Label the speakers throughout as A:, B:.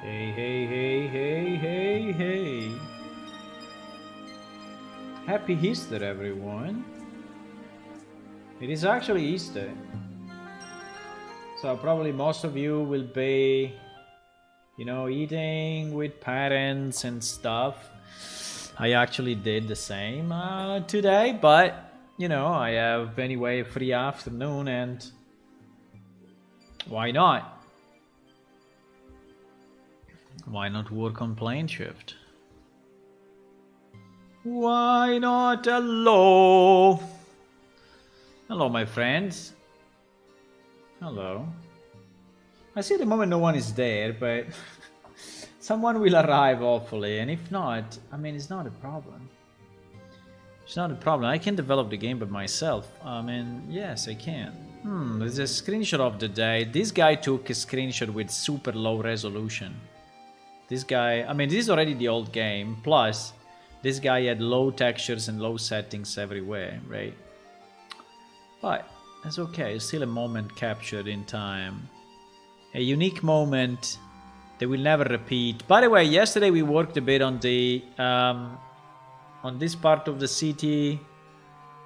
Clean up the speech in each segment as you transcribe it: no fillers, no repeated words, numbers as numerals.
A: Hey, hey, hey, hey, hey, hey. Happy Easter, everyone. It is actually Easter. So probably most of you will be, eating with parents and stuff. I actually did the same today, but, I have anyway a free afternoon and why not? Why not work on plane shift? Why not? Hello. Hello, my friends. Hello. I see at the moment no one is there, but someone will arrive hopefully. And if not, I mean, it's not a problem. It's not a problem. I can develop the game by myself. I mean, yes, I can. There's a screenshot of the day. This guy took a screenshot with super low resolution. This guy, I mean, this is already the old game. Plus, this guy had low textures and low settings everywhere, right? But it's okay. It's still a moment captured in time. A unique moment that will never repeat. By the way, yesterday we worked a bit on the on this part of the city,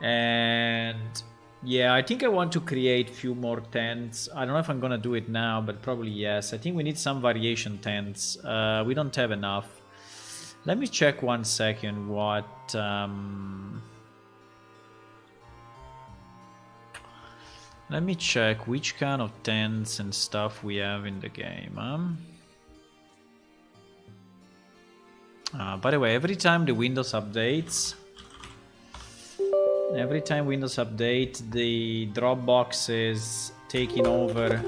A: and yeah, I think I want to create few more tents. I don't know if I'm gonna do it now, but probably yes. I think we need some variation tents. We don't have enough. Let me check 1 second what let me check which kind of tents and stuff we have in the game. By the way, every time the Windows updates, the Dropbox is taking over.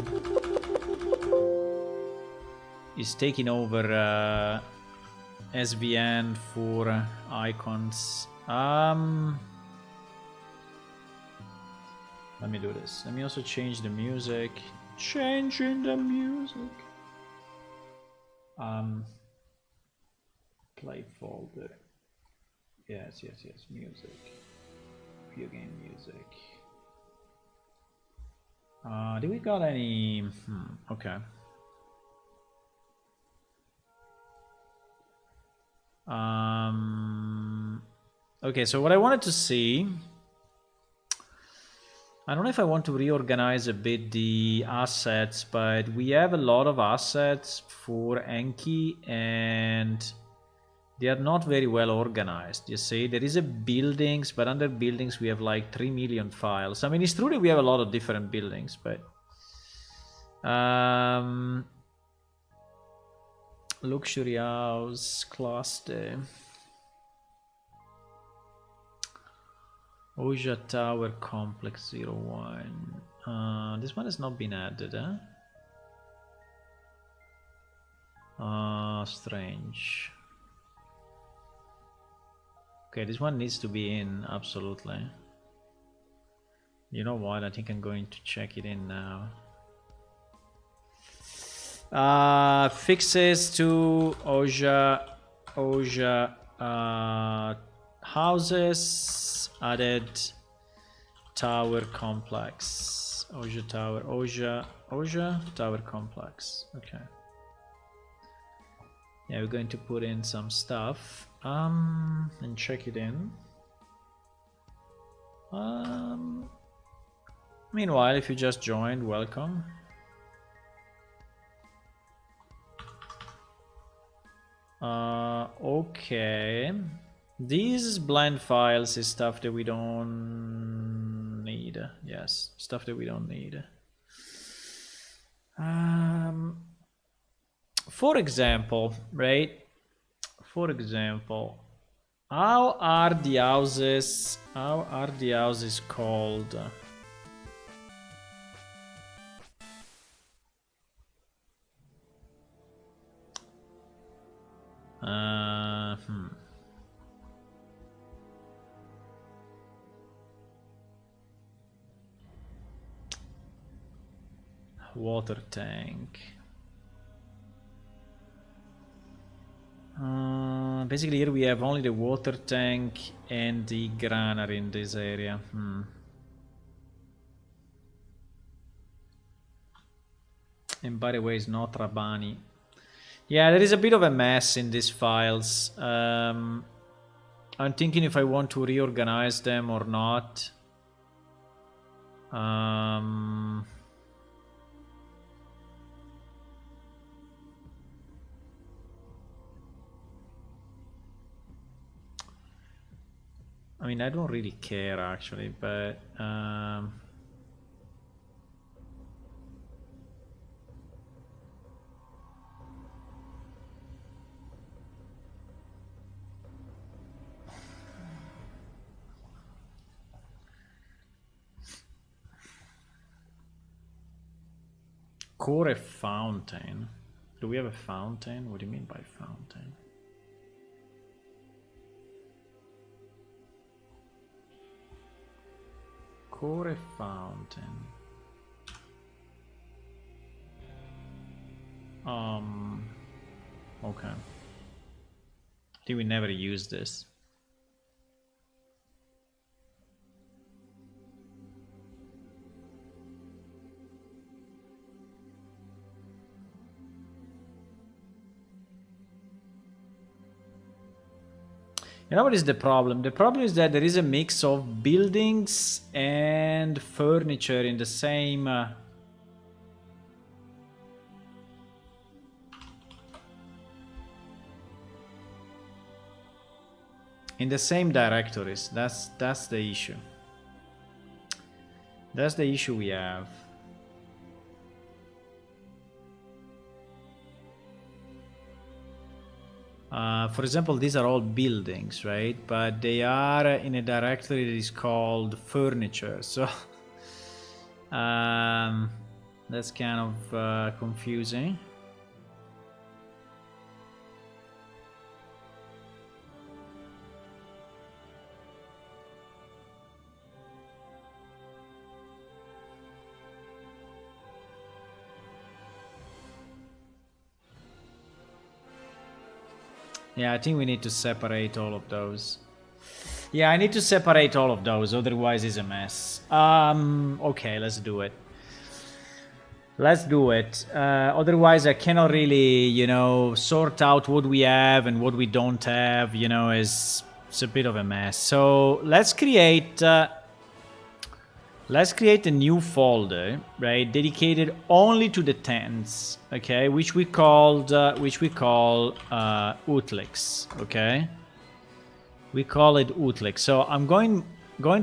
A: SVN for icons. Let me do this. Let me also change the music. Changing the music. Play folder. Yes. Music. Video game music. Do we got any? Okay. Okay, so what I wanted to see, I don't know if I want to reorganize a bit the assets, but we have a lot of assets for Enki and they are not very well organized. You see, there is a buildings, but under buildings we have like 3 million files. I mean, it's true that we have a lot of different buildings, but luxury house, cluster, Oja Tower Complex 01. This one has not been added, huh? Strange. Okay, this one needs to be in, absolutely. You know what? I think I'm going to check it in now. Fixes to Oja houses, added tower complex. Oja tower complex. Okay. Yeah, we're going to put in some stuff and check it in. Meanwhile, if you just joined, welcome. Okay. These blend files is stuff that we don't need. Yes, stuff that we don't need. For example, right? For example, how are the houses called? Water tank. Basically here we have only the water tank and the granary in this area. And by the way, it's not Rabani. Yeah, there is a bit of a mess in these files. I'm thinking if I want to reorganize them or not. I mean, I don't really care actually, but core fountain. Do we have a fountain? What do you mean by fountain? Core fountain. Okay. I think we never use this. You know what is the problem? The problem is that there is a mix of buildings and furniture in the same... in the same directories. That's the issue. That's the issue we have. For example, these are all buildings, right? But they are in a directory that is called furniture. So that's kind of confusing. Yeah, I think we need to separate all of those. Yeah, I need to separate all of those, otherwise it's a mess. Okay, let's do it. Let's do it. Otherwise I cannot really, you know, sort out what we have and what we don't have, you know, it's a bit of a mess. So let's create a new folder, right, dedicated only to the tents, okay, which we call Utlix, okay. We call it Utlix. So I'm going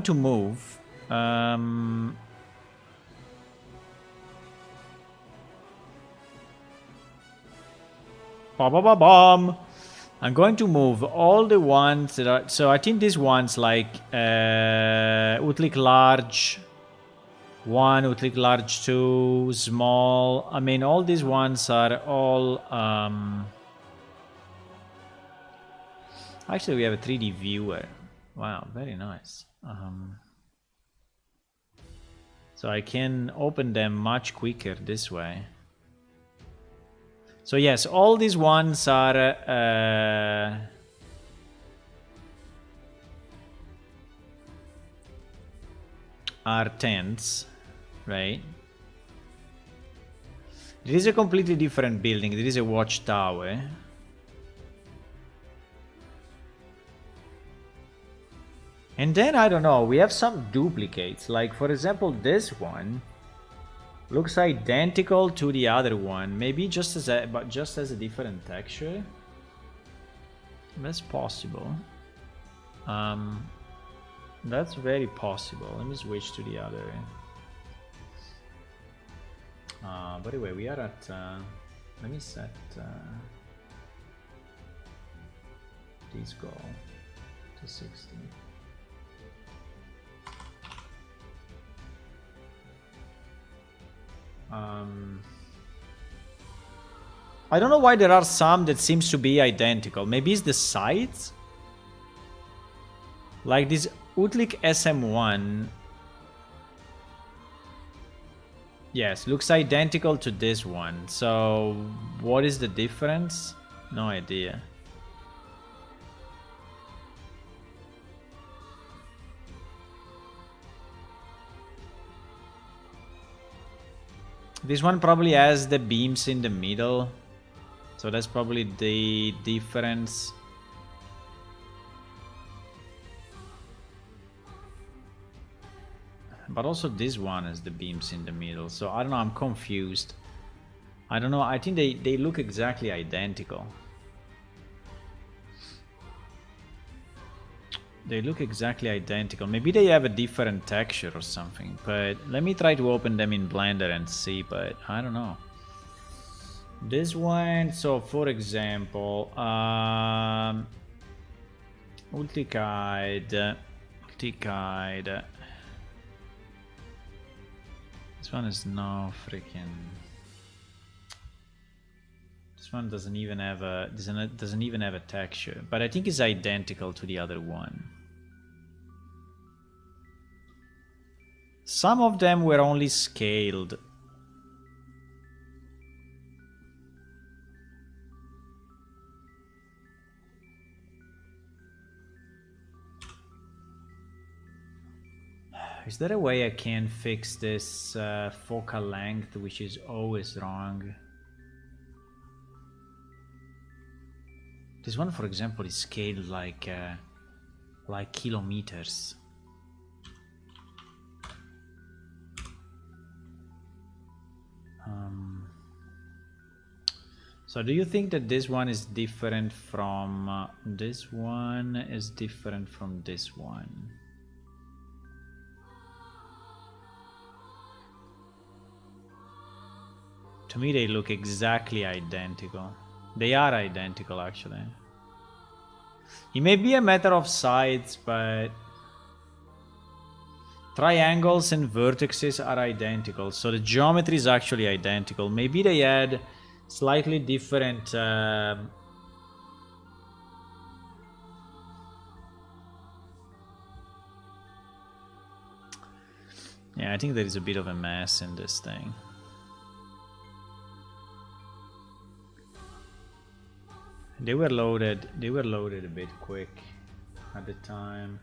A: to move. I'm going to move all the ones that are. So I think these ones like Utlik large. 1, Utlik large 2, small. I mean, all these ones are all... Actually, we have a 3D viewer. Wow, very nice. So I can open them much quicker this way. So yes, all these ones are... are tents. Right. It is a completely different building. There is a watchtower. And then, I don't know, we have some duplicates. Like, for example, this one looks identical to the other one. Maybe just as a different texture. That's possible. That's very possible. Let me switch to the other. By the way, we are at, let me set this goal to 60. I don't know why there are some that seems to be identical. Maybe it's the sides? Like this Utlik SM1. Yes, looks identical to this one. So, what is the difference? No idea. This one probably has the beams in the middle. So that's probably the difference. But also this one has the beams in the middle. So I don't know, I'm confused. I don't know, I think they look exactly identical. They look exactly identical. Maybe they have a different texture or something. But let me try to open them in Blender and see, but I don't know. This one, so for example, Multi-Guide. This one is no freaking. This one doesn't even have a texture, but I think it's identical to the other one. Some of them were only scaled. Is there a way I can fix this focal length, which is always wrong? This one, for example, is scaled like kilometers. So do you think that this one is different from this one? Is different from this one? To me, they look exactly identical. They are identical, actually. It may be a matter of size, but triangles and vertices are identical. So the geometry is actually identical. Maybe they had slightly different... Yeah, I think there is a bit of a mess in this thing. They were loaded a bit quick at the time.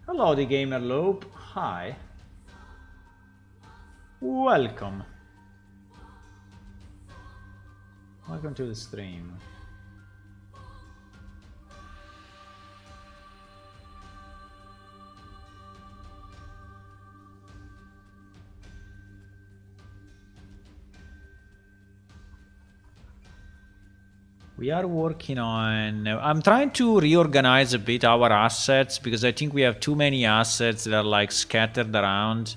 A: Hello, the gamer loop. Hi. Welcome. Welcome to the stream. We are working on... I'm trying to reorganize a bit our assets, because I think we have too many assets that are like scattered around.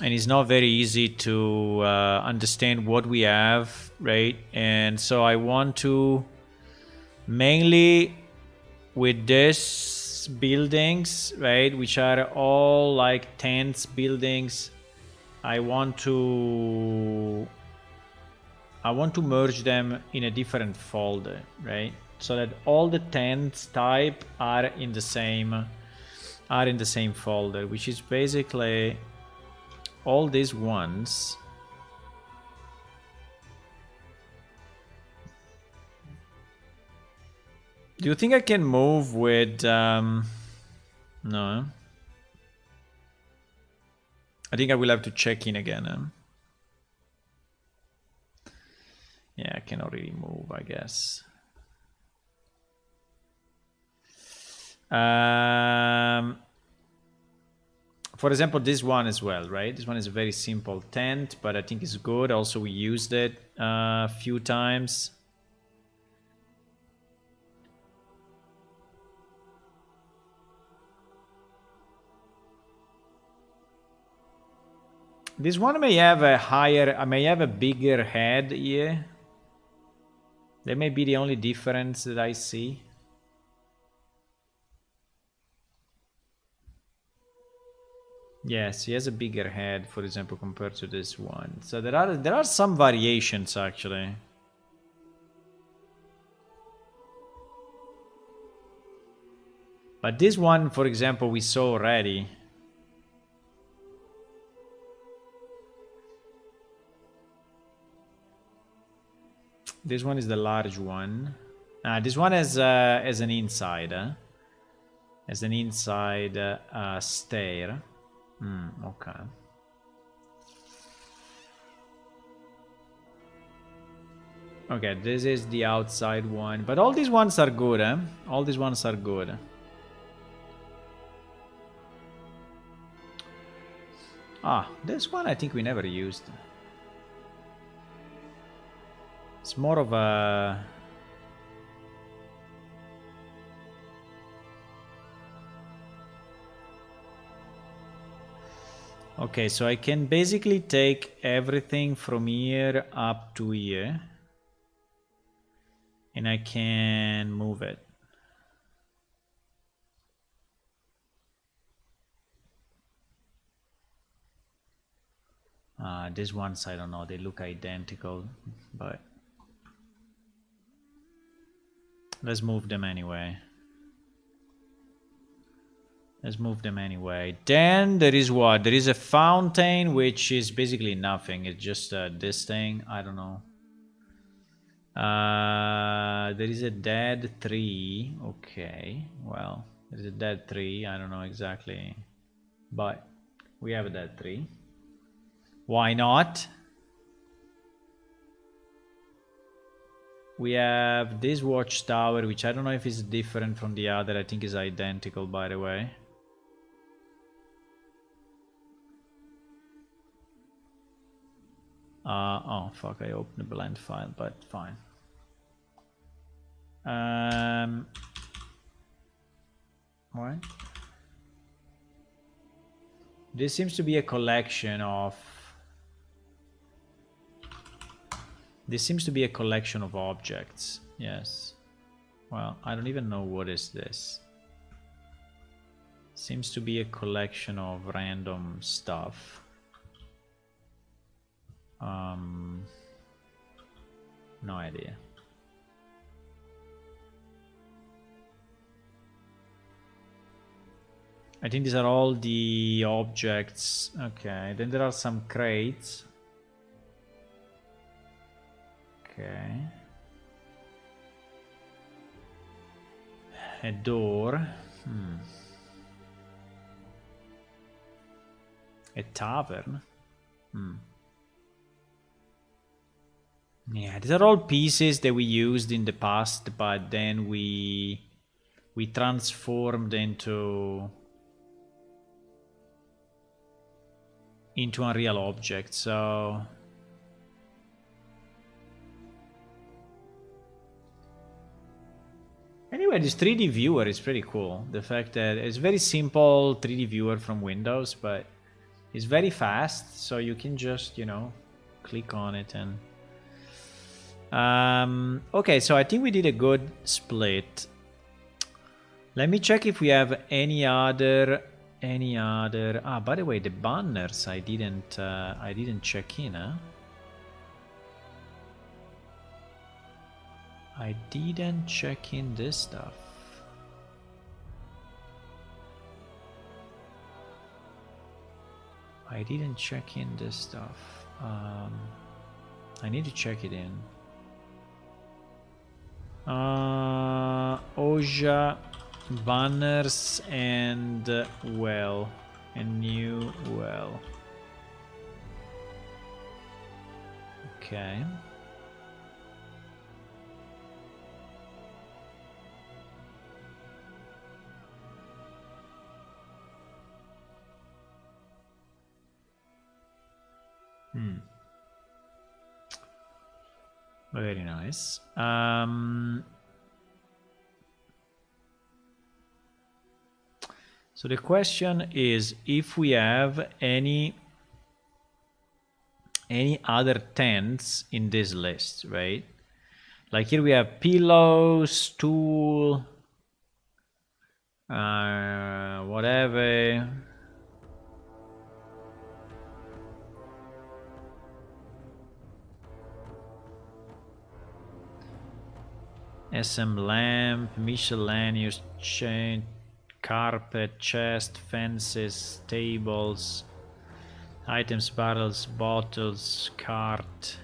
A: And it's not very easy to understand what we have, right? And so I want to... Mainly with this buildings, right? Which are all like tents buildings. I want to merge them in a different folder, right? So that all the tents type are in the same folder, which is basically all these ones. Do you think I can move with no? I think I will have to check in again. Yeah, I cannot really move, I guess. For example, this one as well, right? This one is a very simple tent, but I think it's good. Also, we used it a few times. This one may have a bigger head here. That may be the only difference that I see. Yes, he has a bigger head, for example, compared to this one. So there are some variations actually. But this one, for example, we saw already. This one is the large one. This one has an inside, as an inside stair. Okay. Okay, this is the outside one. But all these ones are good, eh? All these ones are good. Ah, this one I think we never used. It's more of a... Okay, so I can basically take everything from here up to here. And I can move it. These ones, I don't know, they look identical, but let's move them anyway. Let's move them anyway. Then there is what? There is a fountain, which is basically nothing. It's just this thing. I don't know. There is a dead tree. Okay, well, there's a dead tree. I don't know exactly, but we have a dead tree. Why not? We have this watchtower, which I don't know if it's different from the other. I think is identical, by the way. Oh fuck, I opened a blend file, but fine. What? This seems to be a collection of... This seems to be a collection of objects. Yes. Well, I don't even know what is this. Seems to be a collection of random stuff. No idea. I think these are all the objects. Okay, then there are some crates. Okay. A door. A tavern. Yeah, these are all pieces that we used in the past, but then we transformed into unreal objects. So anyway, this 3D viewer is pretty cool. The fact that it's very simple 3D viewer from Windows, but it's very fast, so you can just, you know, click on it and... okay, so I think we did a good split. Let me check if we have any other... Ah, by the way, the banners I didn't check in, huh? I didn't check in this stuff. I didn't check in this stuff. I need to check it in. Oja, banners, and well, a new well. Okay. Very nice. So the question is if we have any other tents in this list, right? Like here we have pillows, stool, whatever. SM lamp, miscellaneous chain, carpet, chest, fences, tables, items, barrels, bottles, cart.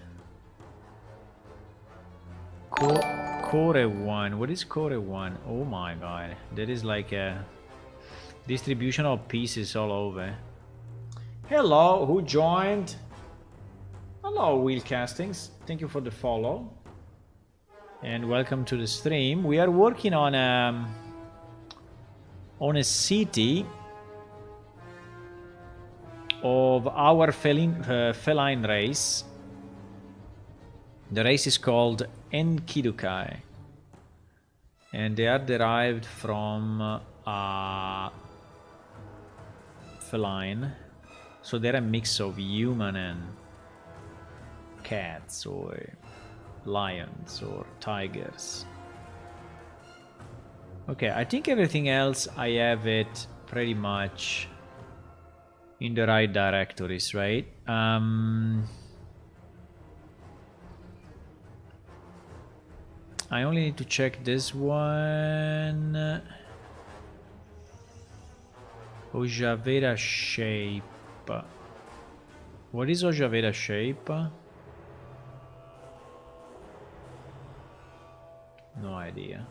A: Core 1. What is Core 1? Oh my god. That is like a distribution of pieces all over. Hello, who joined? Hello, Wheel Castings. Thank you for the follow. and welcome to the stream. We are working on a city of our feline race. The race is called Enkidukai, and they are derived from feline, so they're a mix of human and cats or lions or tigers. Okay, I think everything else I have it pretty much in the right directories, right? I only need to check this one. Ojavera shape. What is Ojavera shape? No idea.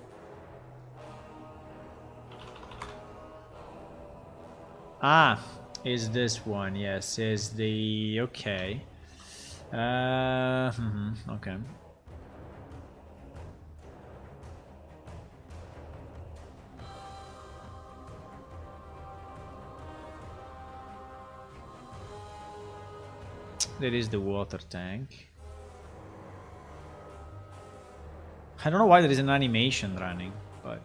A: Ah, is this one? Yes, is the okay. Okay. There is the water tank. I don't know why there is an animation running, but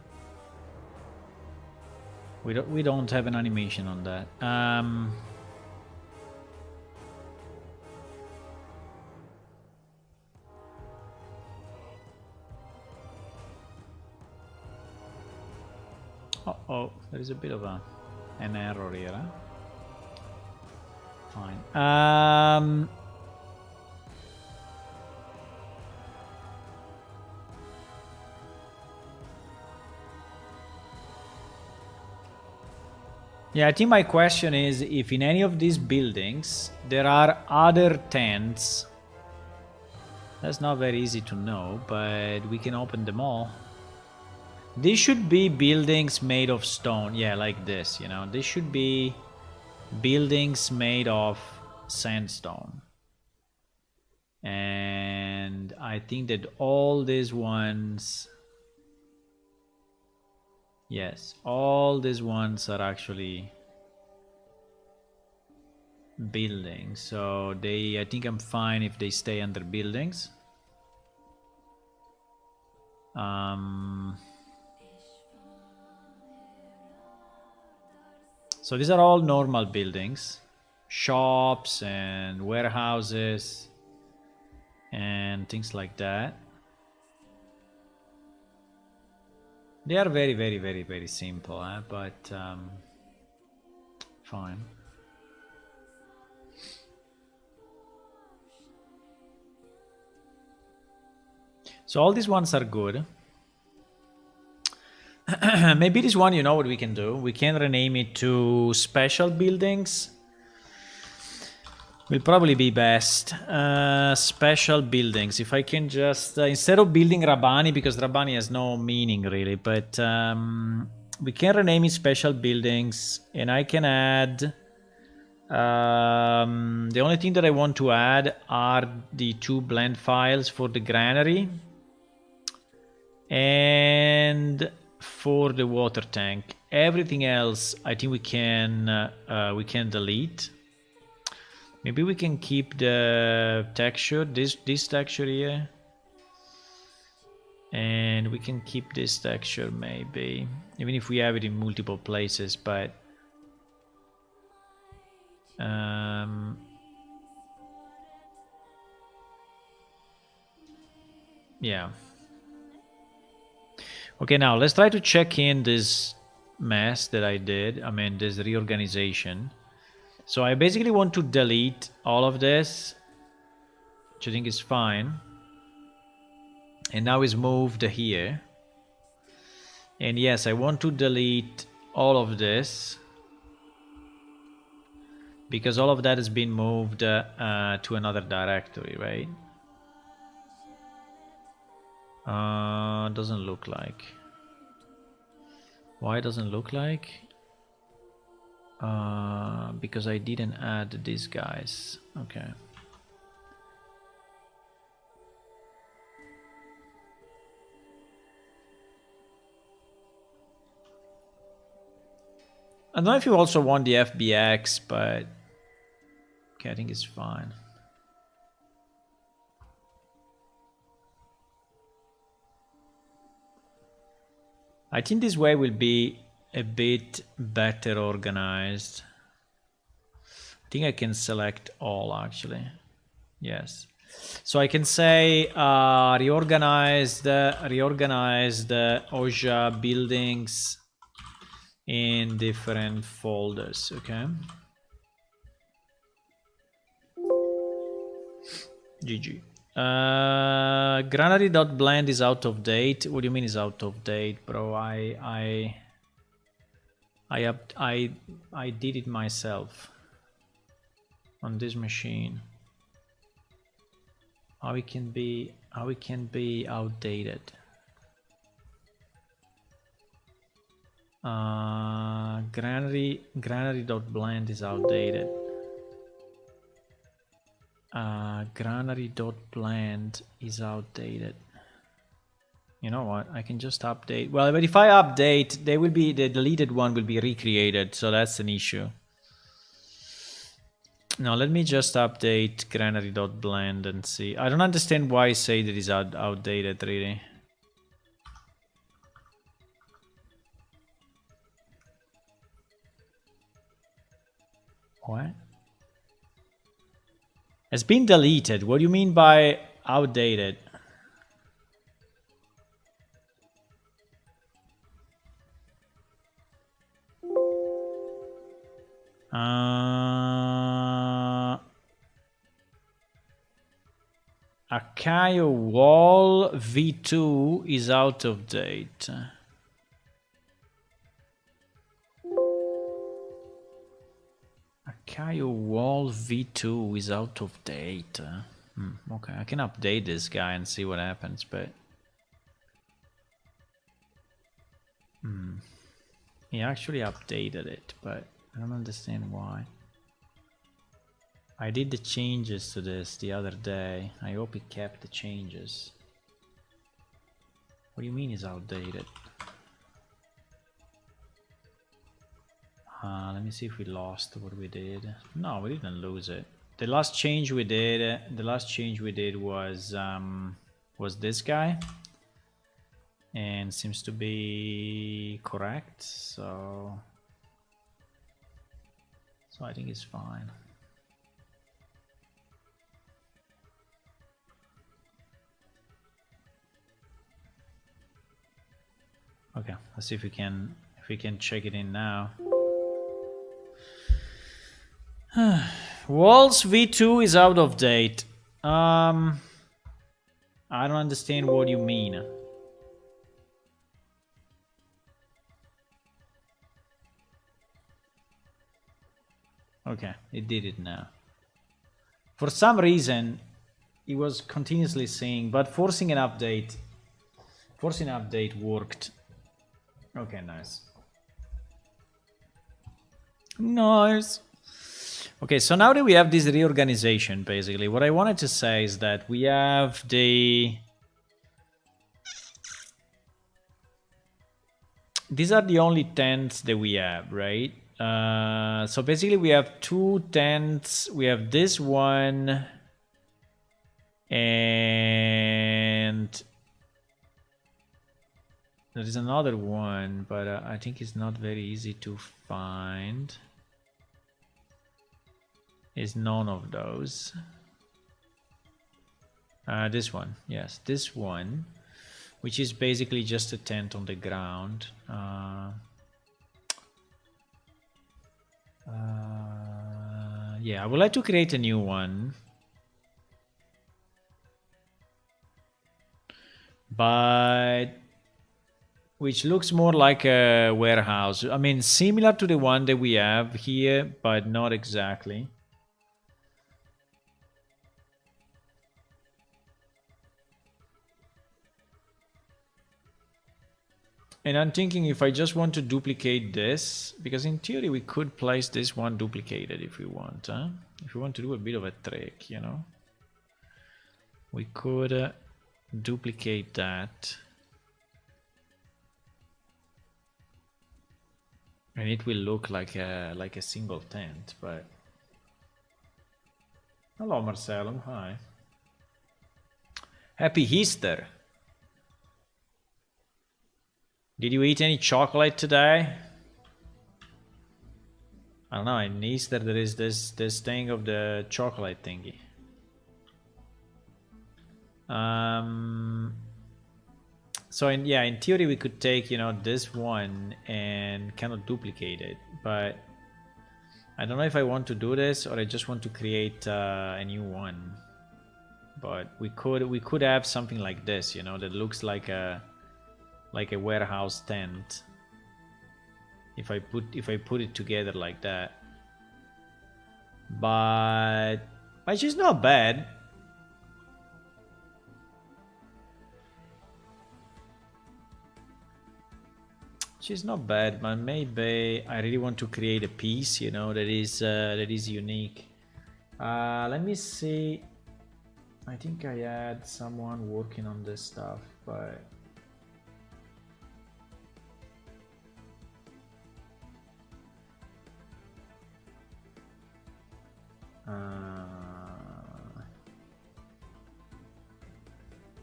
A: we don't have an animation on that. Uh-oh, there is a bit of an error here. Huh? Fine. Yeah, I think my question is if in any of these buildings there are other tents. That's not very easy to know, but we can open them all. These should be buildings made of stone. Yeah, like this, you know. This should be buildings made of sandstone. And I think that all these ones... Yes, all these ones are actually buildings. So I think I'm fine if they stay under buildings. So these are all normal buildings, shops and warehouses and things like that. They are very, very, very, very simple, but fine. So all these ones are good. Maybe this one, you know what we can do? We can rename it to special buildings. Will probably be best. Special buildings. If I can just... instead of building Rabani, because Rabani has no meaning really, but we can rename it special buildings, and I can add... the only thing that I want to add are the 2 blend files for the granary and for the water tank. Everything else I think we can delete. Maybe we can keep the texture, this texture here, and we can keep this texture maybe, even if we have it in multiple places, but yeah. Okay, now let's try to check in this mess that I did. I mean, this reorganization. So I basically want to delete all of this, which I think is fine. And now it's moved here. And yes, I want to delete all of this, because all of that has been moved to another directory, right? Doesn't look like. Why doesn't look like? Because I didn't add these guys. Okay. I don't know if you also want the FBX, but okay, I think it's fine. I think this way will be a bit better organized. I think I can select all actually. Yes. So I can say reorganize the OJA buildings in different folders. Okay. GG. Granary.blend is out of date. What do you mean is out of date, bro? I did it myself on this machine. How it can be outdated? Granary.blend is outdated. Granary.blend is outdated. You know what? I can just update. Well, but if I update, they will be the deleted one will be recreated, so that's an issue. Now let me just update granary.blend and see. I don't understand why I say that is outdated really. What? It's been deleted. What do you mean by outdated? Akayo Wall V2 is out of date. Akayo Wall V2 is out of date. Okay, I can update this guy and see what happens, but he actually updated it, but I don't understand why. I did the changes to this the other day. I hope it kept the changes. What do you mean it's outdated? Let me see if we lost what we did. No, we didn't lose it. The last change we did was this guy, and seems to be correct. So I think it's fine. Okay, let's see if we can check it in now. Walls V2 is out of date. I don't understand what you mean. Okay, it did it now. For some reason, it was continuously saying, but forcing an update worked. Okay, nice. Nice. Okay, so now that we have this reorganization, basically, what I wanted to say is that we have these are the only tents that we have, right? So basically we have 2 tents. We have this one and there is another one, but I think it's not very easy to find. Is none of those. This one, yes, this one, which is basically just a tent on the ground. Yeah, I would like to create a new one, but which looks more like a warehouse. I mean, similar to the one that we have here, but not exactly. And I'm thinking if I just want to duplicate this, because in theory we could place this one duplicated if we want, huh? If we want to do a bit of a trick, you know, we could duplicate that. And it will look like a single tent, but hello Marcelo, hi. Happy Easter. Did you eat any chocolate today? I don't know, in Easter there is this thing of the chocolate thingy. So in theory we could take, you know, this one and kind of duplicate it, but I don't know if I want to do this or I just want to create a new one. But we could have something like this, you know, that looks like a warehouse tent. If I put it together like that, but she's not bad. She's not bad, but maybe I really want to create a piece, you know, that is unique. Let me see. I think I had someone working on this stuff, but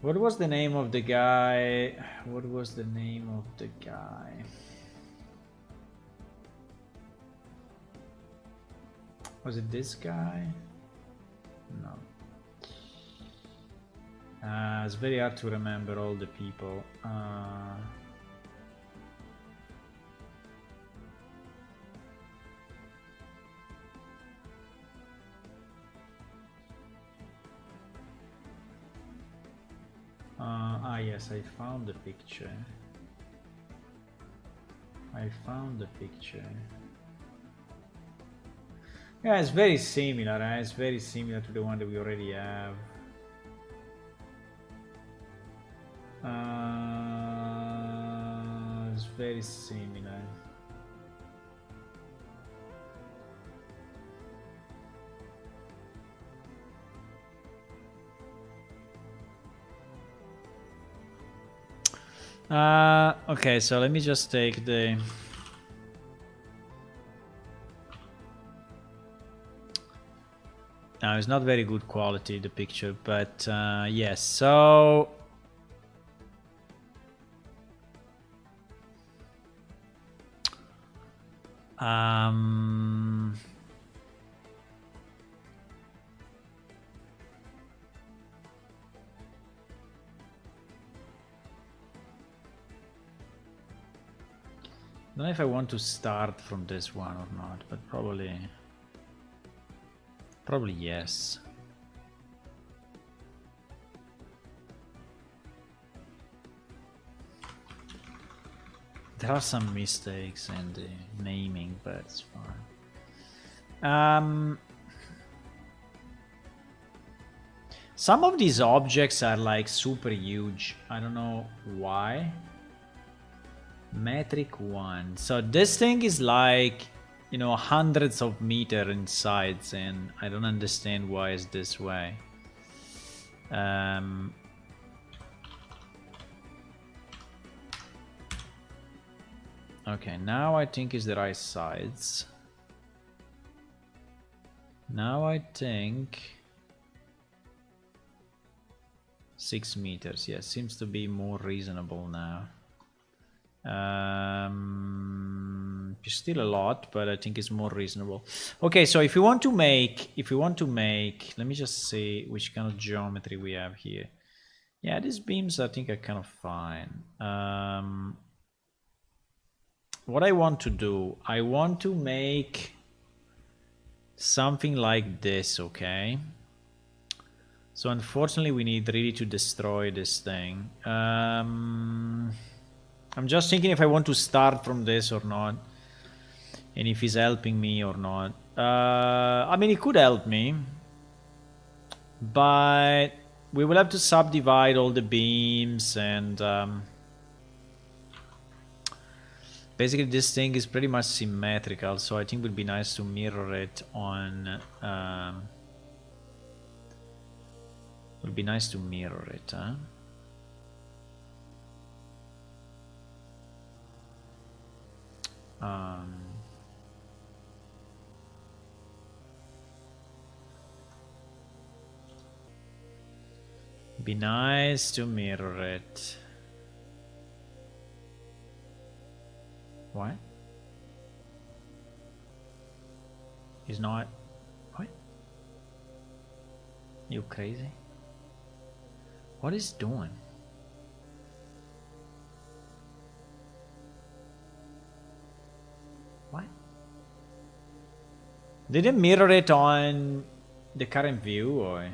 A: what was the name of the guy? What was the name of the guy? Was it this guy? No. It's very hard to remember all the people. Yes, I found the picture. Yeah, it's very similar. It's very similar to the one that we already have. It's very similar. Okay, so let me just take the... Now, it's not very good quality, the picture, but yes, so... I don't know if I want to start from this one or not, but probably yes. There are some mistakes in the naming, but it's fine. Some of these objects are like super huge. I don't know why. Metric 1. So this thing is like, you know, hundreds of meters in size, and I don't understand why it's this way. Okay, now I think is the right size. Now I think 6 meters. Yeah, seems to be more reasonable now. Still a lot, but I think it's more reasonable. Okay, so if you want to make, let me just see which kind of geometry we have here. Yeah, these beams I think are kind of fine. What I want to do, I want to make something like this, okay? So unfortunately we need really to destroy this thing. I'm just thinking if I want to start from this or not, and if he's helping me or not. I mean, he could help me, but we will have to subdivide all the beams, and basically this thing is pretty much symmetrical, so I think it would be nice to mirror it on... would be nice to mirror it, huh? Be nice to mirror it. What? He's not. What? You crazy? What is doing? What? Did it mirror it on the current view or?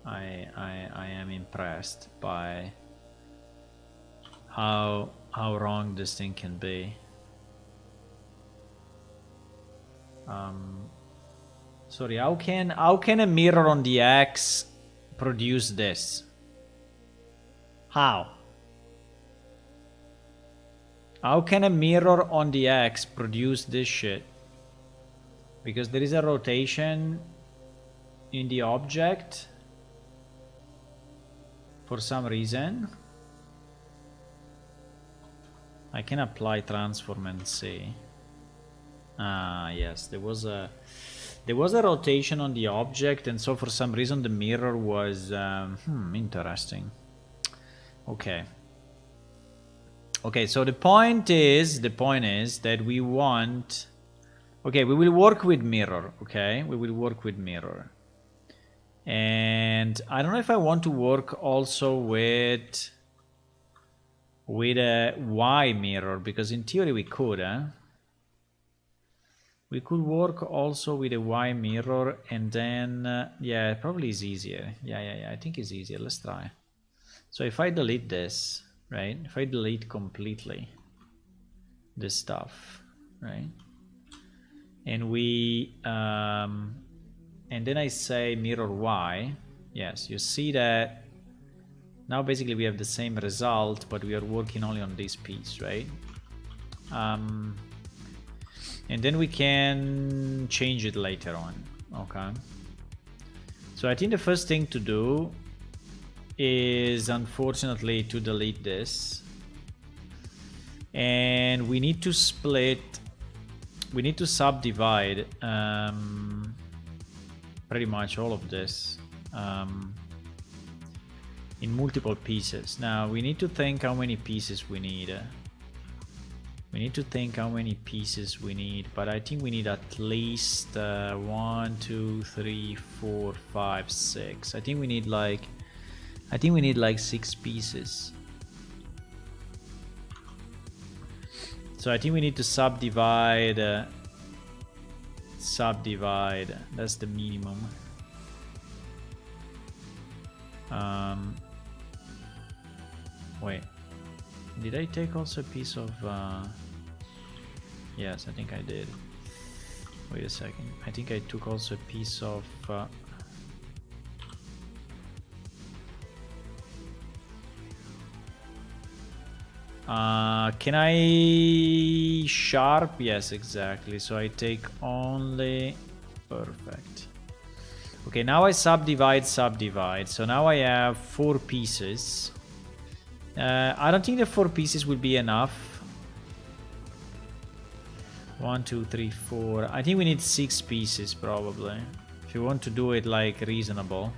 A: I am impressed by how wrong this thing can be. Sorry, how can a mirror on the X produce this? How? How can a mirror on the X produce this shit? Because there is a rotation in the object for some reason. I can apply transform and see. Ah, yes, there was a rotation on the object, and so for some reason the mirror was interesting. Okay, so the point is that we want, okay, we will work with mirror. Okay, we will work with mirror, and I don't know if I want to work also with a Y mirror, because in theory we could, we could work also with a Y mirror, and then yeah, it probably is easier. Yeah, I think it's easier. Let's try. So if I delete this, right? If I delete completely this stuff, right? And we and then I say mirror Y. Yes, you see that now basically we have the same result, but we are working only on this piece, right? And then we can change it later on. Okay, so I think the first thing to do is unfortunately to delete this, and we need to split, we need to subdivide pretty much all of this in multiple pieces. Now we need to think how many pieces we need. We need to think how many pieces we need, but I think we need at least 1, 2, 3, 4, 5, 6. I think we need like 6 pieces. So I think we need to subdivide. That's the minimum. Wait, did I take also a piece of? Yes, I think I did. Wait a second. I think I took also a piece of. Can I sharp? Yes, exactly. So I take only. Perfect. Okay, now I subdivide. So now I have 4 pieces. I don't think the 4 pieces will be enough. 1, 2, 3, 4. I think we need 6 pieces probably, if you want to do it like reasonable.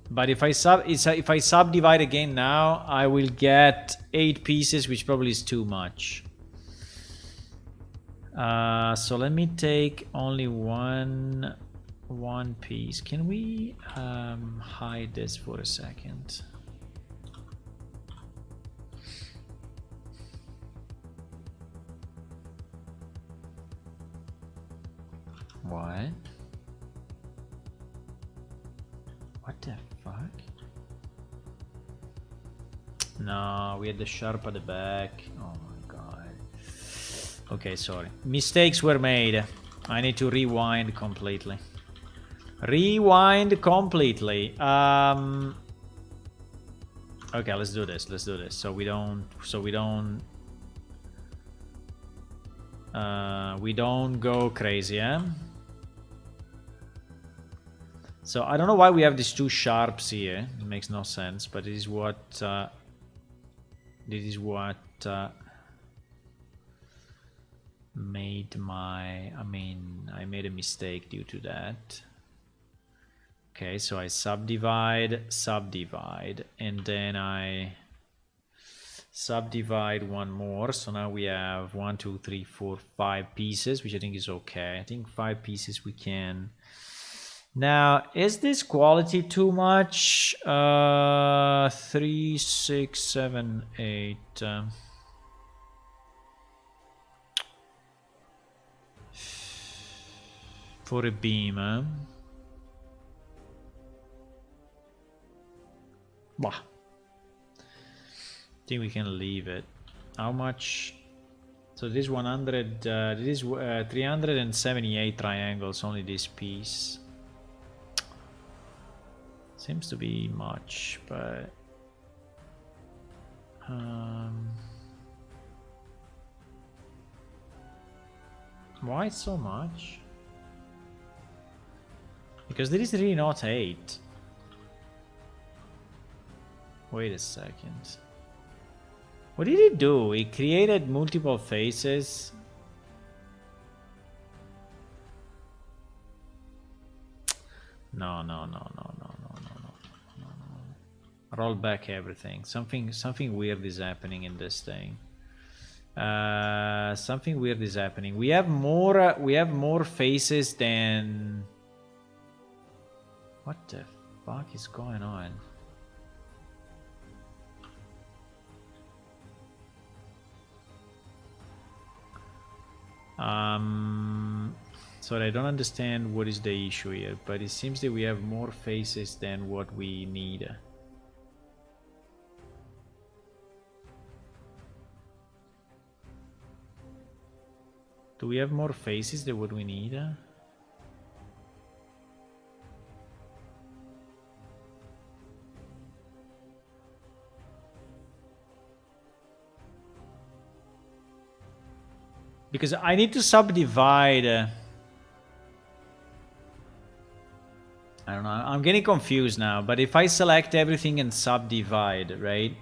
A: But if I subdivide again now, I will get 8 pieces, which probably is too much. So let me take only one piece. Can we hide this for a second? What? What the fuck? No, we had the sharp at the back. Oh my god. Okay, sorry. Mistakes were made. I need to rewind completely. Okay, let's do this. Let's do this. So we don't go crazy, yeah? So I don't know why we have these two sharps here. It makes no sense, but it is what made my... I mean, I made a mistake due to that. Okay, so I subdivide, and then I subdivide one more. So now we have 1, 2, 3, 4, 5 pieces, which I think is okay. I think 5 pieces we can... Now, is this quality too much? 3, 6, 7, 8... for a beam, huh? Bah. I think we can leave it. How much? So this 100, this is 378 triangles, only this piece. Seems to be much, but... why so much? Because there is really not 8. Wait a second. What did it do? It created multiple faces. No. Roll back everything. Something weird is happening in this thing. Something weird is happening. We have more faces than... What the fuck is going on? Sorry, I don't understand what is the issue here, but it seems that we have more faces than what we need. Do we have more faces than what we need? Because I need to subdivide. I don't know. I'm getting confused now. But if I select everything and subdivide, right?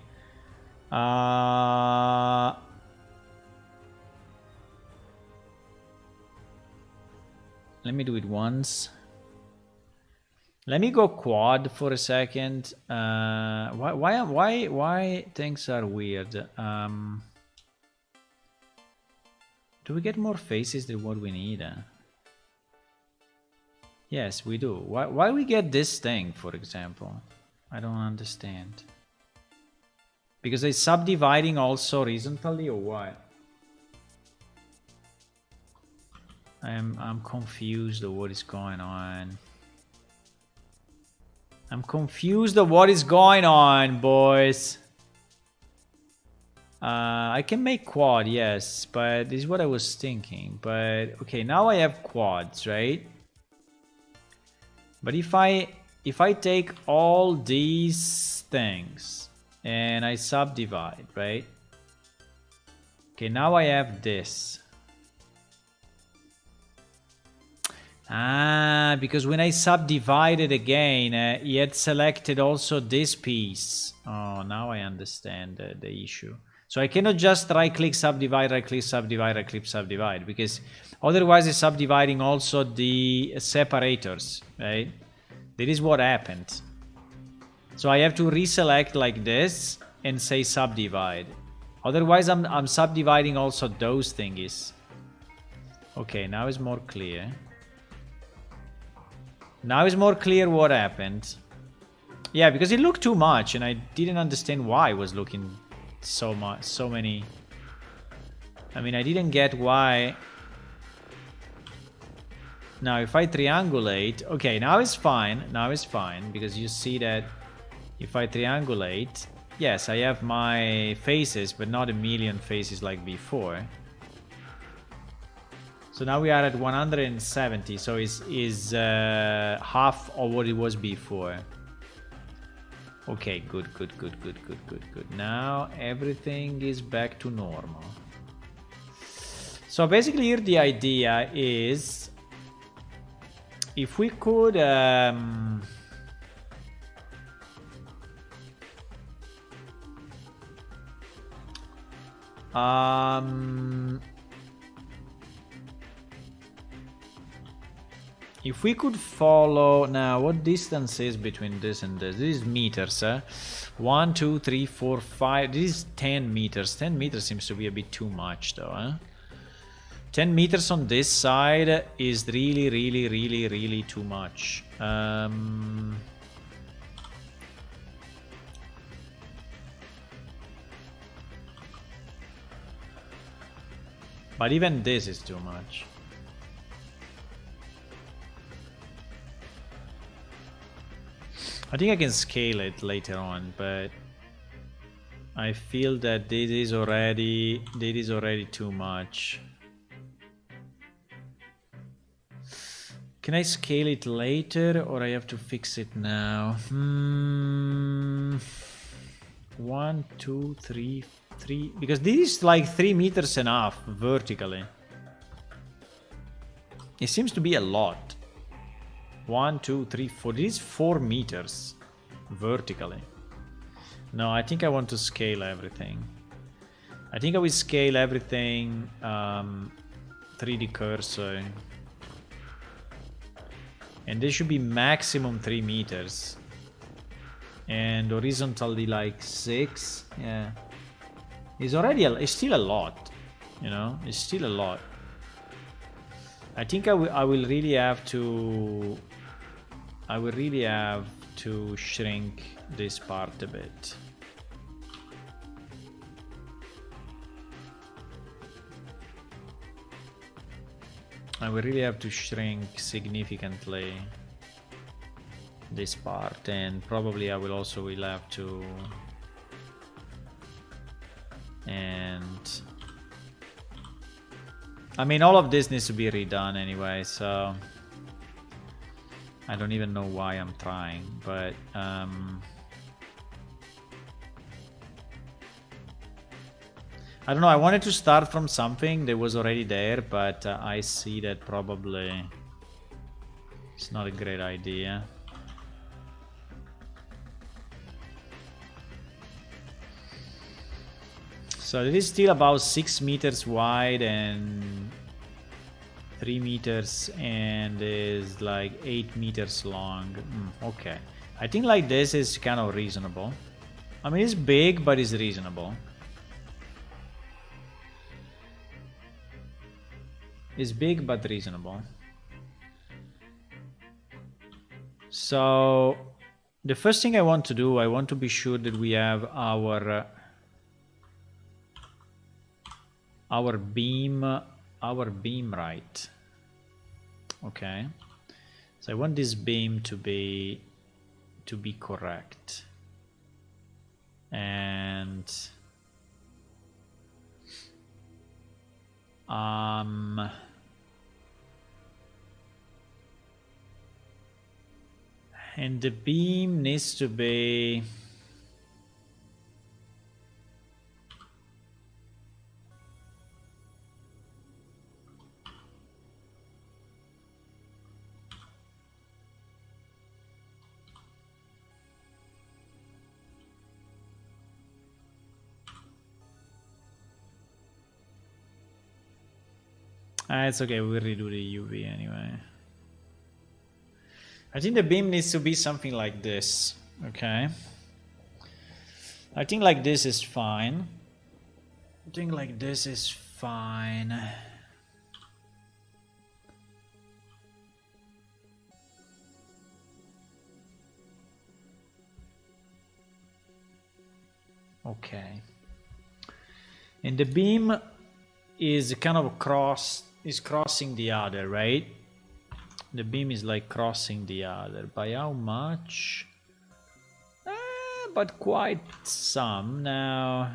A: Let me do it once. Let me go quad for a second. Why things are weird? Do we get more faces than what we need? Yes, we do. Why we get this thing, for example? I don't understand. Because they're subdividing also horizontally, or what? I'm confused of what is going on. I'm confused of what is going on, boys. I can make quad, yes, but this is what I was thinking. But okay, now I have quads, right? But if I take all these things and I subdivide, right? Okay, now I have this. Because when I subdivided again, he had selected also this piece. Oh, now I understand the issue. So I cannot just right-click subdivide, right-click subdivide, right-click subdivide, because otherwise it's subdividing also the separators, right? That is what happened. So I have to reselect like this and say subdivide. Otherwise I'm subdividing also those thingies. Okay, now it's more clear. Now it's more clear what happened. Yeah, because it looked too much and I didn't understand why it was looking so much, so many. I mean, I didn't get why. Now if I triangulate, okay, now it's fine. Now it's fine because you see that if I triangulate, yes, I have my faces, but not a million faces like before. So now we are at 170, so is half of what it was before. Okay, good. Now everything is back to normal. So basically here the idea is if we could if we could follow now, what distance is between this and this? This is meters, 1, 2, 3, 4, 5. This is 10 meters. 10 meters seems to be a bit too much though, 10 meters on this side is really too much. But even this is too much. I think I can scale it later on, but I feel that this is already too much. Can I scale it later or I have to fix it now? 1, 2, 3, 3. Because this is like 3 meters enough vertically. It seems to be a lot. 1, 2, 3, 4. This is 4 meters vertically. No, I think I want to scale everything. I think I will scale everything 3D cursor. And this should be maximum 3 meters. And horizontally like 6. Yeah. It's already, it's still a lot. You know, it's still a lot. I think I will really have to... I will really have to shrink this part a bit. I will really have to shrink significantly this part, and probably I will also have to, and I mean all of this needs to be redone anyway, so I don't even know why I'm trying, but I don't know, I wanted to start from something that was already there, but I see that probably it's not a great idea. So it is still about 6 meters wide and 3 meters and is like 8 meters long. Okay, I think like this is kind of reasonable. I mean, it's big, but it's reasonable. It's big but reasonable. So the first thing I want to do, I want to be sure that we have our beam right. Okay. So I want this beam to be correct. And and the beam needs to be it's okay, we'll redo the UV anyway. I think the beam needs to be something like this, okay? I think like this is fine. I think like this is fine. Okay. And the beam is kind of crossing the other, right? The beam is like crossing the other. By how much? But quite some. Now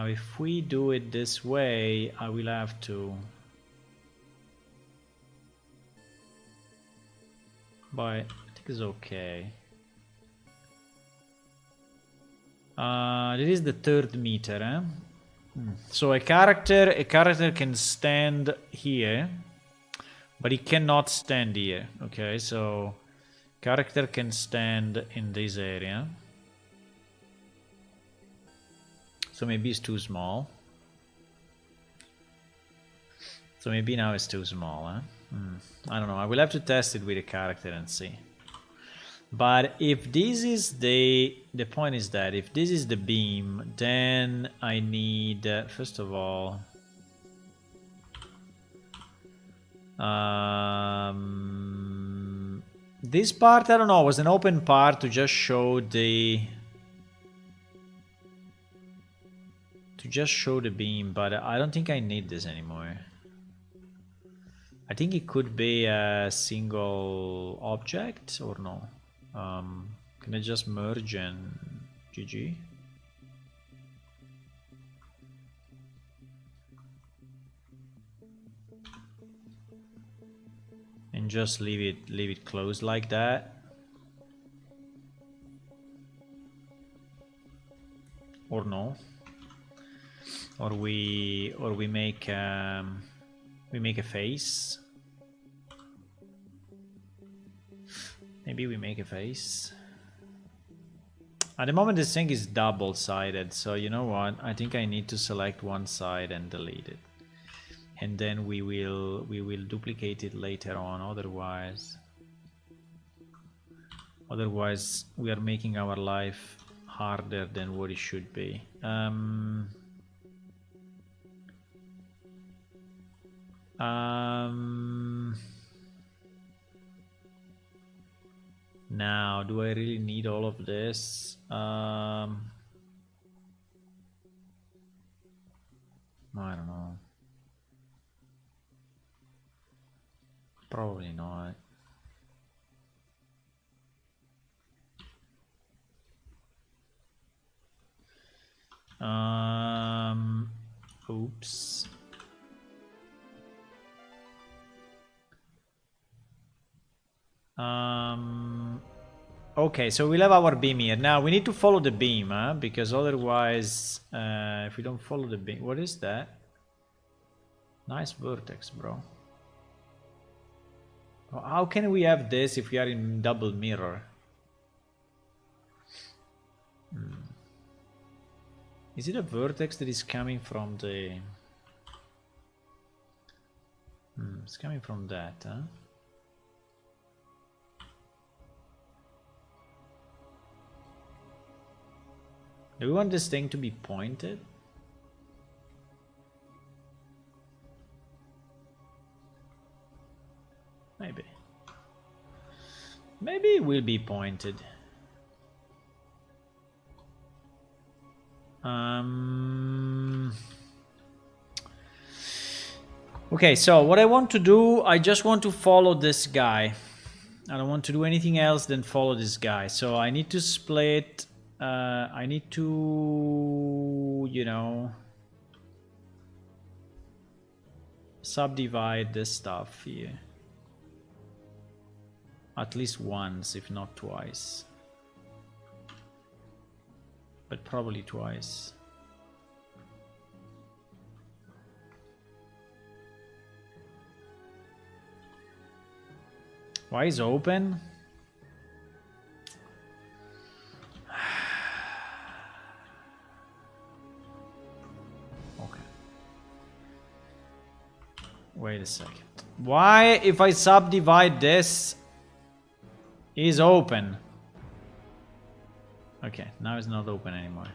A: if we do it this way, I will have to... But I think is okay. This is the 3rd meter, eh? So a character can stand here, but he cannot stand here. Okay, so character can stand in this area. So maybe it's too small. So maybe now it's too small, huh? I don't know. I will have to test it with a character and see. But if this is the point is that if this is the beam, then I need first of all this part, I don't know, was an open part to just show the beam, but I don't think I need this anymore. I think it could be a single object or no. Can I just merge and GG? And just leave it closed like that. Or no. Or we make a face. Maybe we make a face. At the moment this thing is double-sided, so you know what? I think I need to select one side and delete it. And then we will duplicate it later on, otherwise we are making our life harder than what it should be. Now, do I really need all of this? I don't know. Probably not. Oops. Okay, so we'll have our beam here. Now we need to follow the beam, huh? Because otherwise, if we don't follow the beam, what is that? Nice vertex, bro. How can we have this if we are in double mirror? Is it a vertex that is coming from the... it's coming from that, huh? Do we want this thing to be pointed? Maybe. Maybe it will be pointed. Okay, so what I want to do, I just want to follow this guy. I don't want to do anything else than follow this guy. So I need to split... I need to, you know, subdivide this stuff here. At least once, if not twice. But probably twice. Why is open? Wait a second. Why, if I subdivide this, is open? Okay, now it's not open anymore.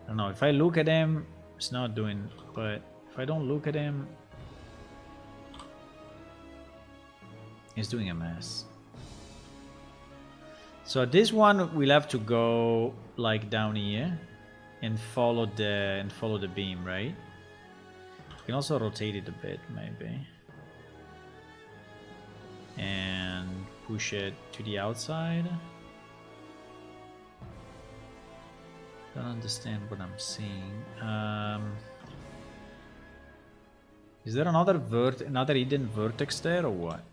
A: I don't know, if I look at him, it's not doing, but if I don't look at him, it's doing a mess. So this one we'll have to go like down here and follow the beam, right? You can also rotate it a bit, maybe. And push it to the outside. Don't understand what I'm seeing. Is there another hidden vertex there or what?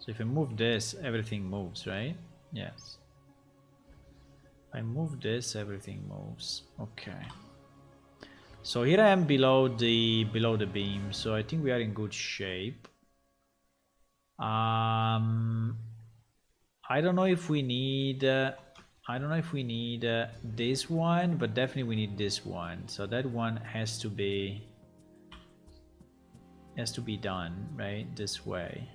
A: So if I move this, everything moves, right? Yes. If I move this, everything moves. Okay. So here I am below the beam, so I think we are in good shape. I don't know if we need this one, but definitely we need this one. So that one has to be done right this way.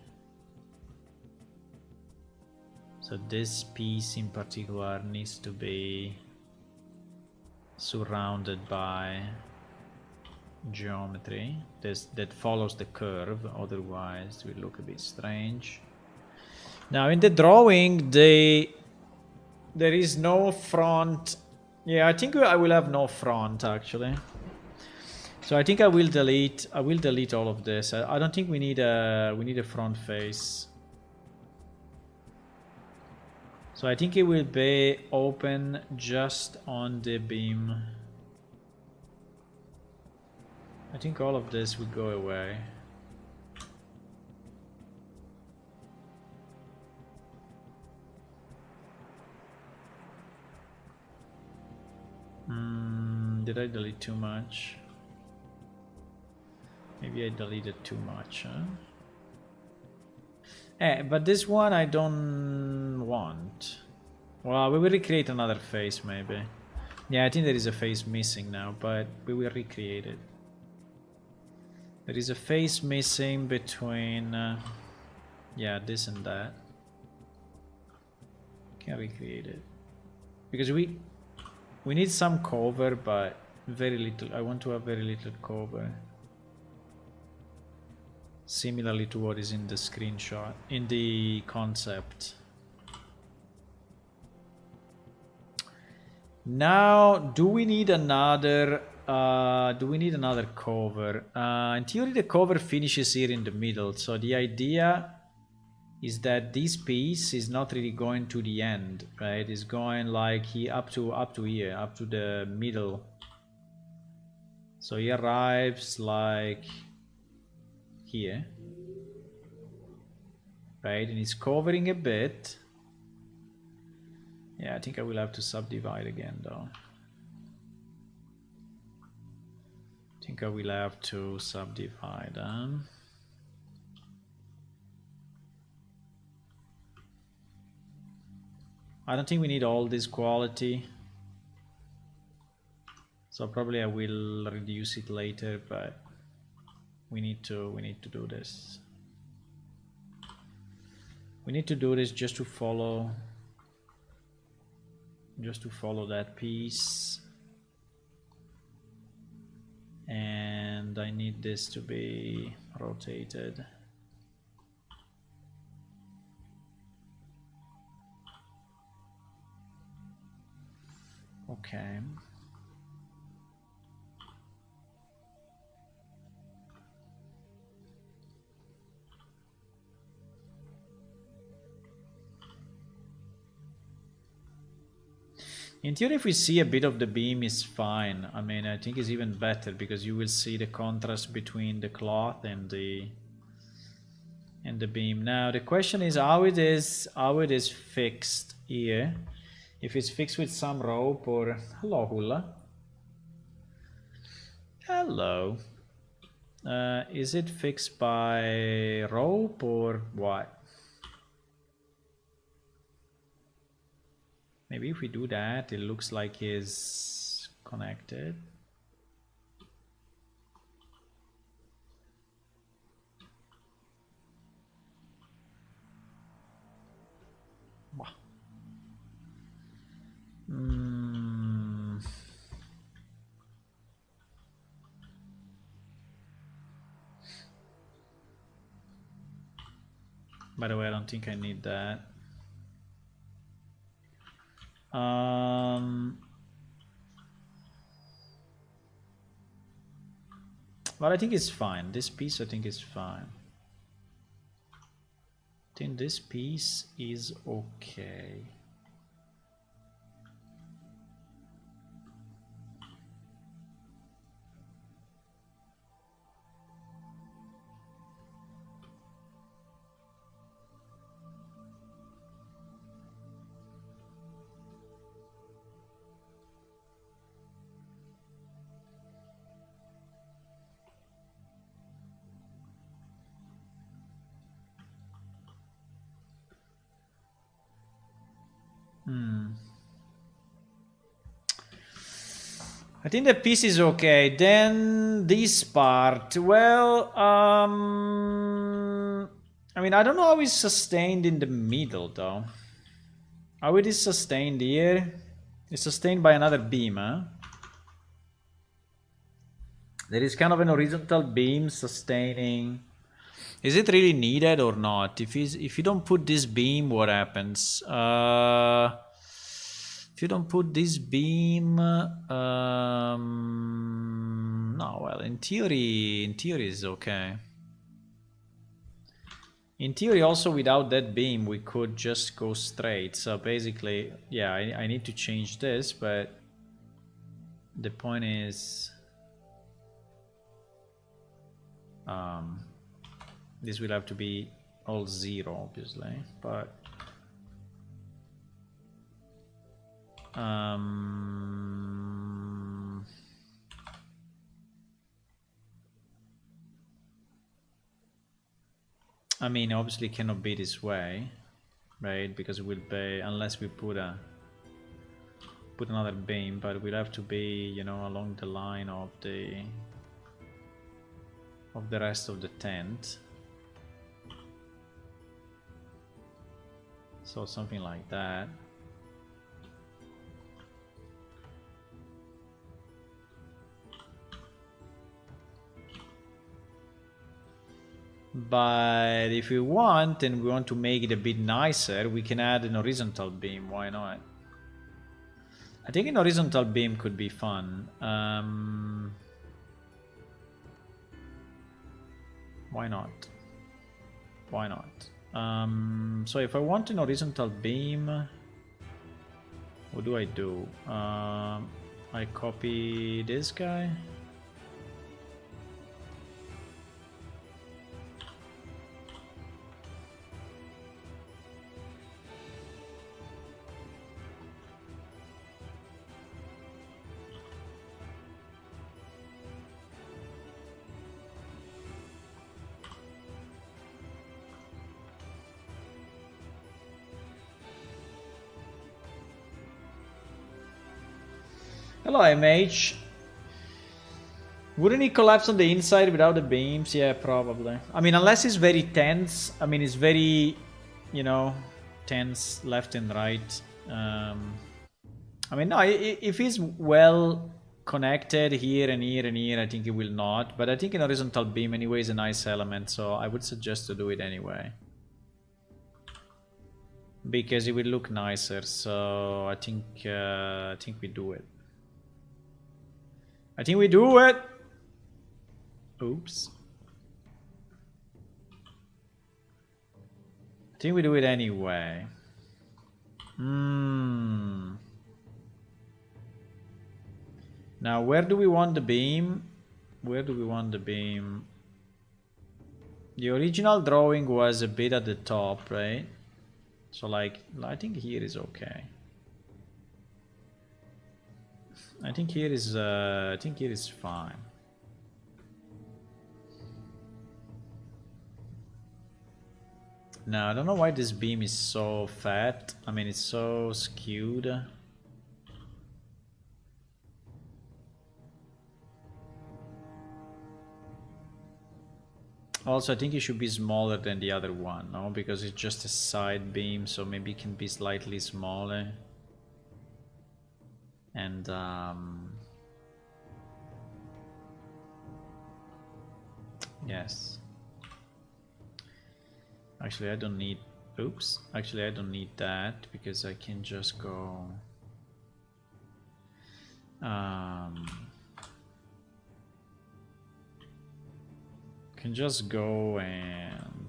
A: So this piece in particular needs to be surrounded by geometry that follows the curve, otherwise it will look a bit strange. Now in the drawing there is no front. Yeah, I think I will have no front actually. So I think I will delete all of this. I don't think we need a front face. So I think it will be open just on the beam. I think all of this will go away. Did I delete too much? Maybe I deleted too much, huh? But this one I don't want. Well, we will recreate another face maybe. Yeah, I think there is a face missing now, but we will recreate it. There is a face missing between yeah, this and that. Can recreate it because we need some cover, but very little. I want to have very little cover, similarly to what is in the screenshot, in the concept. Now, do we need another cover? In theory the cover finishes here in the middle, so the idea is that this piece is not really going to the end, right? It's going like here up to here, up to the middle. So he arrives like here, right? And it's covering a bit. Yeah, I think I will have to subdivide again though. I think I will have to subdivide. I don't think we need all this quality, so probably I will reduce it later, but we need to do this. We need to do this just to follow that piece, and I need this to be rotated. Okay. In theory, if we see a bit of the beam is fine. I mean, I think it's even better because you will see the contrast between the cloth and the beam. Now the question is how it is fixed here. If it's fixed with some rope or... Hello, Hula. Hello. Is it fixed by rope or what? Maybe if we do that, it looks like it's connected. Wow. By the way, I don't think I need that. But I think it's fine. This piece I think is fine. I think this piece is okay. I think the piece is okay. Then this part, well, I mean, I don't know how it's sustained in the middle, though. How it is sustained here? It's sustained by another beam, huh? There is kind of an horizontal beam sustaining. Is it really needed or not? If you don't put this beam, what happens? If you don't put this beam, no. Well, in theory is okay. In theory, also without that beam, we could just go straight. So basically, yeah, I need to change this, but the point is, this will have to be all 0, obviously, but I mean, obviously it cannot be this way, right? Because it will be, unless we put another beam, but it will have to be, you know, along the line of the rest of the tent. So something like that. But if we want, and we want to make it a bit nicer, we can add an horizontal beam. Why not? I think an horizontal beam could be fun. Why not? Why not? So if I want an horizontal beam, what do? I copy this guy. Hello, MH. Wouldn't it collapse on the inside without the beams? Yeah, probably. I mean, unless it's very tense. I mean, it's very, you know, tense left and right. I mean, no, if it's well connected here and here and here, I think it will not. But I think an horizontal beam anyway is a nice element, so I would suggest to do it anyway. Because it will look nicer, so I think we do it. I think we do it. Oops. I think we do it anyway. Now, where do we want the beam? Where do we want the beam? The original drawing was a bit at the top, right? So, like, I think here is okay. I think here is fine. Now, I don't know why this beam is so fat. I mean, it's so skewed. Also, I think it should be smaller than the other one, no? Because it's just a side beam, so maybe it can be slightly smaller. And yes. Actually, I don't need. Oops. Actually, I don't need that because I can just go. Can just go and.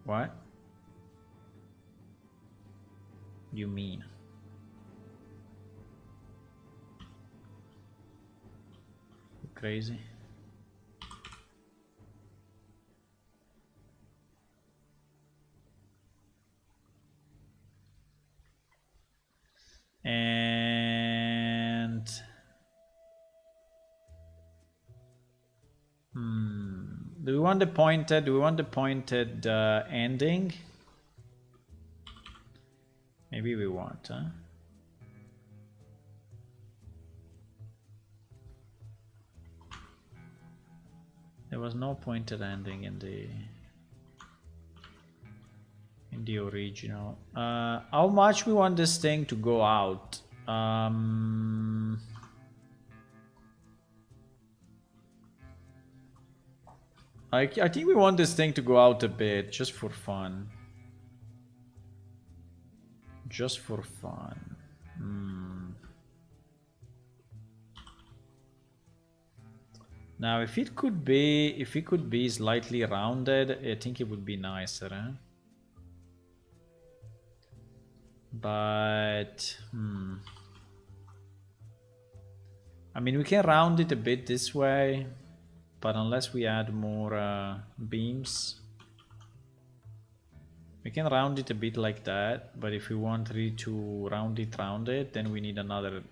A: What? You mean? Crazy. And do we want the pointed ending? Maybe we want, huh? There was no pointed ending in the original. How much we want this thing to go out? I think we want this thing to go out a bit, just for fun. Just for fun. Now, if it could be slightly rounded, I think it would be nicer, huh? But I mean, we can round it a bit this way, but unless we add more beams, we can round it a bit like that. But if we want really to round it, then we need another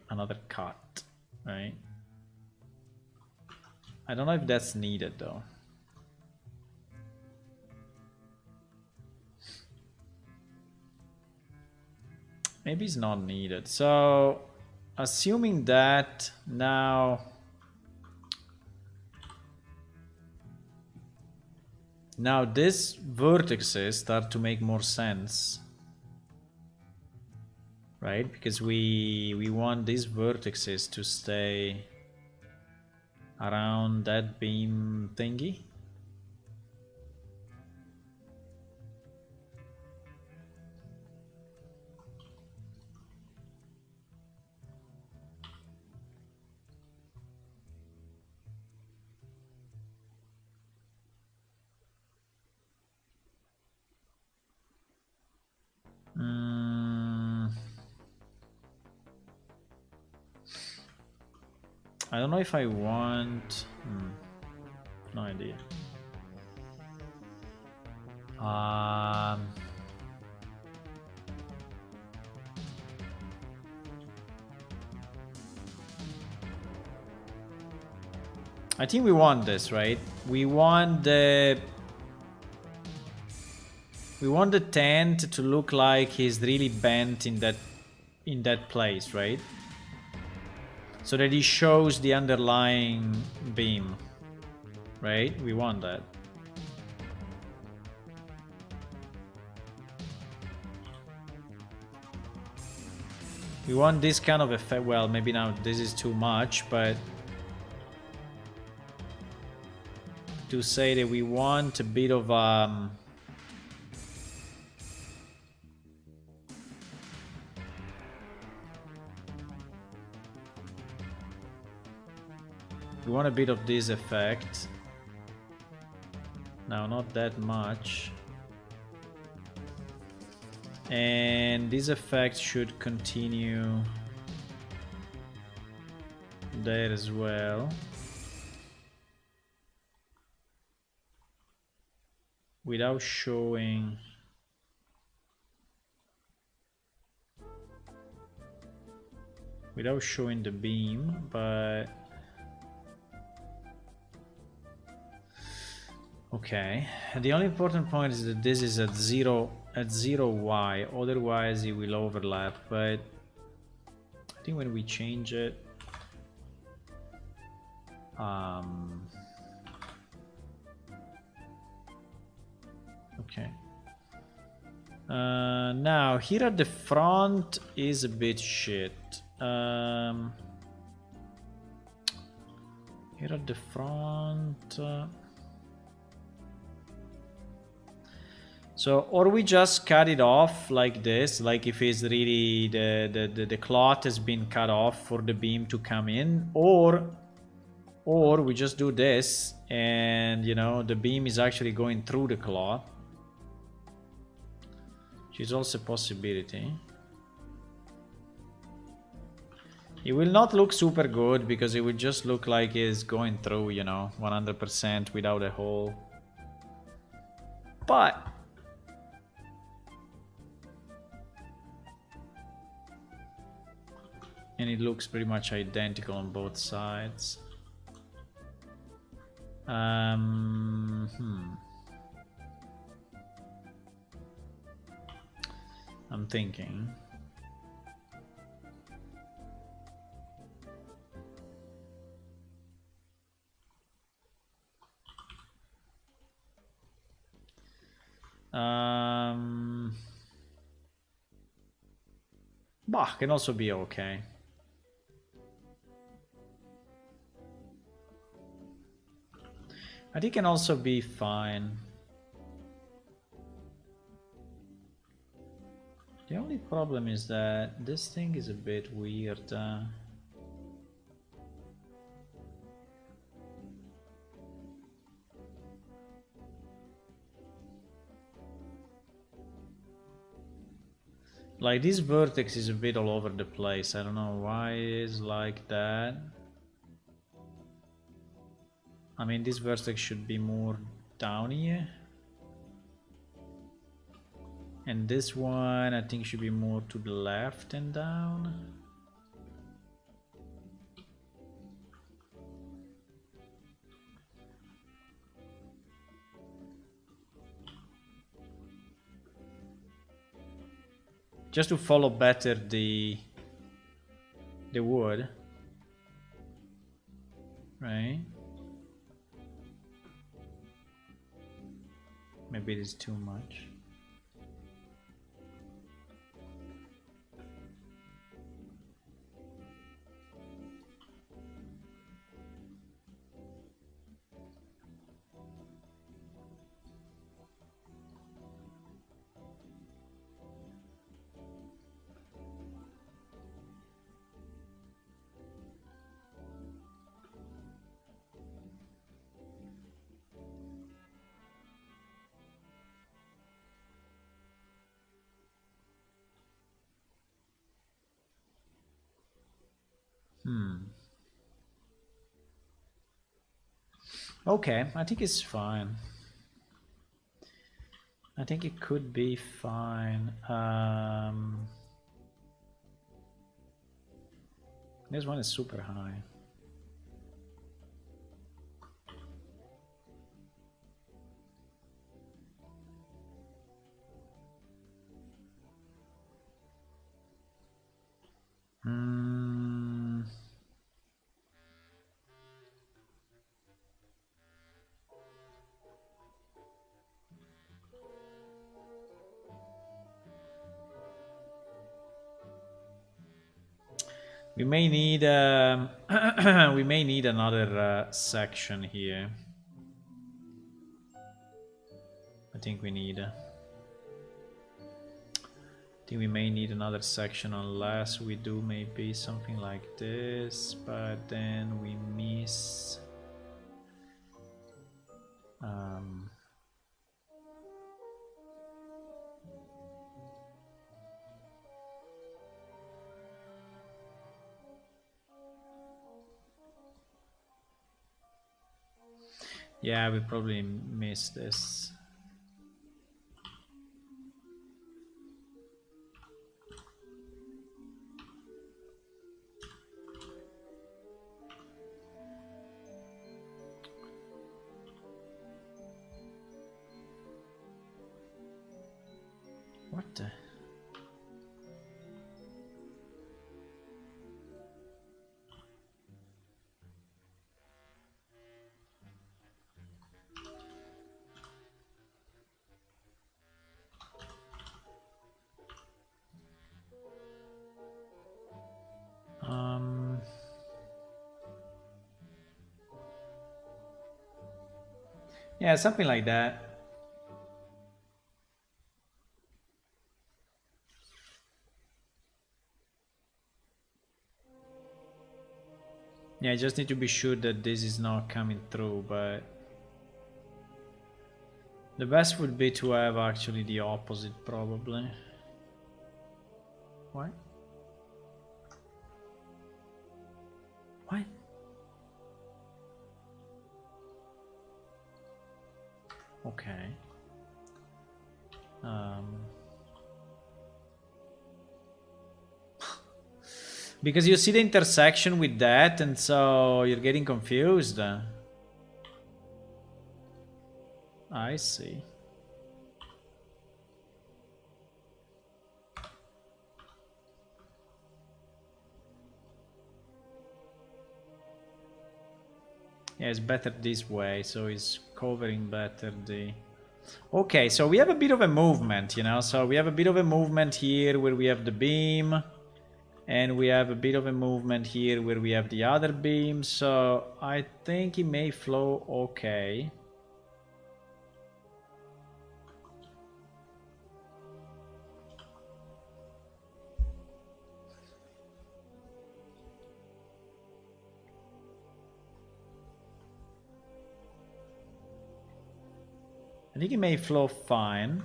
A: cut, right? I don't know if that's needed though. Maybe it's not needed. So, assuming that now these vertices start to make more sense, right? Because we want these vertices to stay around that beam thingy. I don't know if I want... no idea. I think we want this, right? We want the tent to look like he's really bent in that place, right? So that he shows the underlying beam, right? We want that. We want this kind of effect. Well, maybe now this is too much, but to say that we want a bit of we want a bit of this effect. Now, not that much. And this effect should continue there as well. Without showing the beam, but okay. The only important point is that this is at zero Y, otherwise it will overlap, but I think when we change it okay. Now here at the front is a bit shit. Here at the front so, or we just cut it off like this, like if it's really the cloth has been cut off for the beam to come in, or we just do this and, you know, the beam is actually going through the cloth, which is also a possibility. It will not look super good because it will just look like it's going through, you know, 100% without a hole. But and it looks pretty much identical on both sides. I'm thinking. Bah, can also be okay. I think can also be fine. The only problem is that this thing is a bit weird. Like this vertex is a bit all over the place. I don't know why it is like that. I mean, this vertex should be more down here. And this one, I think, should be more to the left and down. Just to follow better the wood. Right? Maybe it is too much. Okay, I think it's fine. I think it could be fine. This one is super high. We may need we may need another section here. I think we need. I think we may need another section unless we do maybe something like this, but then we miss. Yeah, we probably missed this. What the? Yeah, something like that. Yeah, I just need to be sure that this is not coming through, but the best would be to have actually the opposite, probably. What? What? Okay. Because you see the intersection with that, and so you're getting confused. I see. Yeah, it's better this way, so it's covering better the... Okay, so we have a bit of a movement, you know, so we have a bit of a movement here where we have the beam. And we have a bit of a movement here where we have the other beam, so I think it may flow okay. I think it may flow fine.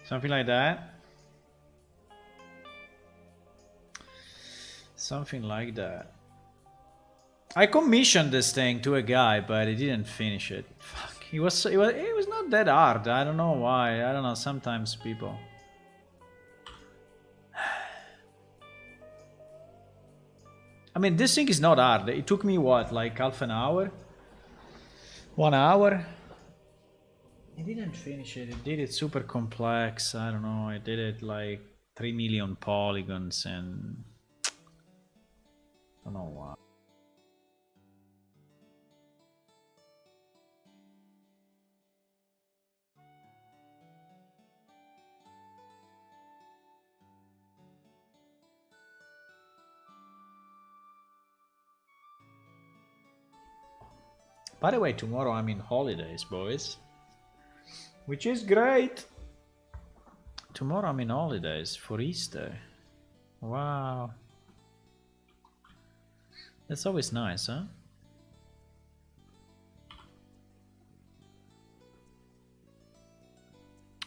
A: Something like that. Something like that. I commissioned this thing to a guy, but he didn't finish it. Fuck. It was not that hard. I don't know why. I don't know. Sometimes people. I mean, this thing is not hard. It took me what, like half an hour? 1 hour? I didn't finish it. It did it super complex. I don't know. I did it like 3 million polygons and I don't know why. By the way, tomorrow I'm in holidays, boys. Which is great. Tomorrow I'm in holidays for Easter. Wow. That's always nice, huh?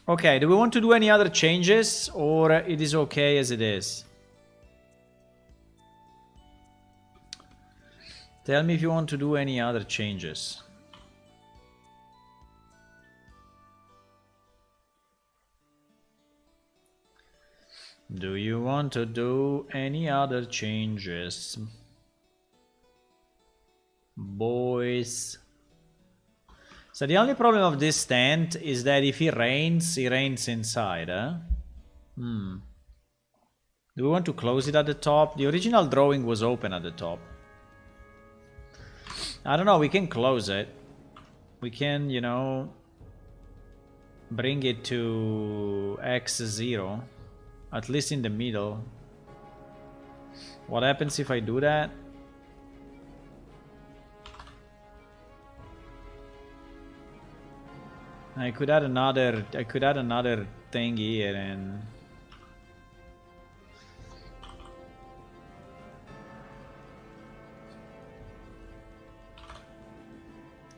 A: Okay, do we want to do any other changes or it is okay as it is? Tell me if you want to do any other changes. Do you want to do any other changes? Boys. So the only problem of this tent is that if it rains inside, huh? Do we want to close it at the top? The original drawing was open at the top. I don't know, we can close it. We can, you know, bring it to x0. At least in the middle. What happens if I do that? I could add another thing here and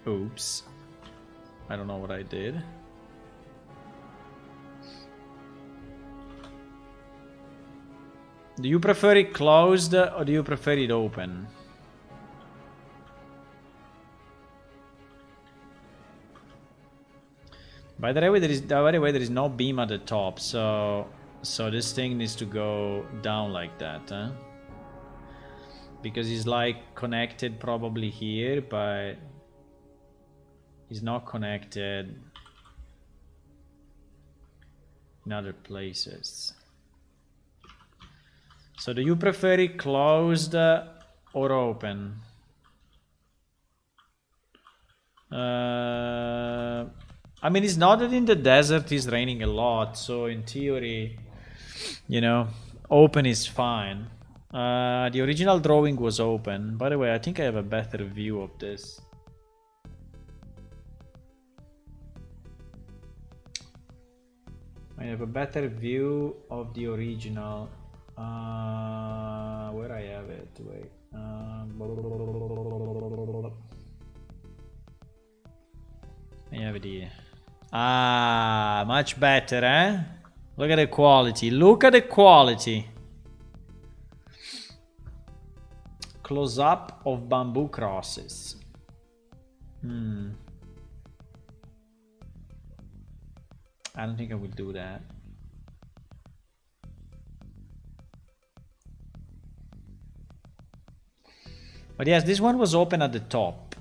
A: oops. I don't know what I did. Do you prefer it closed or do you prefer it open? By the way, there is no beam at the top, so this thing needs to go down like that, huh? Because it's like connected probably here, but it's not connected in other places. So do you prefer it closed or open? I mean, it's not that in the desert it's raining a lot, so in theory, you know, open is fine. The original drawing was open. By the way, I think I have a better view of this. I have a better view of the original. Where I have it? Wait. I have it here. Ah, much better, eh? Look at the quality. Look at the quality. Close up of bamboo crosses. I don't think I will do that. But yes, this one was open at the top.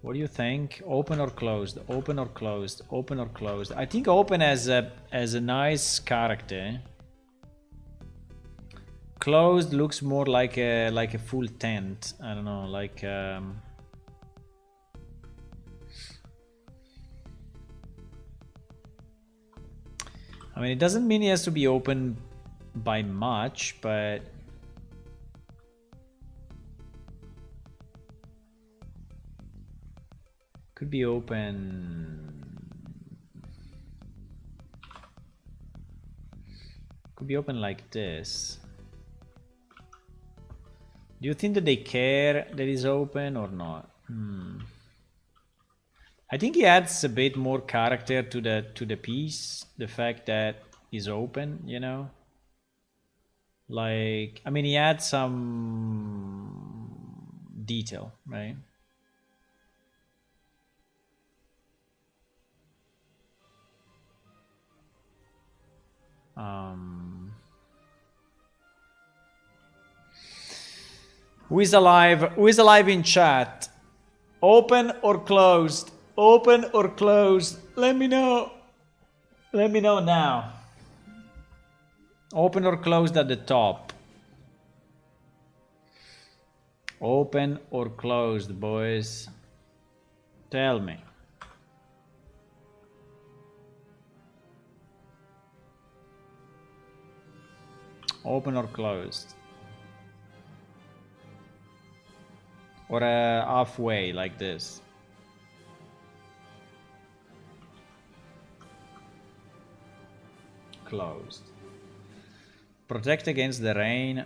A: What do you think? Open or closed? Open or closed? Open or closed? I think open as a nice character. Closed looks more like a full tent. I don't know, like I mean, it doesn't mean he has to be open by much, but could be open. Could be open like this. Do you think that they care that it's open or not? I think he adds a bit more character to the piece, the fact that it's open, you know? Like, I mean, he adds some detail, right? Who is alive? Who is alive in chat? Open or closed? Open or closed? Let me know. Let me know now. Open or closed at the top? Open or closed, boys? Tell me. Open or closed? Or halfway, like this? Closed. Protect against the rain.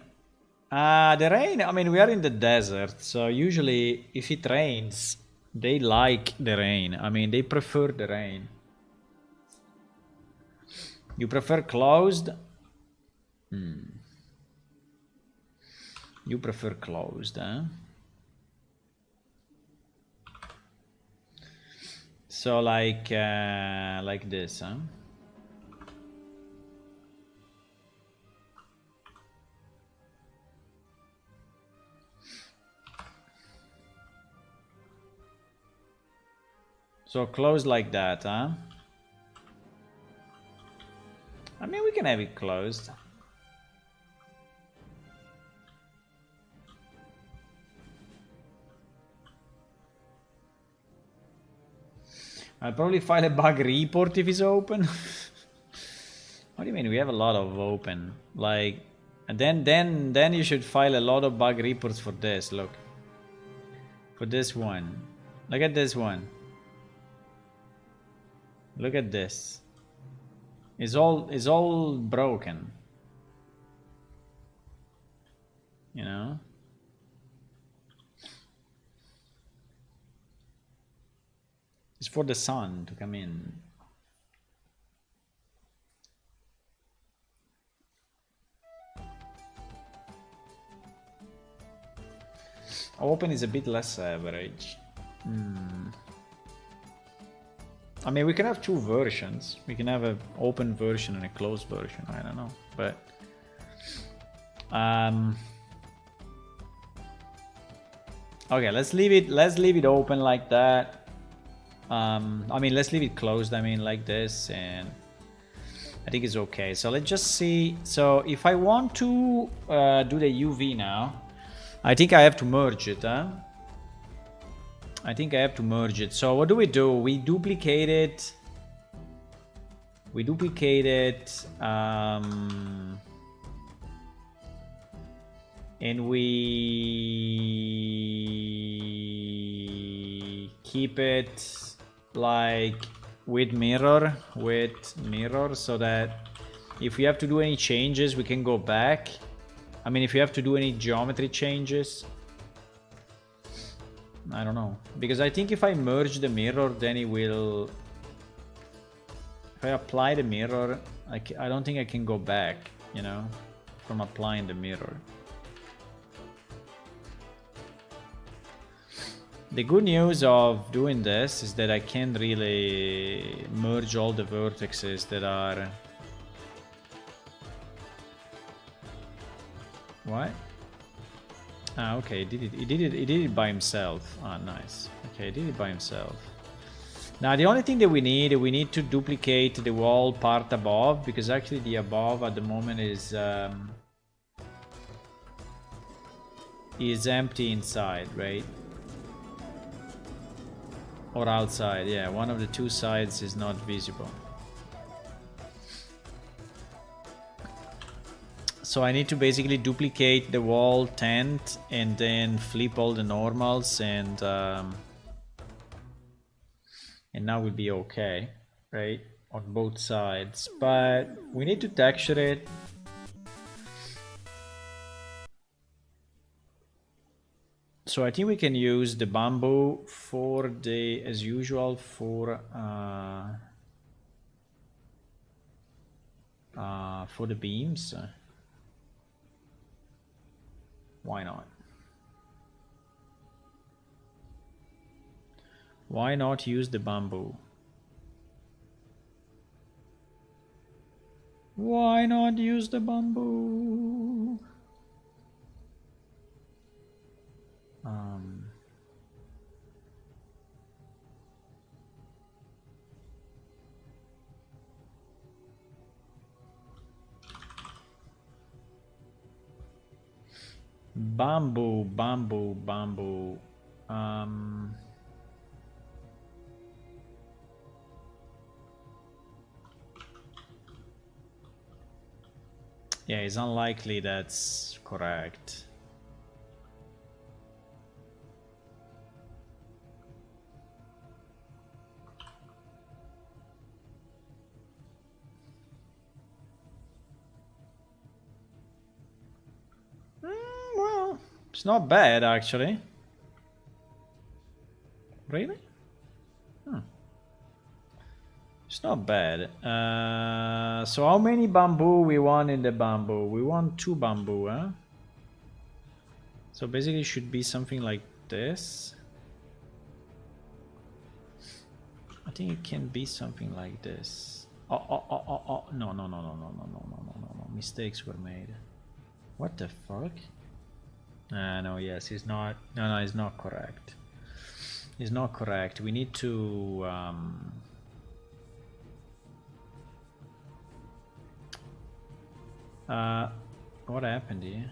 A: The rain, I mean, we are in the desert, so usually if it rains, they like the rain. I mean, they prefer the rain. You prefer closed? You prefer closed, huh? So like this, huh? So closed like that, huh? I mean, we can have it closed. I'll probably file a bug report if it's open. What do you mean? We have a lot of open. Like, and then you should file a lot of bug reports for this. Look, for this one. Look at this one. Look at this. It's all broken. You know? It's for the sun to come in. Open is a bit less average. I mean, we can have two versions. We can have an open version and a closed version. I don't know, but okay, let's leave it open like that. I mean, let's leave it closed. I mean, like this, and I think it's okay. So let's just see. So if I want to do the UV now, I think I have to merge it, huh? I think I have to merge it. So what do? We duplicate it. We duplicate it. And we keep it like with mirror, so that if we have to do any changes, we can go back. I mean, if you have to do any geometry changes, I don't know, because I think if I merge the mirror, then it will, if I apply the mirror, I don't think I can go back, you know, from applying the mirror. The good news of doing this is that I can really merge all the vertices that are... What? Ah, okay, he did it by himself. Ah, nice. Okay. Okay, did it by himself. Now the only thing that we need to duplicate the wall part above, because actually the above at the moment is empty inside, right? Or outside, yeah. One of the two sides is not visible. So I need to basically duplicate the wall tent and then flip all the normals, and now we'll be okay, right? On both sides. But we need to texture it. So I think we can use the bamboo for the, as usual, for the beams. Why not? Why not use the bamboo? Why not use the bamboo? Bamboo, bamboo, bamboo. Yeah, it's unlikely that's correct. Well, it's not bad actually. Really? It's not bad. So how many bamboo we want in the bamboo? We want 2 bamboo, huh? So basically it should be something like this. I think it can be something like this. Oh. No. Mistakes were made. What the fuck? No, yes, it's not. No, it's not correct. It's not correct. We need to... what happened here?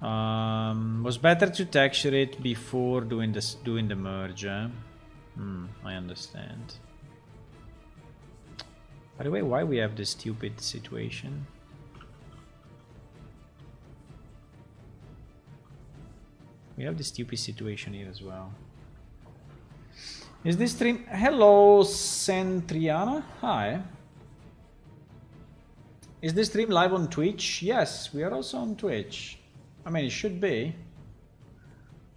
A: Was better to texture it before doing the merge. I understand. By the way, why we have this stupid situation? We have this stupid situation here as well. Is this stream... Hello, Centriana. Hi. Is this stream live on Twitch? Yes, we are also on Twitch. I mean, it should be.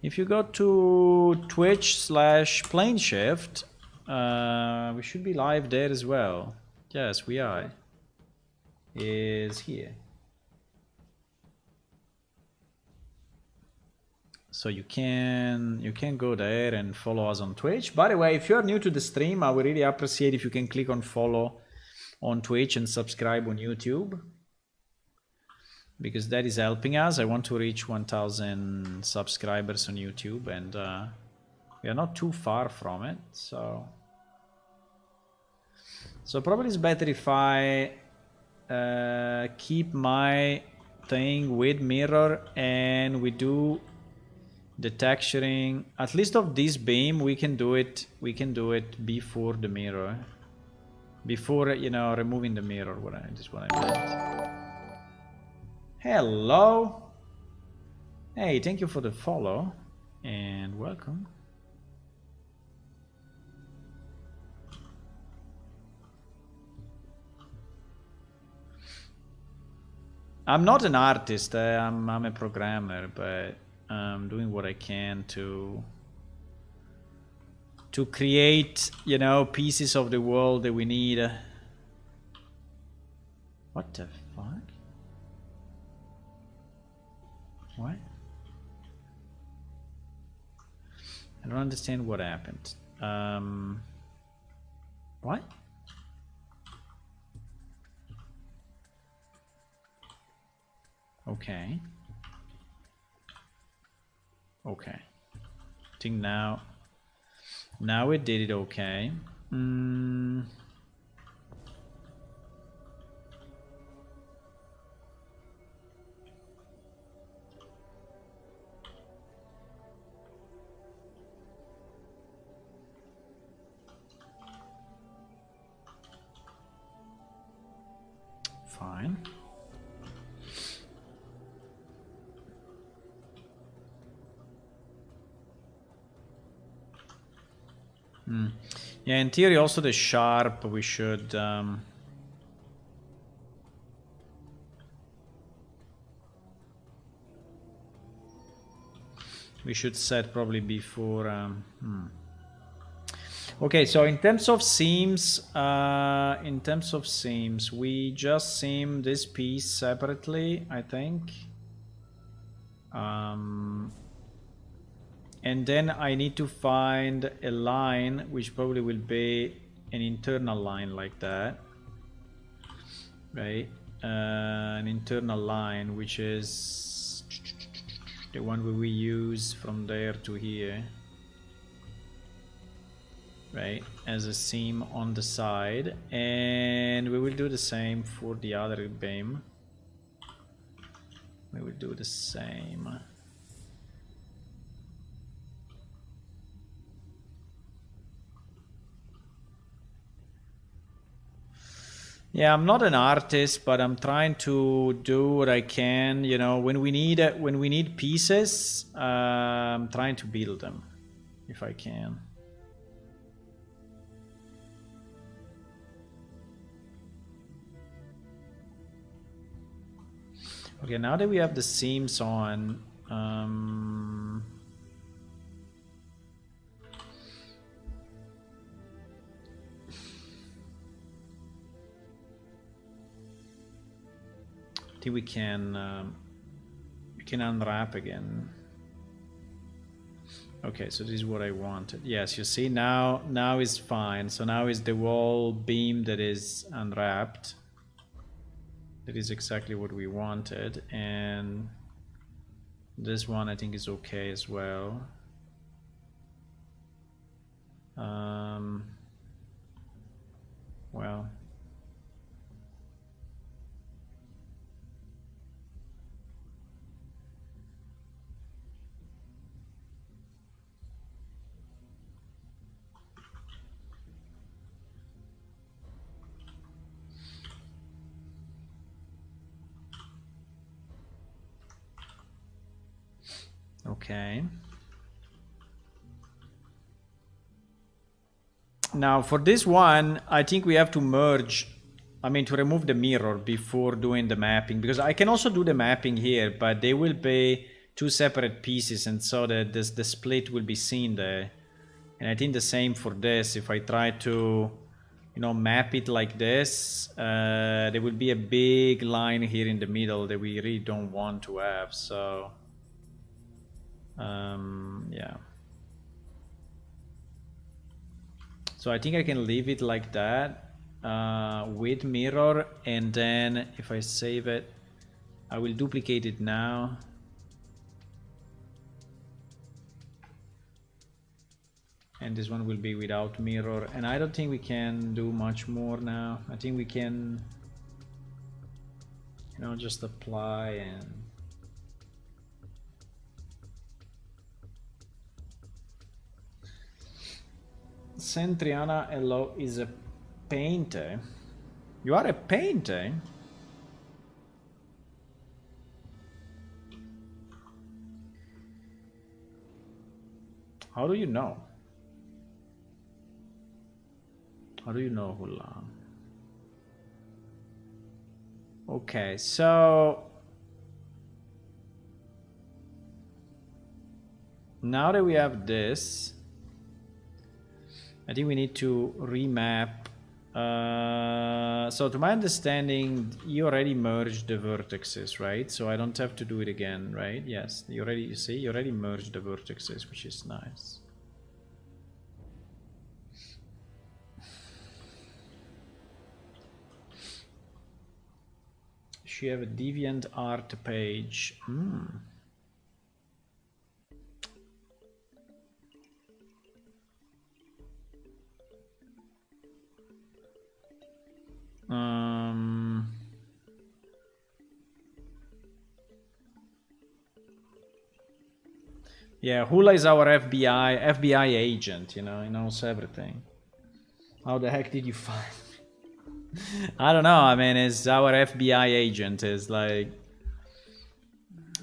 A: If you go to Twitch/Planeshift, we should be live there as well. Yes, we are. Is here. So you can go there and follow us on Twitch. By the way, if you're new to the stream, I would really appreciate if you can click on follow on Twitch and subscribe on YouTube, because that is helping us. I want to reach 1,000 subscribers on YouTube, and we are not too far from it. So probably it's better if I keep my thing with mirror and we do the texturing, at least of this beam. We can do it before the mirror, before, you know, removing the mirror. Just what I meant. Hello. Hey, thank you for the follow and welcome. I'm not an artist. I'm a programmer, but I'm doing what I can to create, you know, pieces of the world that we need. What the fuck? What? I don't understand what happened. What? Okay. Okay. I think now it did it okay. Fine. Yeah, in theory also the sharp we should set probably before Okay, so in terms of seams, we just seam this piece separately, I think. And then I need to find a line which probably will be an internal line like that, right? An internal line which is the one where we use from there to here, right, as a seam on the side, and we will do the same for the other beam. We will do the same. Yeah, I'm not an artist, but I'm trying to do what I can. You know, when we need pieces, I'm trying to build them if I can. Okay, now that we have the seams on, I think we can unwrap again. Okay, so this is what I wanted. Yes, you see now is fine. So now is the wall beam that is unwrapped. That is exactly what we wanted, and this one I think is okay as well. Well, okay. Now for this one, I think we have to merge, I mean to remove the mirror before doing the mapping, because I can also do the mapping here, but they will be two separate pieces, and so that the split will be seen there. And I think the same for this. If I try to, you know, map it like this, there will be a big line here in the middle that we really don't want to have. So yeah. So I think I can leave it like that with mirror, and then if I save it, I will duplicate it now. And this one will be without mirror, and I don't think we can do much more now. I think we can, you know, just apply and Centriana, hello, is a painter. You are a painter? How do you know? How do you know, Hula? Okay, so now that we have this, I think we need to remap. So to my understanding, you already merged the vertices, right? So I don't have to do it again, right? Yes, you already merged the vertices, which is nice. She have a DeviantArt page. Yeah, Hula is our FBI agent, you know, he knows everything. How the heck did you find me? I don't know, I mean, it's our FBI agent, is like...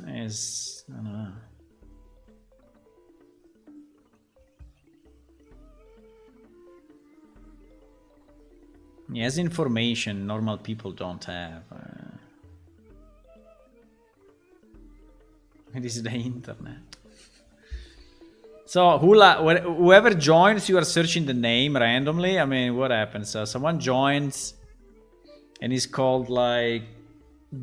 A: is... I don't know. He has information normal people don't have. It is the internet. So Hula, whoever joins, you are searching the name randomly. I mean, what happens? So someone joins, and is called like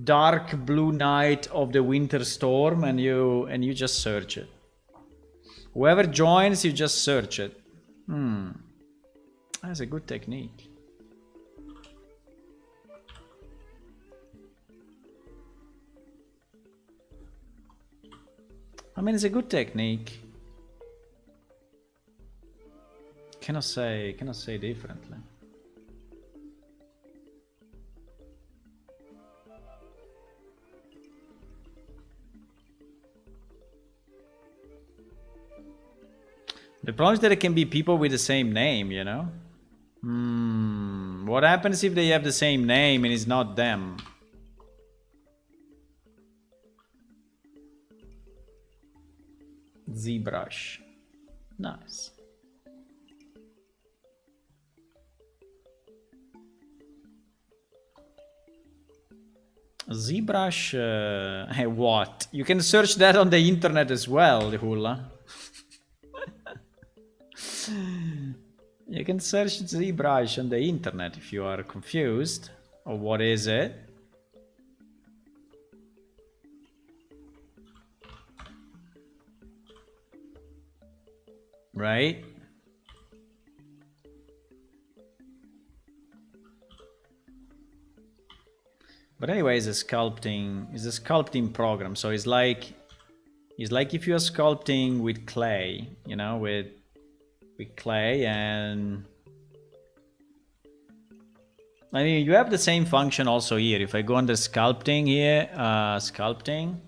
A: Dark Blue Night of the Winter Storm, and you just search it. Whoever joins, you just search it. That's a good technique. I mean, it's a good technique. Cannot say differently. The problem is that it can be people with the same name, you know? What happens if they have the same name and it's not them? ZBrush. Nice. ZBrush, hey, what? You can search that on the internet as well, Hula. You can search ZBrush on the internet if you are confused. Or what is it? Right? But anyway, it's a sculpting program. So it's like if you're sculpting with clay, you know, with clay, and I mean, you have the same function also here. If I go under sculpting here, sculpting,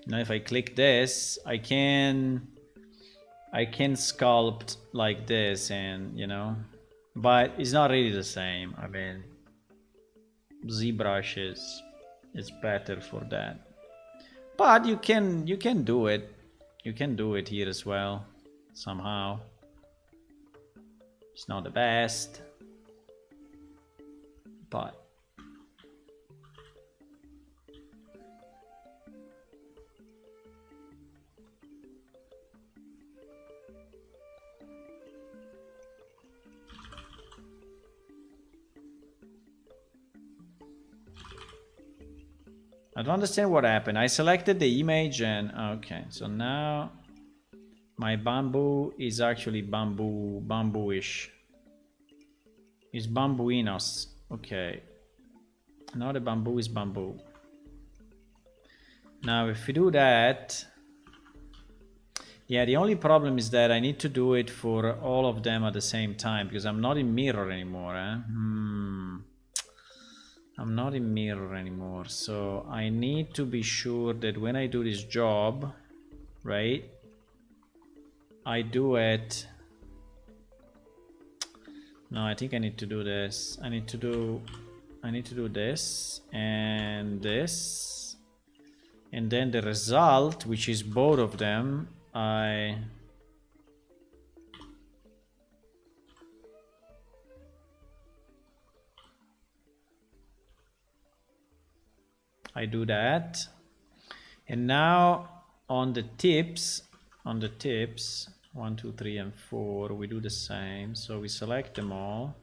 A: you know, if I click this, I can sculpt like this, and you know, but it's not really the same. I mean, ZBrush is better for that, but you can do it. You can do it here as well somehow. It's not the best, but I don't understand what happened. I selected the image and okay, so now my bamboo is actually bambooish. It's bambooinos. Okay. Now the bamboo is bamboo. Now if we do that, yeah, the only problem is that I need to do it for all of them at the same time because I'm not in mirror anymore. I'm not in mirror anymore, so I need to be sure that when I do this job, right, I do it. No, I think I need to do this. I need to do this, and then the result, which is both of them, I do that. And now on the tips, 1, 2, 3 and 4, we do the same. So we select them all.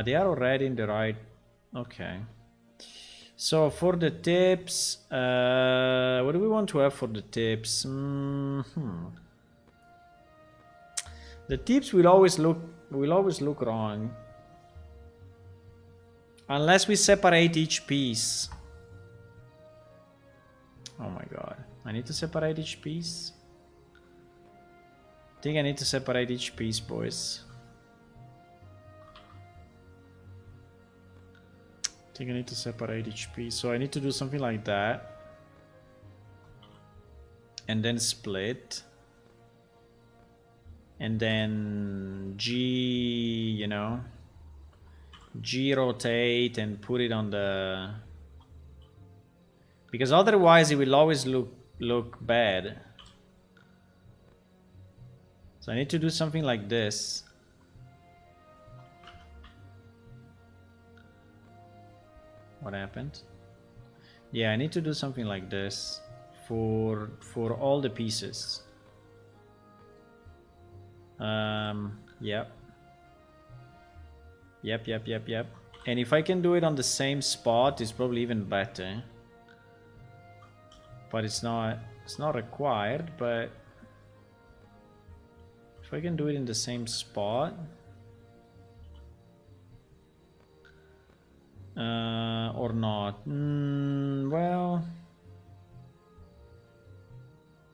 A: They are already in the right. Okay. So for the tips, what do we want to have for the tips? The tips will always look wrong unless we separate each piece. Oh my god, I need to separate each piece. I think I need to separate each piece, boys. I think I need to separate each piece, so I need to do something like that. and then split. And then G, you know, G rotate and put it on the... Because otherwise it will always look bad. So I need to do something like this. What happened? Yeah, I need to do something like this for all the pieces. Yep. Yep. And if I can do it on the same spot, it's probably even better. But it's not required, but if I can do it in the same spot, or not. Well,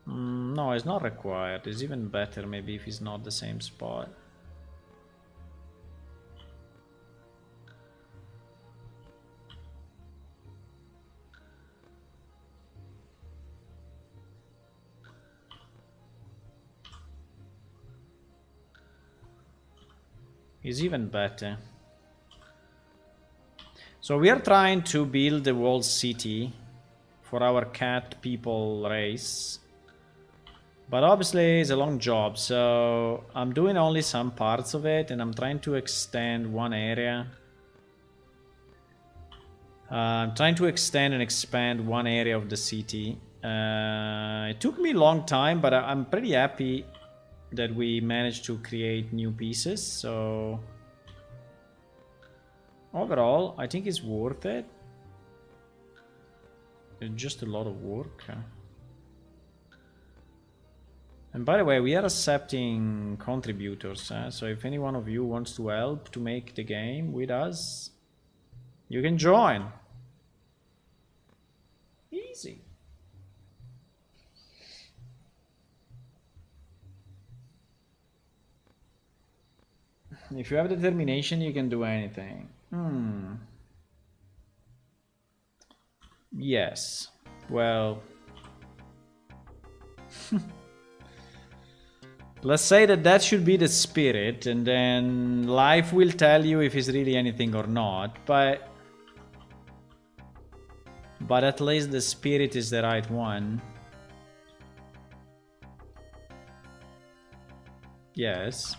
A: no, it's not required. It's even better maybe if it's not the same spot. It's even better. So we are trying to build the walled city for our cat people race. But obviously it's a long job, so I'm doing only some parts of it and I'm trying to extend one area. I'm trying to extend and expand one area of the city. It took me a long time, but I'm pretty happy that we managed to create new pieces, so overall I think it's worth it. It's just a lot of work. And by the way, we are accepting contributors, so if any one of you wants to help to make the game with us, you can join. Easy. If you have determination, you can do anything. Yes. Well, let's say that should be the spirit, and then life will tell you if it's really anything or not, but at least the spirit is the right one. Yes.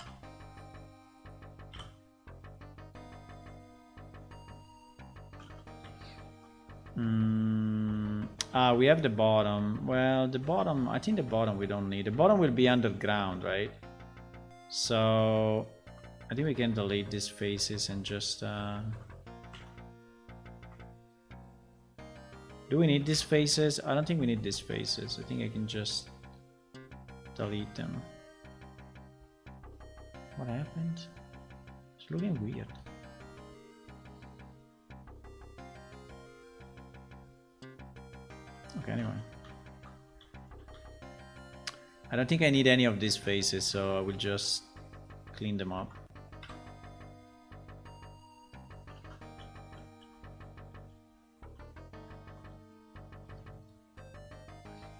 A: We have the bottom. Well, the bottom, I think the bottom we don't need. The bottom will be underground, right? So I think we can delete these faces and just... Do we need these faces? I don't think we need these faces. I think I can just delete them. What happened? It's looking weird. Okay, anyway. I don't think I need any of these faces, so I will just clean them up.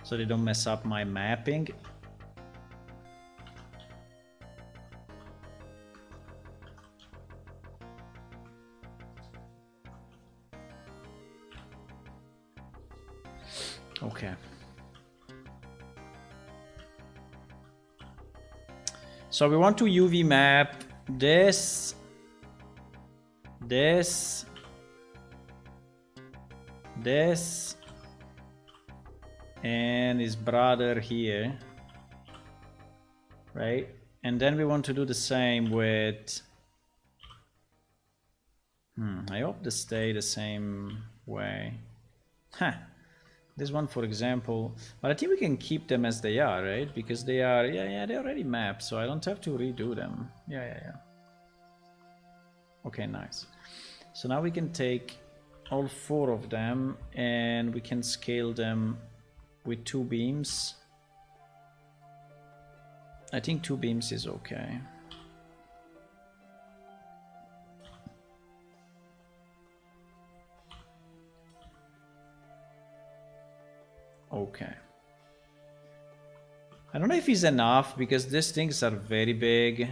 A: So they don't mess up my mapping. Okay. So we want to UV map this, and his brother here, right? And then we want to do the same with... I hope they stay the same way. This one, for example, but I think we can keep them as they are, right? Because they are, they're already mapped, so I don't have to redo them. Yeah. Okay, nice. So now we can take all 4 of them and we can scale them with 2 beams. I think 2 beams is okay. Okay. I don't know if it's enough because these things are very big.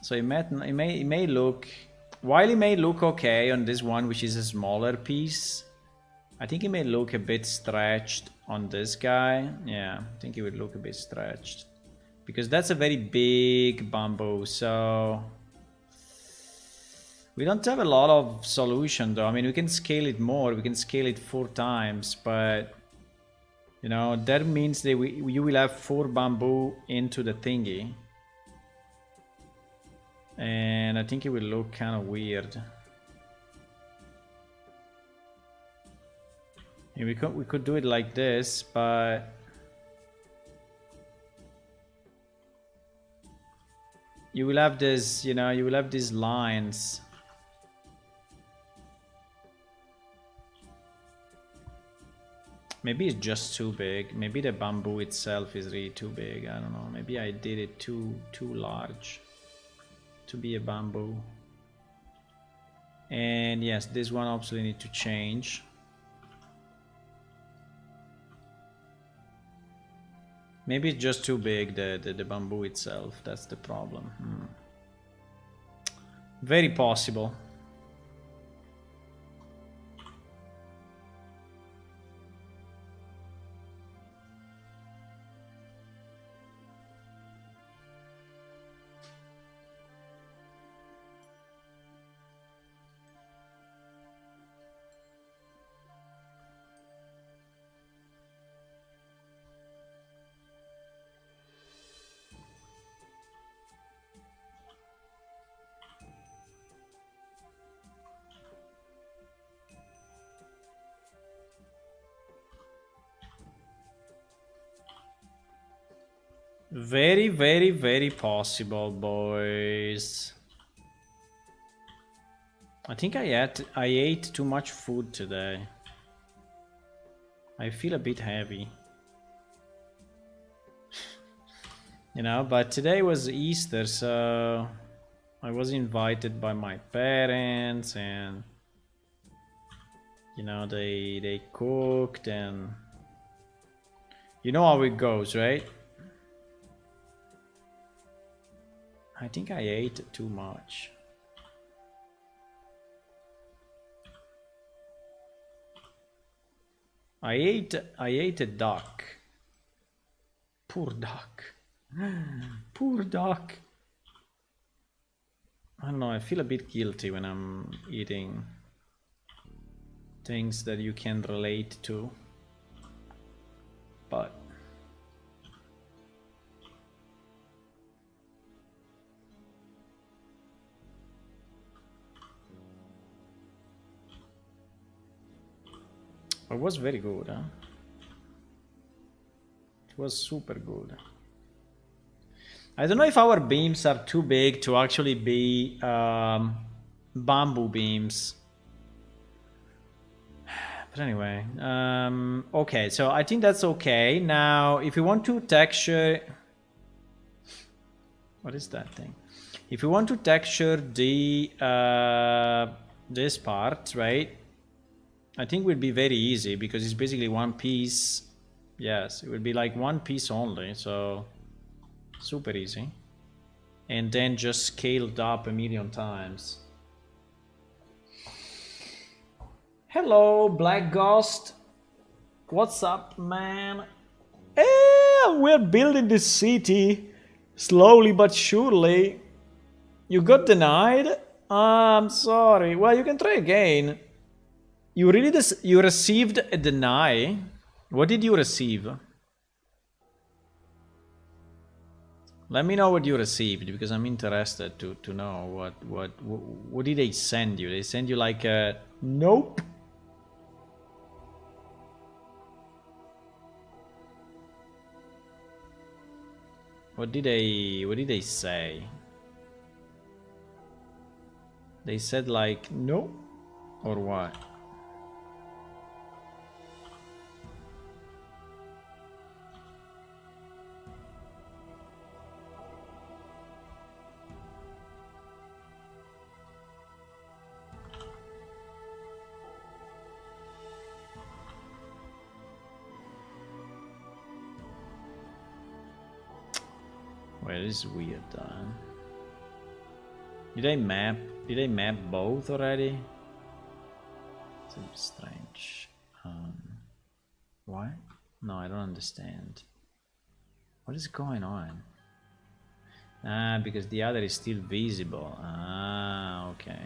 A: So it may look, while it may look okay on this one, which is a smaller piece, I think it may look a bit stretched on this guy. Yeah, I think it would look a bit stretched because that's a very big bamboo. So we don't have a lot of solution though. I mean, we can scale it more. We can scale it 4 times, but you know, that means that you will have 4 bamboo into the thingy. And I think it will look kind of weird. Yeah, we could do it like this, but you will have this, you know, you will have these lines. Maybe it's just too big. Maybe the bamboo itself is really too big. I don't know. Maybe I did it too large to be a bamboo. And yes, this one obviously need to change. Maybe it's just too big, the bamboo itself. That's the problem. Very possible. Very, very, very possible, boys. I think I ate too much food today. I feel a bit heavy. You know, but today was Easter, so I was invited by my parents and you know, they cooked and you know how it goes, right? I think I ate too much. I ate a duck. Poor duck. Poor duck. I don't know, I feel a bit guilty when I'm eating things that you can relate to. But it was very good, huh? It was super good. I don't know if our beams are too big to actually be bamboo beams. But anyway, okay, so I think that's okay. Now, if you want to texture... What is that thing? If you want to texture the this part, right? I think it would be very easy because it's basically one piece. Yes, it would be like one piece only, so super easy. And then just scaled up a million times. Hello, Black Ghost. What's up, man? We're building this city slowly but surely. You got denied? I'm sorry. Well, you can try again. You really you received a deny? What did you receive? Let me know what you received because I'm interested to know what did they send you? They send you like a nope. What did they say? They said like no or what? Wait, this is weird. Did I map? Did I map both already? It's a bit strange. Why? No, I don't understand. What is going on? Ah, because the other is still visible. Ah, okay.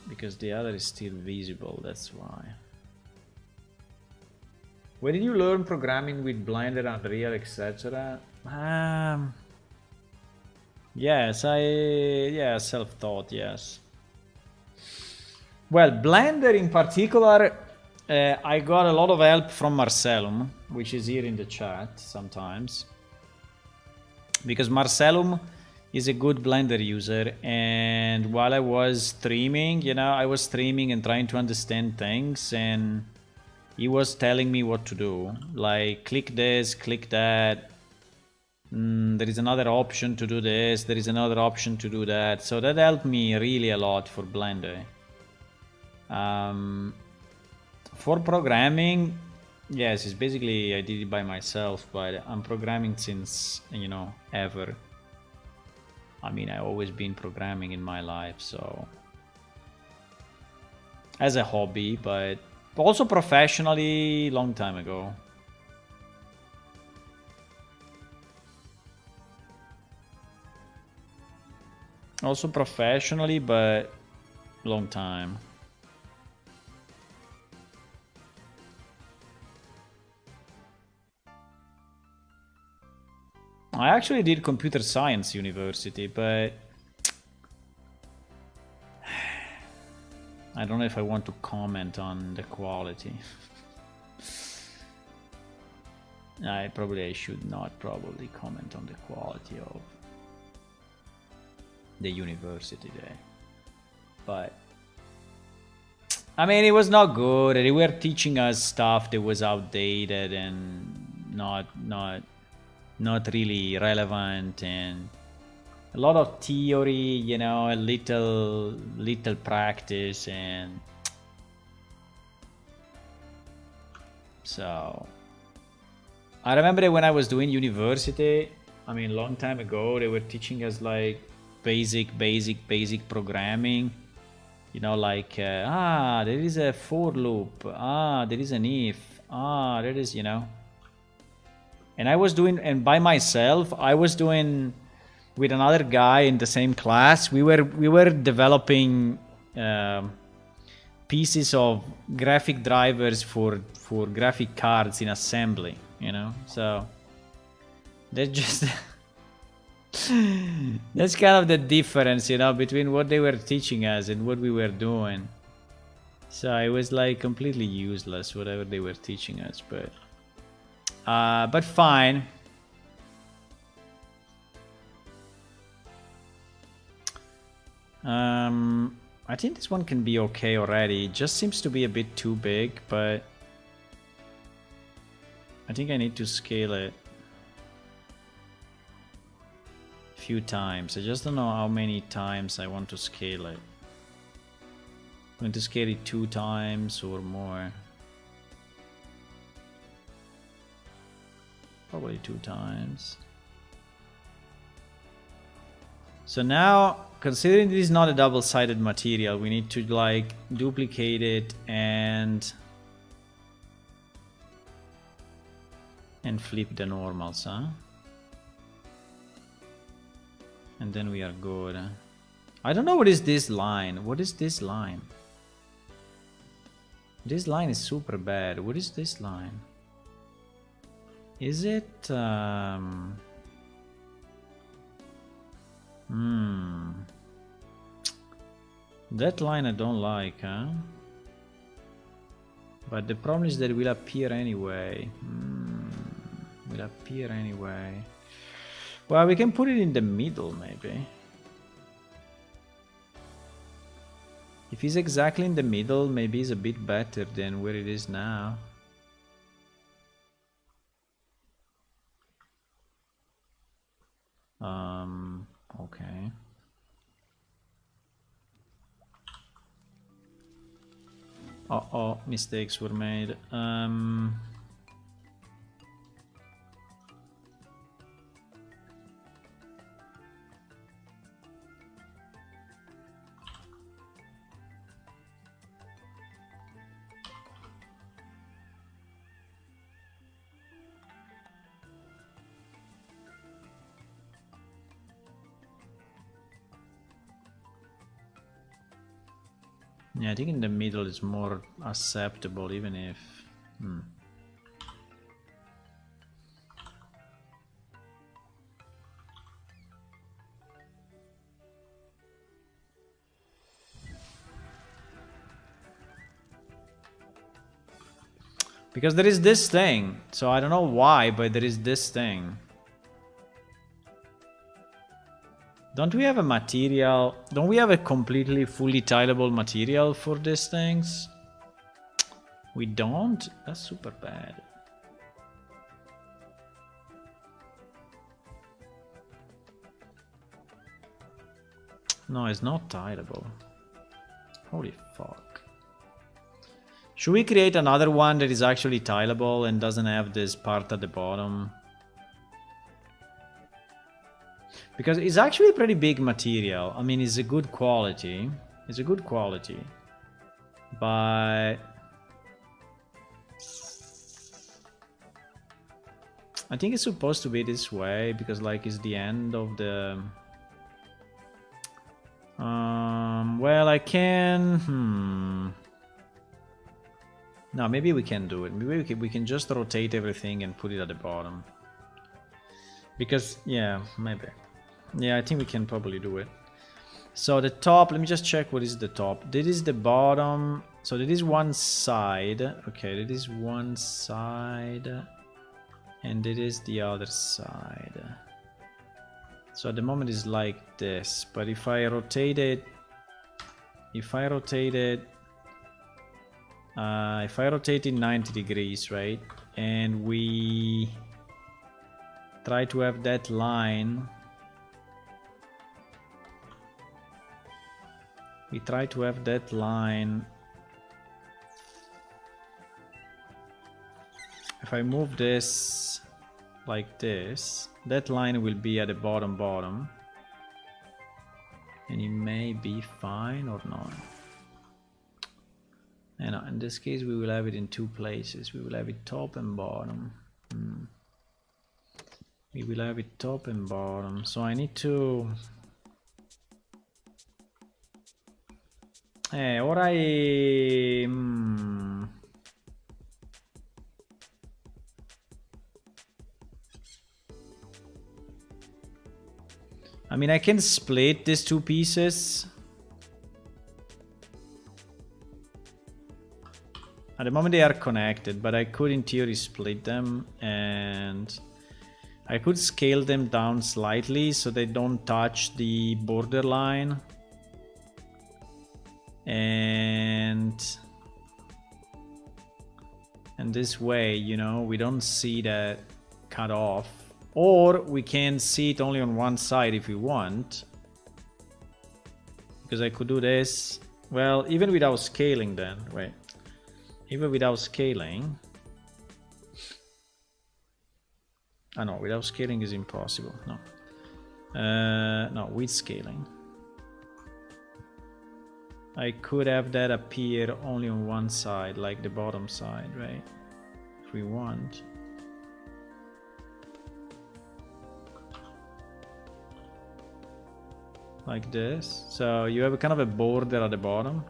A: Because the other is still visible, that's why. Where did you learn programming with Blender, Unreal, etc.? Yes, self-taught, yes. Well, Blender in particular, I got a lot of help from Marcellum, which is here in the chat sometimes. Because Marcellum is a good Blender user, and while I was streaming, you know, I was streaming and trying to understand things, and he was telling me what to do. Like, click this, click that. There is another option to do this, there is another option to do that. So that helped me really a lot for Blender. For programming, yes, it's basically I did it by myself, but I'm programming since, you know, ever. I mean, I've always been programming in my life, so as a hobby, but also professionally long time ago. Also professionally, but long time. I actually did computer science university, but I don't know if I want to comment on the quality. I should not probably comment on the quality of the university there. But I mean, it was not good. They were teaching us stuff that was outdated and not really relevant, and a lot of theory, you know, a little practice, and so I remember that when I was doing university, I mean, long time ago, they were teaching us like basic programming, you know, like there is a for loop, there is an if, there is, you know. And I was doing, and by myself, I was doing with another guy in the same class. We were developing pieces of graphic drivers for graphic cards in assembly, you know. So that just that's kind of the difference, you know, between what they were teaching us and what we were doing. So it was like completely useless, whatever they were teaching us, but fine. I think this one can be okay already. It just seems to be a bit too big, but I think I need to scale it a few times. I just don't know how many times I want to scale it. I'm going to scale it 2 times or more. Probably 2 times. So now, considering this is not a double-sided material, we need to like duplicate it and flip the normals, huh? And then we are good. I don't know what is this line. What is this line? This line is super bad. What is this line? Is it that line I don't like, huh? But the problem is that it will appear anyway. Will appear anyway. Well, we can put it in the middle, maybe. If it's exactly in the middle, maybe it's a bit better than where it is now. Okay. Mistakes were made. Yeah, I think in the middle is more acceptable, even if... Because there is this thing, so I don't know why, but there is this thing. Don't we have a material? Don't we have a completely fully tileable material for these things? We don't? That's super bad. No, it's not tileable. Holy fuck. Should we create another one that is actually tileable and doesn't have this part at the bottom? Because it's actually a pretty big material. I mean, it's a good quality. It's a good quality. But... I think it's supposed to be this way because like it's the end of the... well, I can... No, maybe we can do it. Maybe we can just rotate everything and put it at the bottom. Because, yeah, maybe. Yeah, I think we can probably do it. So the top, let me just check what is the top. This is the bottom. So that is one side. Okay, that is one side. And it is the other side. So at the moment it's like this. But if I rotate it... If I rotate it 90 degrees, right? And we try to have that line. We try to have that line. If I move this like this, that line will be at the bottom. And it may be fine or not. And in this case, we will have it in two places. We will have it top and bottom. We will have it top and bottom. So I need to... ora I... I mean, I can split these two pieces. At the moment they are connected, but I could in theory split them and I could scale them down slightly so they don't touch the borderline. And this way, you know, we don't see that cut off. Or we can see it only on one side if we want. Because I could do this. Well, even without scaling then, wait. Even without scaling. No, without scaling is impossible. No. No, with scaling. I could have that appear only on one side, like the bottom side, right? If we want. Like this. So you have a kind of a border at the bottom.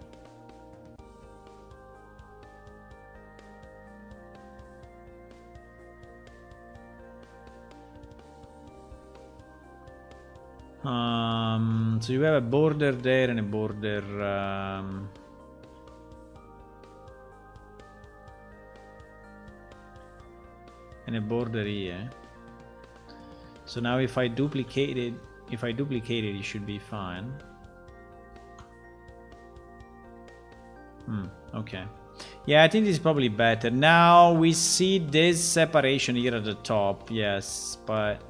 A: So you have a border there and a border here. So now if I duplicate it, it should be fine. Okay. Yeah, I think this is probably better. Now we see this separation here at the top, yes, but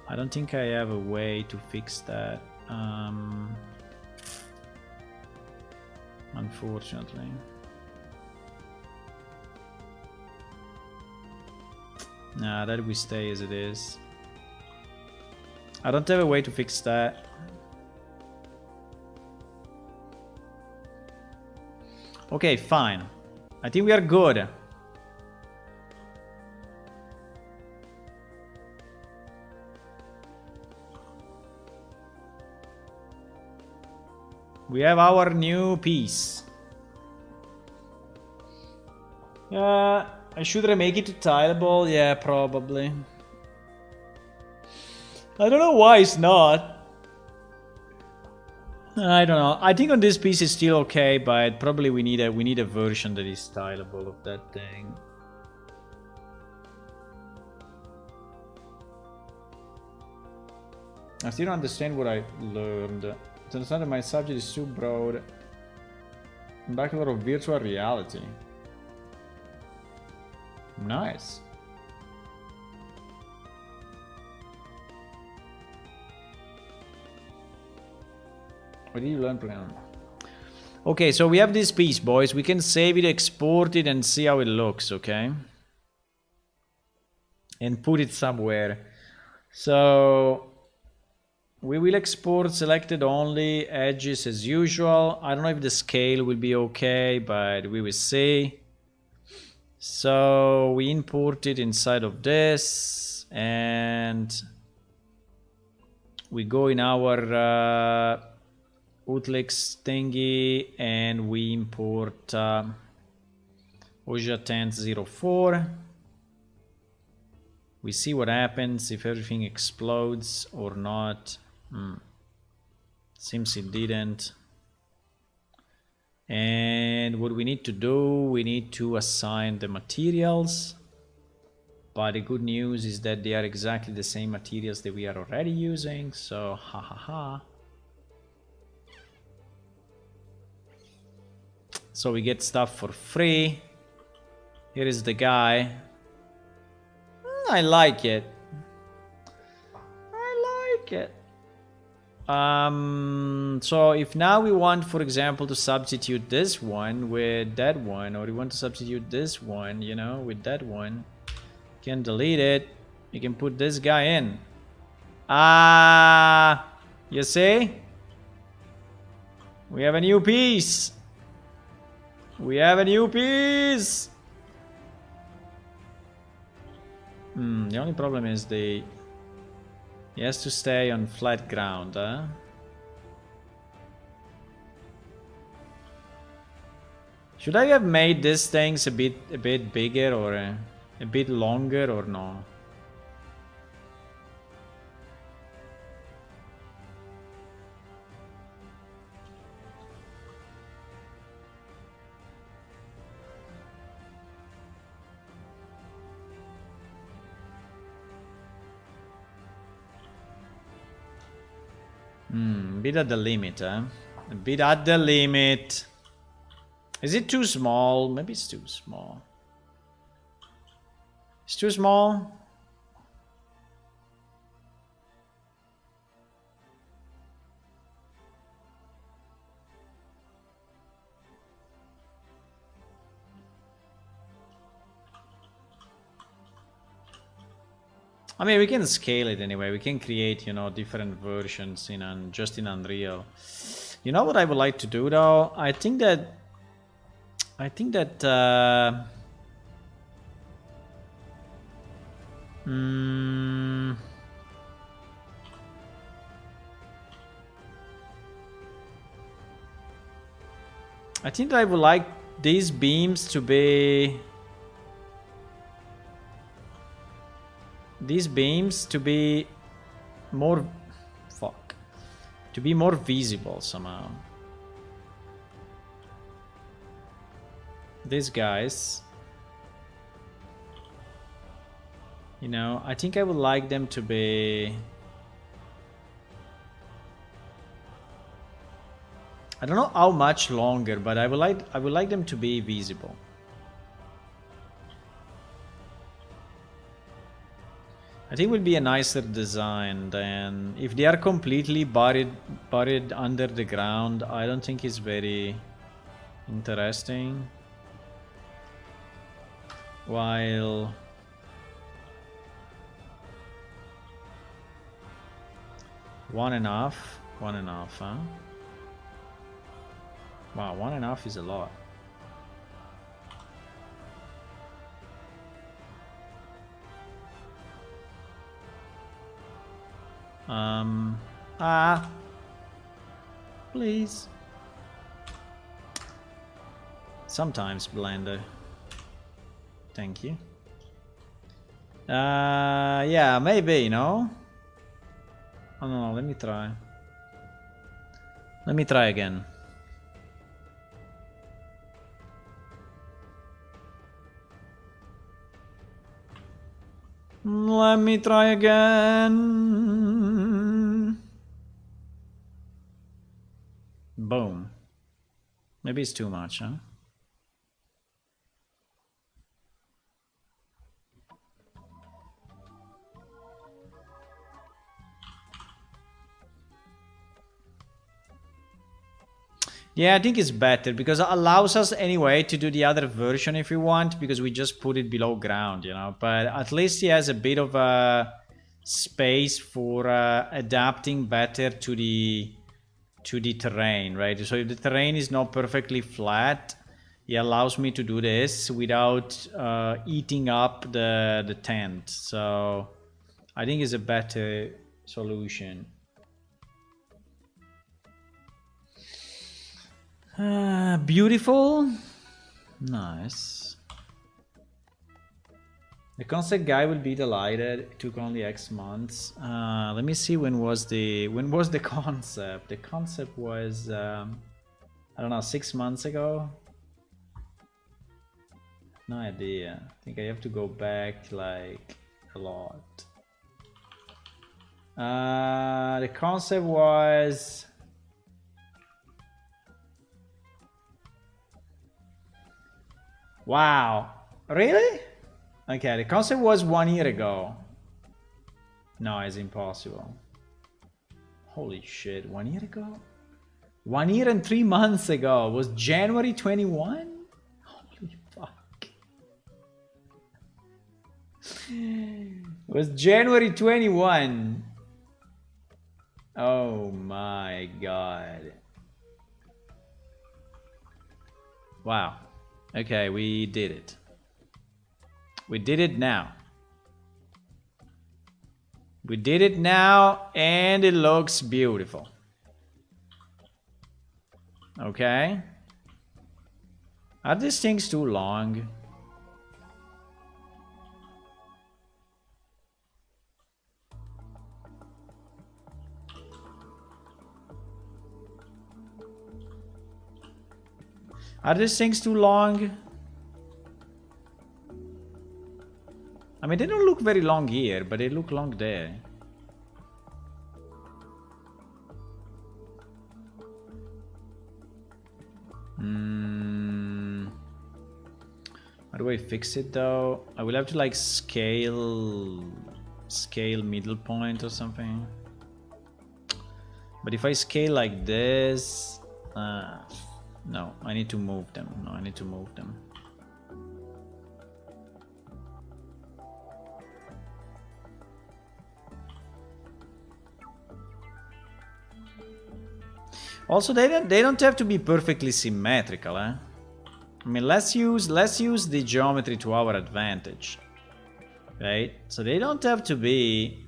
A: I don't think I have a way to fix that. Unfortunately. Nah, that will stay as it is. I don't have a way to fix that. Okay, fine. I think we are good. We have our new piece. I should remake it to tileable. Yeah, probably. I don't know why it's not. I don't know. I think on this piece it's still okay, but probably we need a version that is tileable of that thing. I still don't understand what I learned. To understand that my subject is too broad. Bachelor of Virtual Reality. Nice. What did you learn, Plan? Okay, so we have this piece, boys. We can save it, export it, and see how it looks, okay? And put it somewhere. So we will export selected only, edges as usual. I don't know if the scale will be okay, but we will see. So we import it inside of this, and we go in our Utlix thingy, and we import Oja 1004. We see what happens, if everything explodes or not. Seems it didn't. And what we need to do, we need to assign the materials. But the good news is that they are exactly the same materials that we are already using, so ha ha ha. So we get stuff for free. Here is the guy. I like it. I like it. So if now we want, for example, to substitute this one with that one, or we want to substitute this one, you know, with that one, you can delete it. You can put this guy in. You see? We have a new piece. We have a new piece. The only problem is he has to stay on flat ground, huh? Should I have made these things a bit bigger or a bit longer or no? A bit at the limit, huh? A bit at the limit. Is it too small? Maybe it's too small. It's too small? I mean, we can scale it anyway. We can create, you know, different versions just in Unreal. You know what I would like to do though? I think that I think I would like these beams to be more to be more visible somehow. These guys, you know, I think I would like them to be, I don't know how much longer, but I would like them to be visible. I think it would be a nicer design than if they are completely buried under the ground. I don't think it's very interesting. While one and a half, huh? Wow, 1.5 is a lot. Please. Sometimes Blender. Thank you. Yeah, maybe, no? Oh, no, let me try. Let me try again. Let me try again. Boom. Maybe it's too much, huh? Yeah, I think it's better because it allows us anyway to do the other version if we want, because we just put it below ground, you know. But at least he has a bit of a space for adapting better to the terrain, right? So if the terrain is not perfectly flat, it allows me to do this without eating up the tent. So I think it's a better solution. Beautiful. Nice. The concept guy will be delighted. It took only X months. Let me see, when was the concept? The concept was I don't know, 6 months ago. No idea. I think I have to go back like a lot. The concept was wow. Really? Okay, the concept was 1 year ago. No, it's impossible. Holy shit, 1 year ago? 1 year and 3 months ago. Was January 21? Holy fuck. It was January 21. Oh my god. Wow. Okay, we did it. We did it now. We did it now, and it looks beautiful. Okay. Are these things too long? Are these things too long? I mean, they don't look very long here, but they look long there. How do I fix it though? I will have to like scale middle point or something. But if I scale like this, no, I need to move them. No, I need to move them. Also, they don't have to be perfectly symmetrical, eh? I mean, let's use the geometry to our advantage, right? So they don't have to be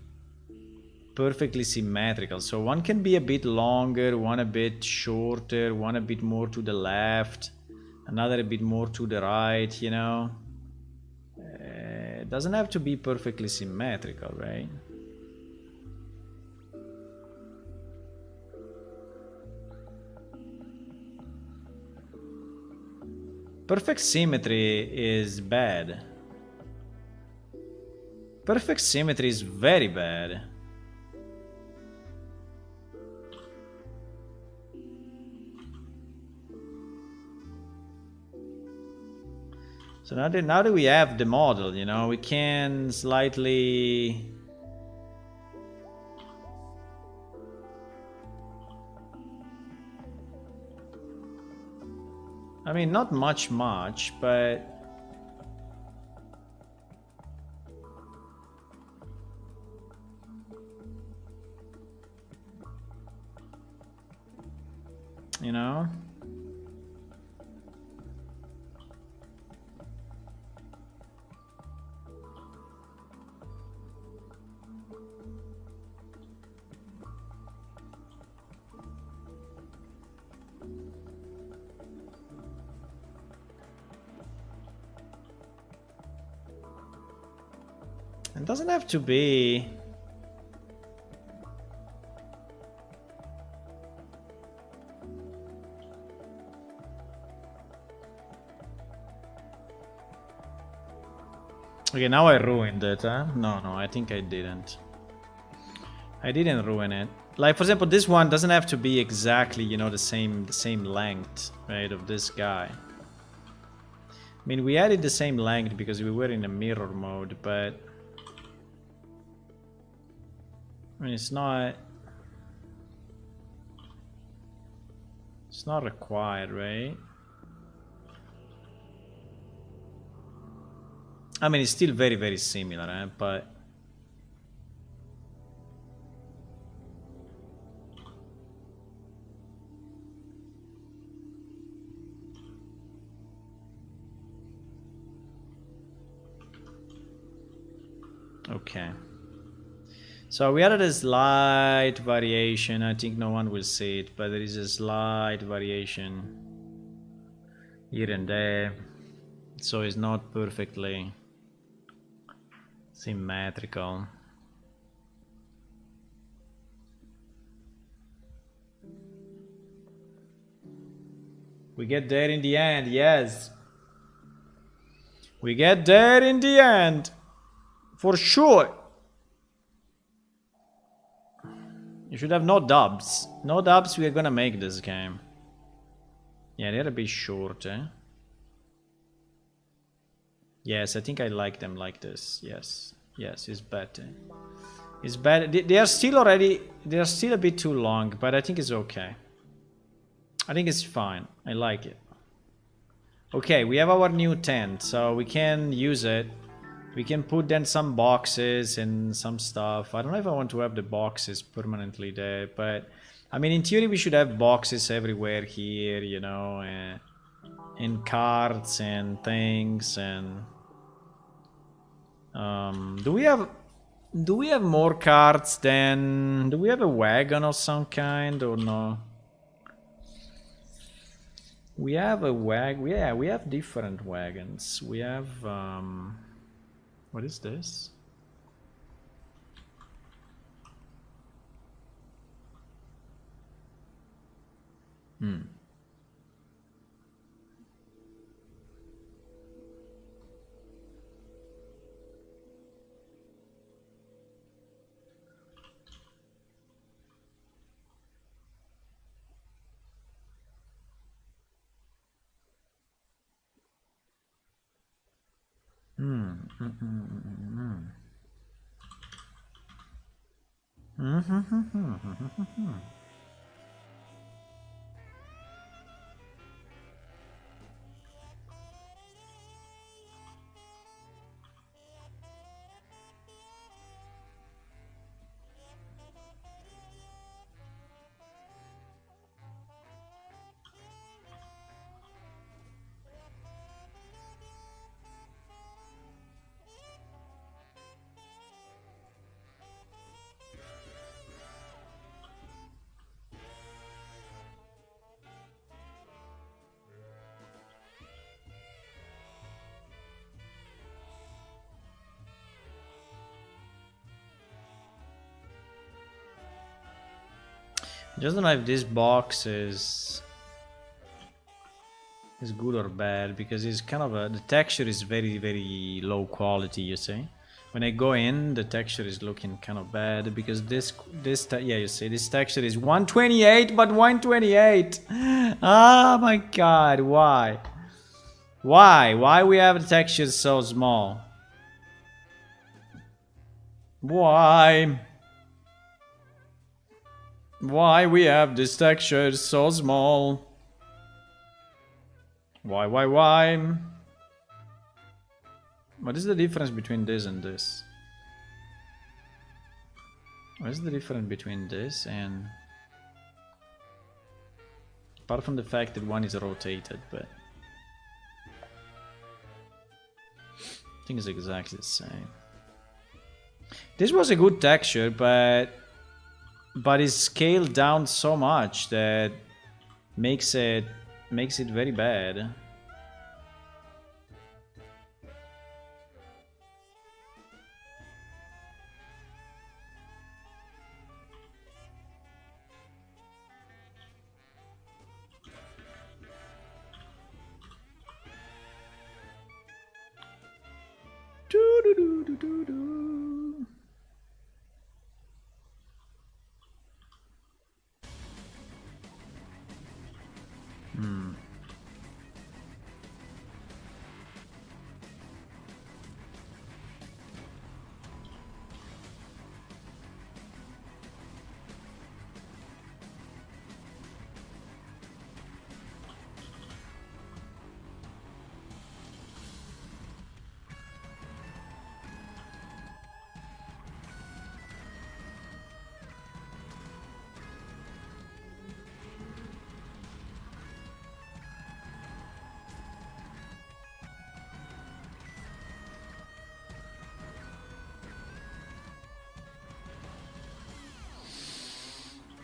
A: perfectly symmetrical. So one can be a bit longer, one a bit shorter, one a bit more to the left, another a bit more to the right, you know? It doesn't have to be perfectly symmetrical, right? Perfect symmetry is bad. Perfect symmetry is very bad. So now that we have the model, you know, we can slightly... I mean, not much, but... You know? It doesn't have to be. Okay, now I ruined it, huh? No, I think I didn't. I didn't ruin it. Like, for example, this one doesn't have to be exactly, you know, the same length, right, of this guy. I mean, we added the same length because we were in a mirror mode, but I mean, it's not required, right? I mean, it's still very, very similar, but okay. So we added a slight variation. I think no one will see it, but there is a slight variation here and there. So it's not perfectly symmetrical. We get there in the end, yes. We get there in the end. For sure. You should have no dubs. No dubs, we are gonna make this game. Yeah, they're a bit short, eh? Yes, I think I like them like this. Yes, it's better. It's better. They are still a bit too long, but I think it's okay. I think it's fine. I like it. Okay, we have our new tent, so we can use it. We can put then some boxes and some stuff. I don't know if I want to have the boxes permanently there, but I mean, in theory, we should have boxes everywhere here, you know, and cards and things. And do we have more cards than? Do we have a wagon of some kind or no? We have a wagon. Yeah, we have different wagons. We have what is this? Just don't know if this box is good or bad, because it's kind of the texture is very, very low quality, you see. When I go in, the texture is looking kind of bad because yeah, you see, this texture is 128, but 128. Oh my god, why? Why we have the texture so small? Why we have this texture so small? Why? What is the difference between this and this? What is the difference between this and... Apart from the fact that one is rotated, but... I think it's exactly the same. This was a good texture, but it's scaled down so much that makes it very bad.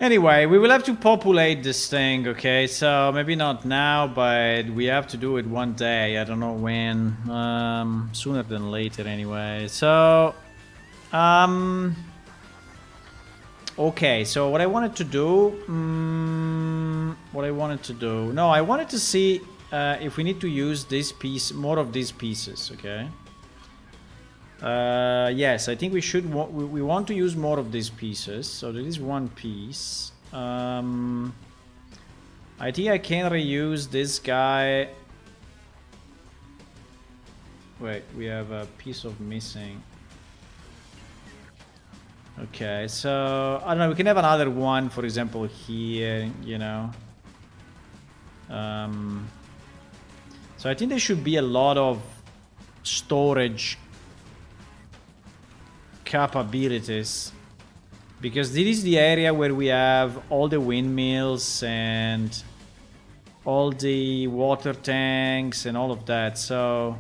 A: Anyway, we will have to populate this thing, okay? So maybe not now, but we have to do it one day. I don't know when. Sooner than later, anyway. So, okay. So what I wanted to do, no, I wanted to see if we need to use this piece, more of these pieces, okay? Yes, I think we should. We want to use more of these pieces. So there is one piece. I think I can reuse this guy. Wait, we have a piece of missing. Okay, so I don't know. We can have another one, for example, here. You know. So I think there should be a lot of storage capabilities, because this is the area where we have all the windmills and all the water tanks and all of that. So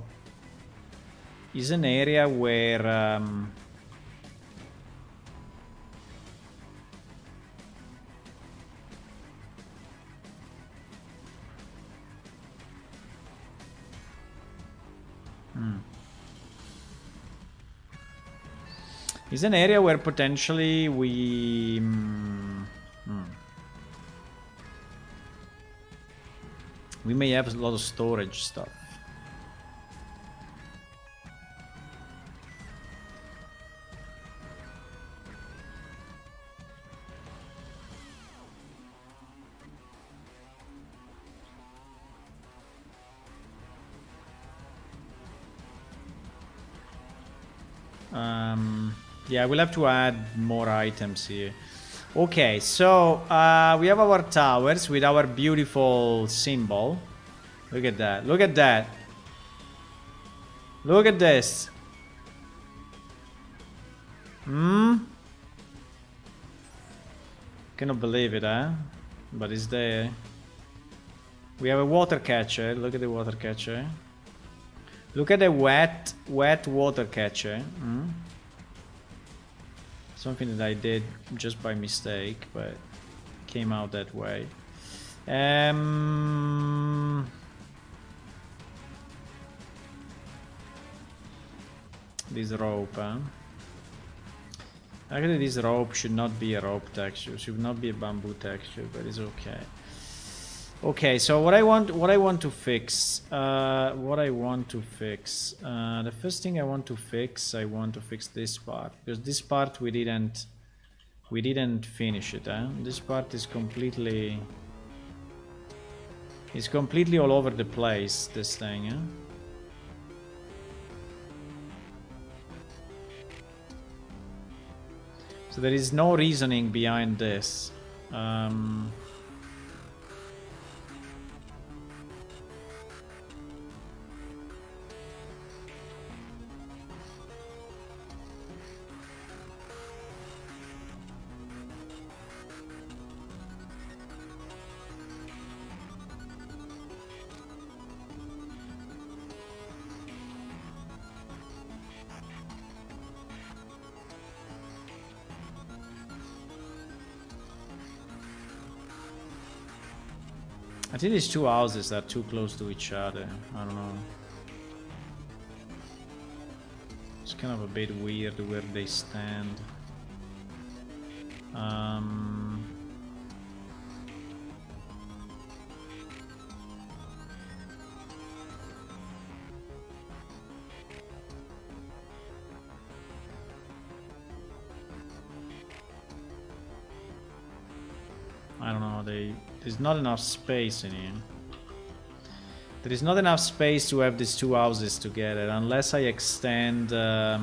A: it's an area where it's an area where potentially we we may have a lot of storage stuff. Yeah, we'll have to add more items here. Okay, so we have our towers with our beautiful symbol. Look at that. Look at that. Look at this. Cannot believe it, huh? But it's there. We have a water catcher. Look at the water catcher. Look at the wet water catcher. Something that I did just by mistake, but came out that way. This rope, huh? Actually, this rope should not be a rope texture. Should not be a bamboo texture, but it's okay. Okay, so what I want to fix, the first thing I want to fix this part, because this part we didn't finish it, huh? This part is completely all over the place, this thing, huh? So there is no reasoning behind this. I think these two houses are too close to each other. I don't know. It's kind of a bit weird where they stand. No, there's not enough space in here. There is not enough space to have these two houses together unless I extend... I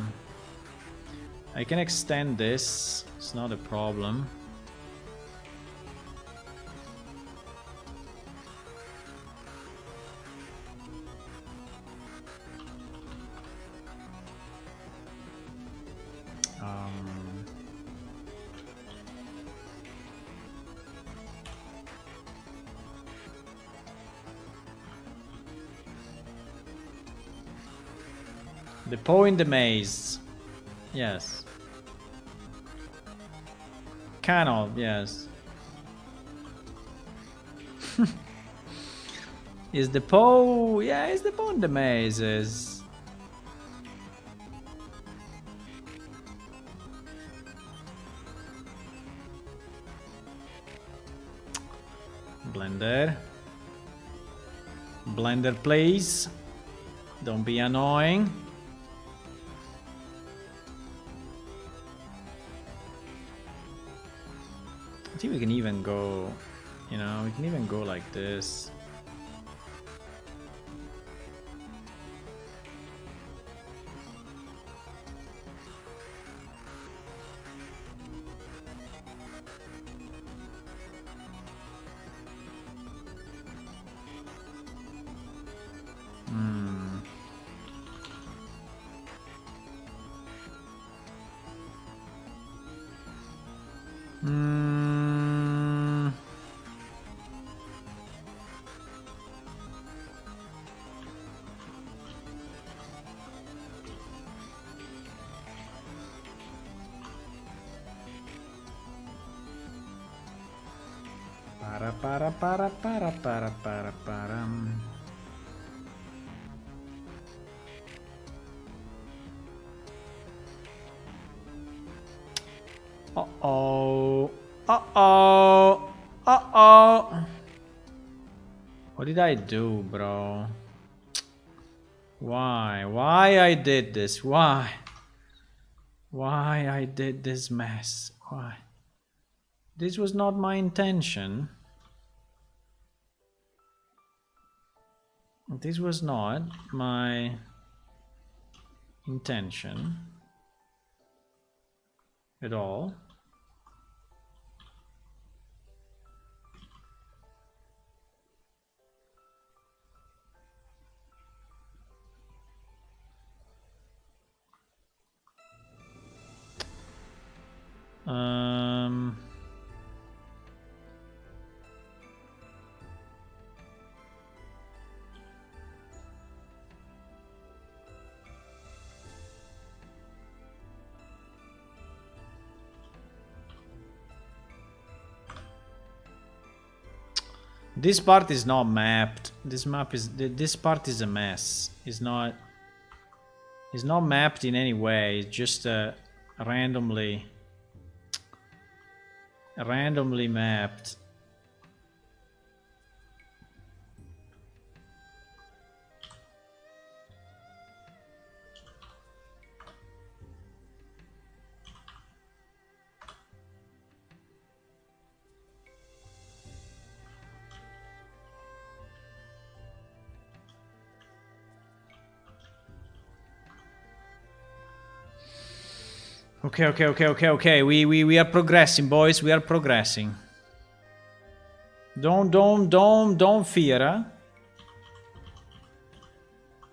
A: can extend this. It's not a problem. The Poe in the maze. Yes. Cannot, yes. Is the Poe... Yeah, is the Poe in the mazes. Blender. Blender, please. Don't be annoying. I think we can even go, you know, we can even go like this. Para. Uh-oh. Uh-oh. Uh-oh. What did I do, bro? Why? Why I did this? Why? Why I did this mess? Why? This was not my intention. This was not my intention at all. This part is not mapped. This part is a mess. It's not mapped in any way. It's just randomly mapped. Okay. We are progressing, boys. We are progressing. Don't fear, huh?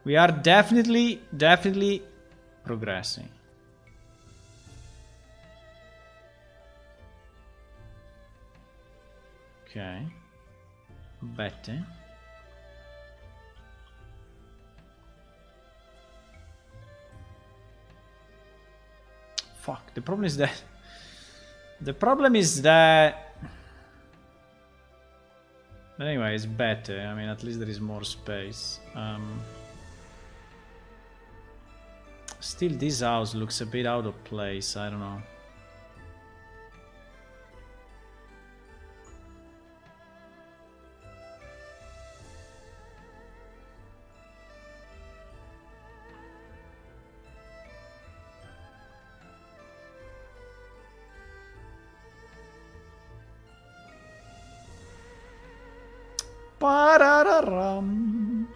A: We are definitely progressing. Okay. Better. Fuck, the problem is that... But anyway, it's better. I mean, at least there is more space. Still, this house looks a bit out of place. I don't know. Ba-da-da-rum.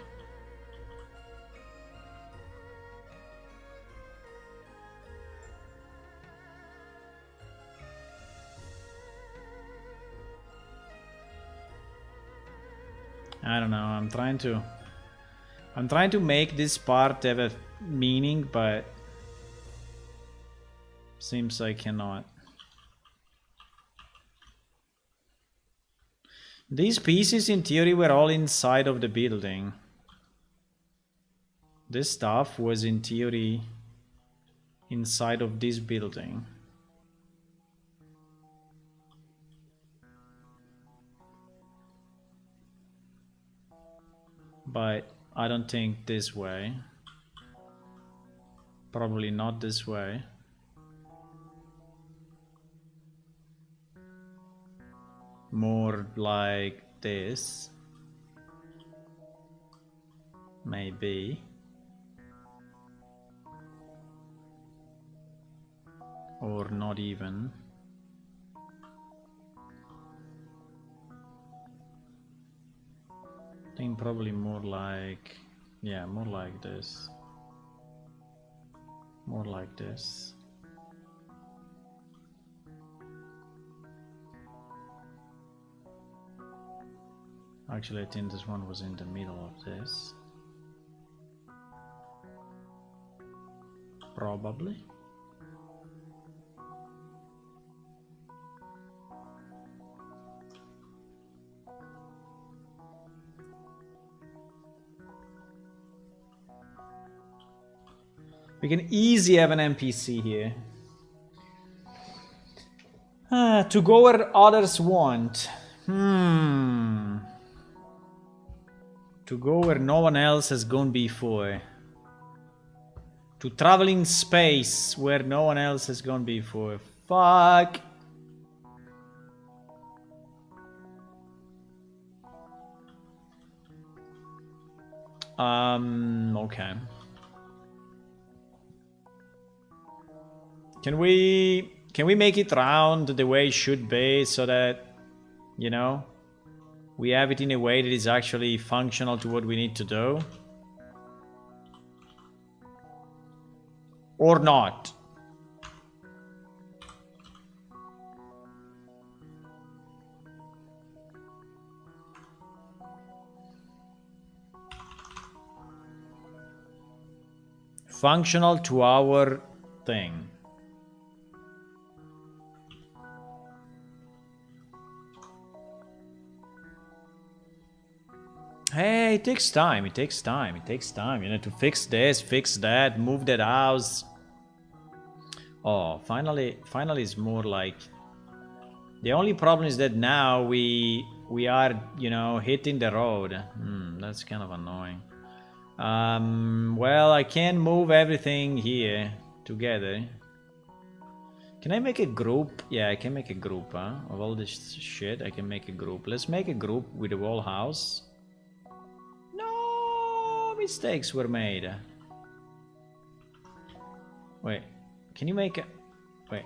A: I don't know, I'm trying to make this part have a meaning, but seems I cannot. These pieces in theory were all inside of the building. This stuff was in theory inside of this building. But I don't think this way. Probably not this way. More like this. Maybe. Or not even. I think probably more like, yeah, more like this. More like this. Actually, I think this one was in the middle of this. Probably. We can easily have an NPC here. To go where others want. To go where no one else has gone before. To travel in space where no one else has gone before. Fuck. Okay. Can we make it round the way it should be so that, you know, we have it in a way that is actually functional to what we need to do? Or not? Functional to our thing. Hey, it takes time, it takes time, it takes time, you know, to fix this, fix that, move that house. Oh, finally it's more like... The only problem is that now we are, you know, hitting the road. That's kind of annoying. Well, I can move everything here together. Can I make a group? Yeah, I can make a group, huh? Of all this shit, I can make a group. Let's make a group with the whole house. No mistakes were made. Wait, can you make a... Wait,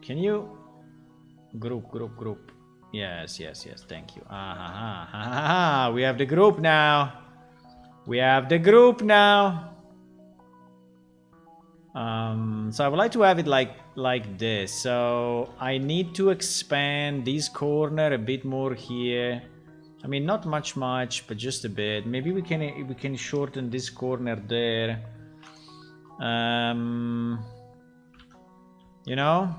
A: can you... Group. Yes, thank you. We have the group now. We have the group now. So I would like to have it like this. So I need to expand this corner a bit more here. I mean, not much, but just a bit. Maybe we can shorten this corner there. You know?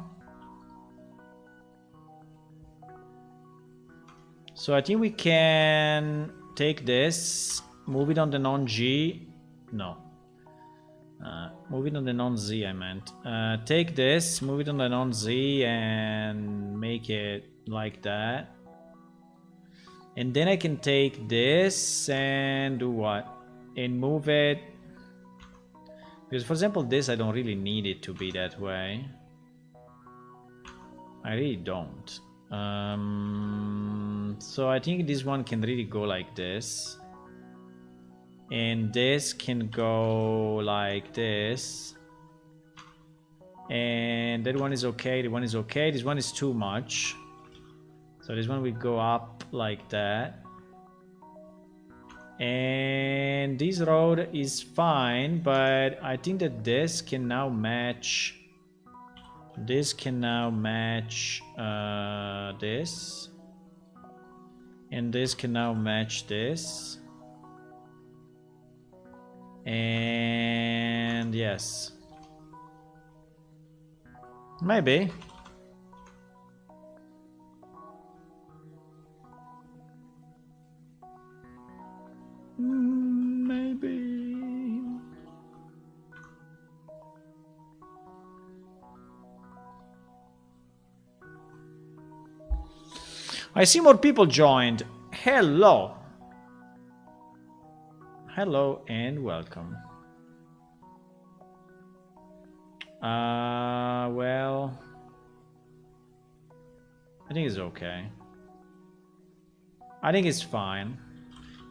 A: So I think we can take this, move it on the non-G. No. Move it on the non-Z, I meant. Take this, move it on the non-Z and make it like that. And then I can take this and do what? And move it. Because for example, this I don't really need it to be that way. I really don't. So I think this one can really go like this. And this can go like this. And that one is okay, that one is okay. This one is too much. So this one will go up like that. And this road is fine, but I think that this can now match. This can now match this. And this can now match this. And yes. Maybe. Maybe. I see more people joined. Hello. Hello and welcome. Well, I think it's okay. I think it's fine.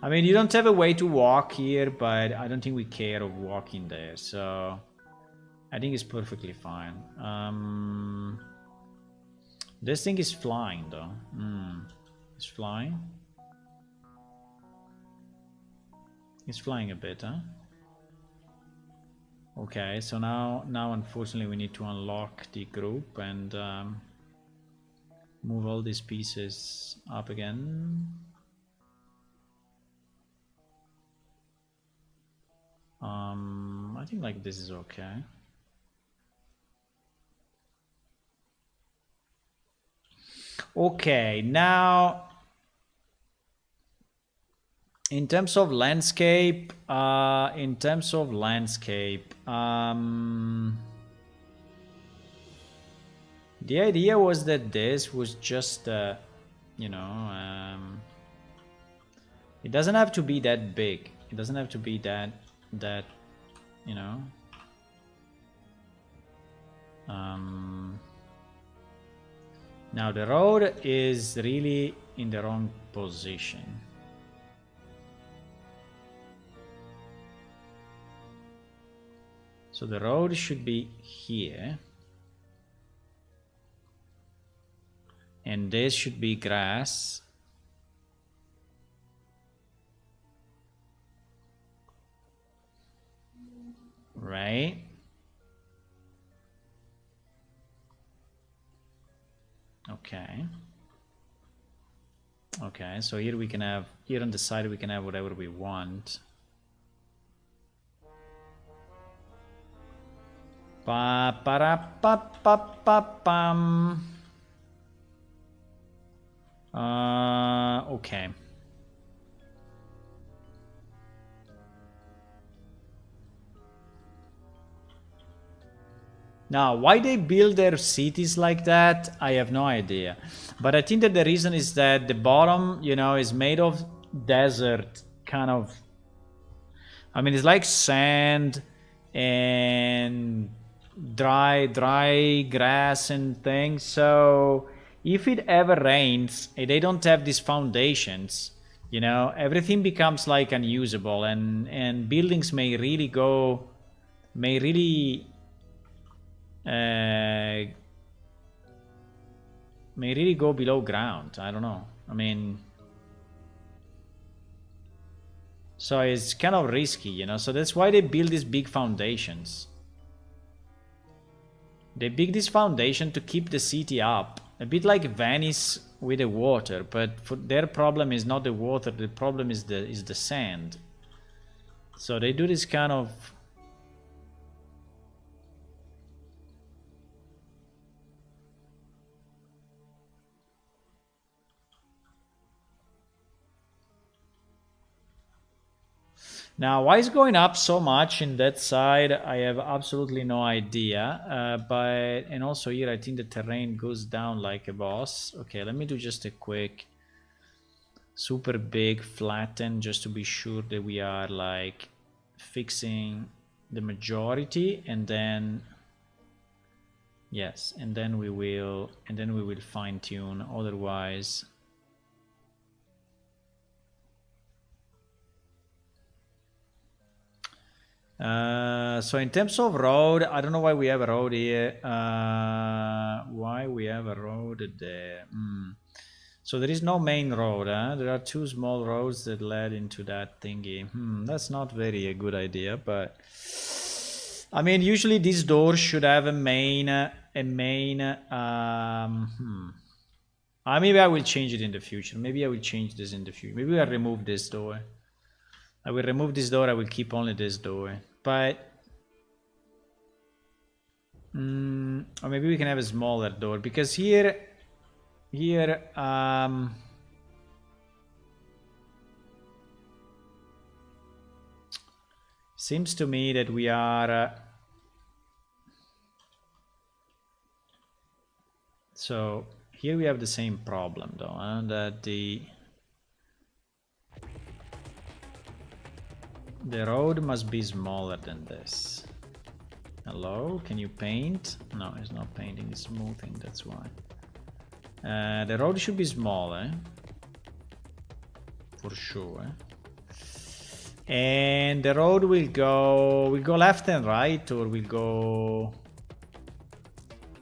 A: I mean, you don't have a way to walk here, but I don't think we care of walking there, so I think it's perfectly fine. This thing is flying, though. It's flying. It's flying a bit, huh? Okay, so now unfortunately we need to unlock the group and move all these pieces up again. I think like this is okay. Okay, now in terms of landscape, the idea was that this was just, you know, it doesn't have to be that big. It doesn't have to be that, you know. Now the road is really in the wrong position. So the road should be here. And this should be grass. Right? Okay. Okay, so here we can have, here on the side we can have whatever we want. Pa para pa pa pa pam. Okay. Now, why they build their cities like that, I have no idea. But I think that the reason is that the bottom, you know, is made of desert, kind of. I mean, it's like sand and dry grass and things. So if it ever rains, they don't have these foundations, you know, everything becomes like unusable, and buildings may really go below ground. I don't know. I mean, so it's kind of risky, you know. So that's why they build these big foundations. They build this foundation to keep the city up, a bit like Venice with the water. But for their problem is not the water. The problem is the sand. So they do this kind of. Now, why is going up so much in that side? I have absolutely no idea. And also here, I think the terrain goes down like a boss. Okay, let me do just a quick, super big flatten, just to be sure that we are like fixing the majority, and then yes, and then we will fine tune. Otherwise. So in terms of road, I don't know why we have a road here. Why we have a road there? So there is no main road, huh? There are two small roads that led into that thingy. That's not very a good idea, but I mean, usually these doors should have a main. Maybe I will change it in the future. Maybe I will change this in the future. Maybe I'll remove this door. I will remove this door. I will keep only this door. But or maybe we can have a smaller door because here, seems to me that we are. So here we have the same problem though, that the road must be smaller than this. Hello, can you paint? No, it's not painting, it's smoothing, that's why. The road should be smaller. For sure. And the road will go left and right, or will go...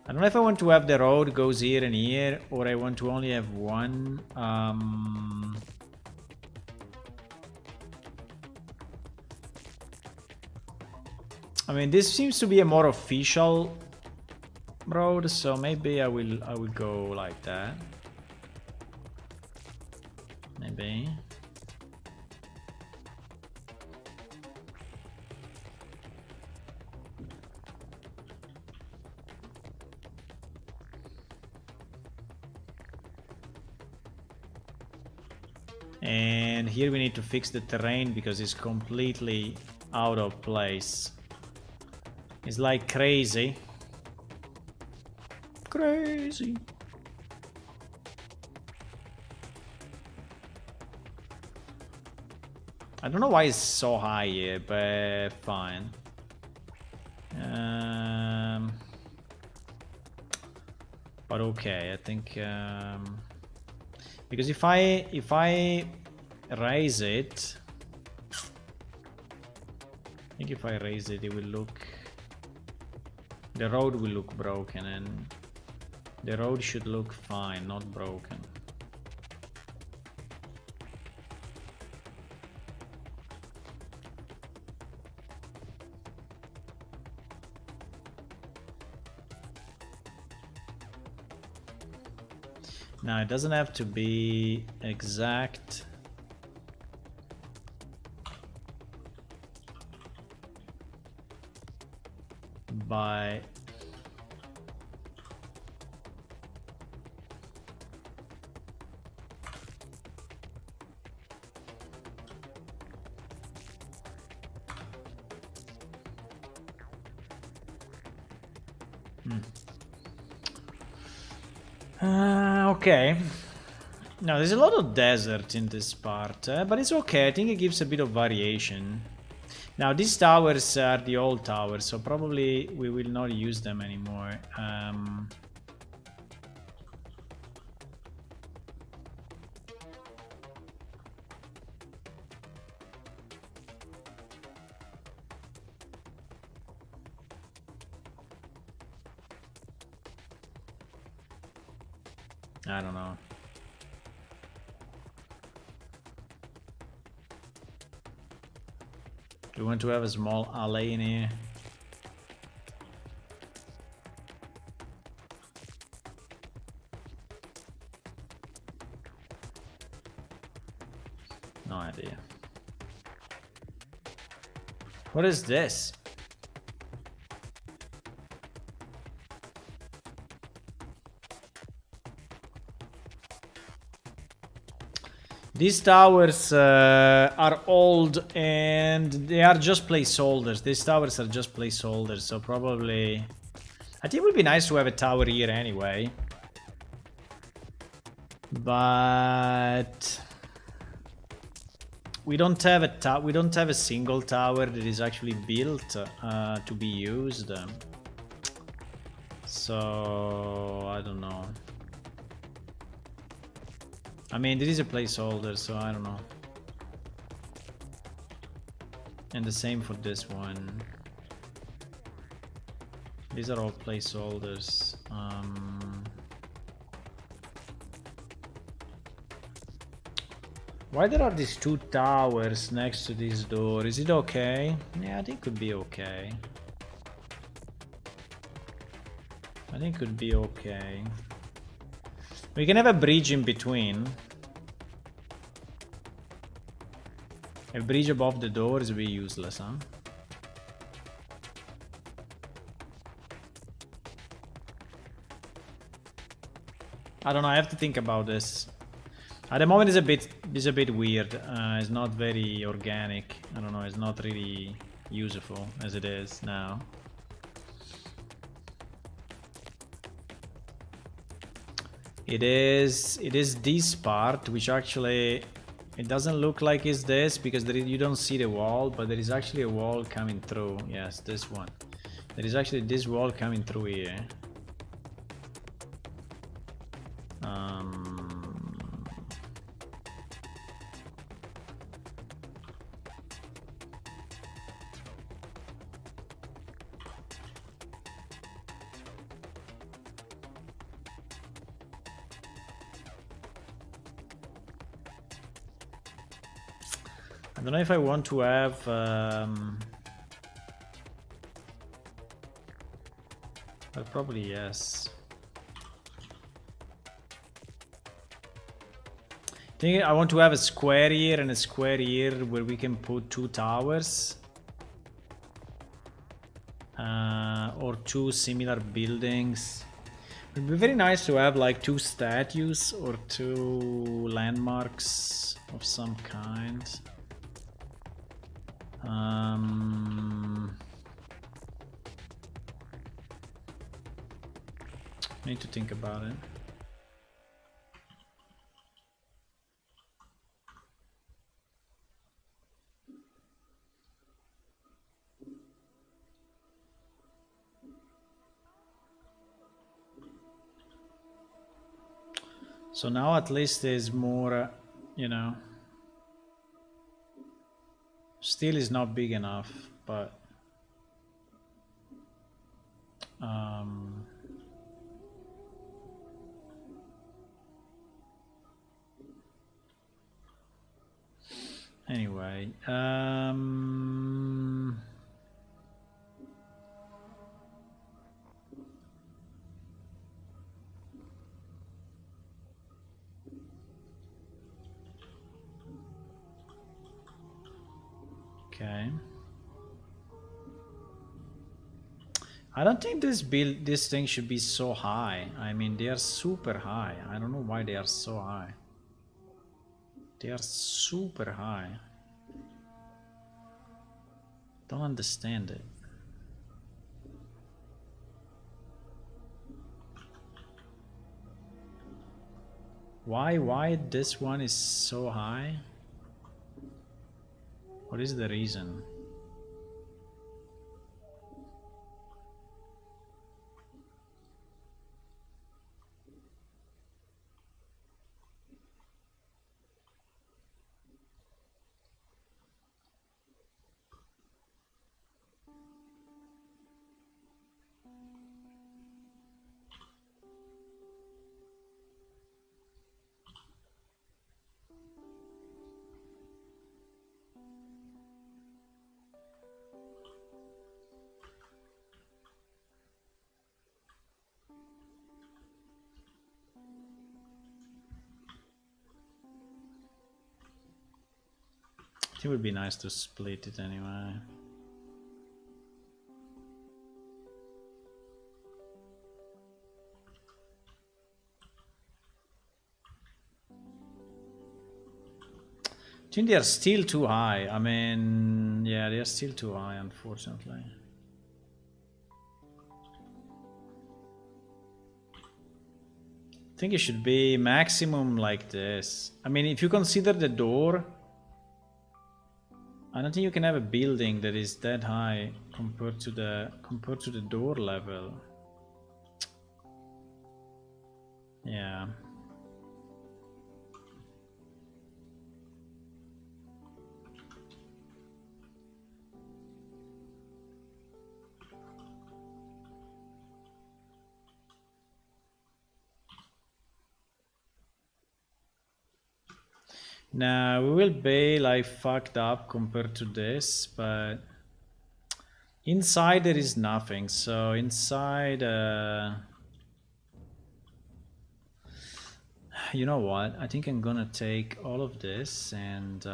A: I don't know if I want to have the road goes here and here, or I want to only have one. I mean, this seems to be a more official road, so maybe I will go like that. Maybe. And here we need to fix the terrain because it's completely out of place. It's like crazy. Crazy. I don't know why it's so high here, but fine. But okay, I think because if I raise it, I think if I raise it, it will look. The road will look broken, and the road should look fine, not broken. Now, it doesn't have to be exact. By okay. Now there's a lot of desert in this part, but it's okay. I think it gives a bit of variation. Now these towers are the old towers, so probably we will not use them anymore. I don't know. Do you want to have a small alley in here? No idea. What is this? These towers are old and they are just placeholders. These towers are just placeholders, so probably... I think it would be nice to have a tower here anyway. But... we don't have a single tower that is actually built to be used. So... I don't know. I mean, this is a placeholder, so I don't know. And the same for this one. These are all placeholders. Why there are these two towers next to this door? Is it okay? Yeah, I think it could be okay. I think it could be okay. We can have a bridge in between. A bridge above the doors will be useless, huh? I don't know, I have to think about this. At the moment it's a bit weird. It's not very organic. I don't know, it's not really useful as it is now. It is this part, which actually it doesn't look like it's this because you don't see the wall, but there is actually a wall coming through. Yes, this one. There is actually this wall coming through here. I don't know if I want to have but probably yes. I think I want to have a square here and a square here where we can put two towers or two similar buildings. It would be very nice to have like two statues or two landmarks of some kind. Need to think about it. So now at least there's more, you know. Still is not big enough, but anyway, okay. I don't think this thing should be so high. I mean, they are super high. I don't know why they are so high. They are super high. Don't understand it. Why this one is so high? What is the reason? It would be nice to split it anyway. I think they are still too high. I mean, yeah, they are still too high, unfortunately. I think it should be maximum like this. I mean, if you consider the door, I don't think you can have a building that is that high compared to the door level. Yeah. Now we will be like fucked up compared to this, but inside there is nothing. So inside, you know what? I think I'm gonna take all of this and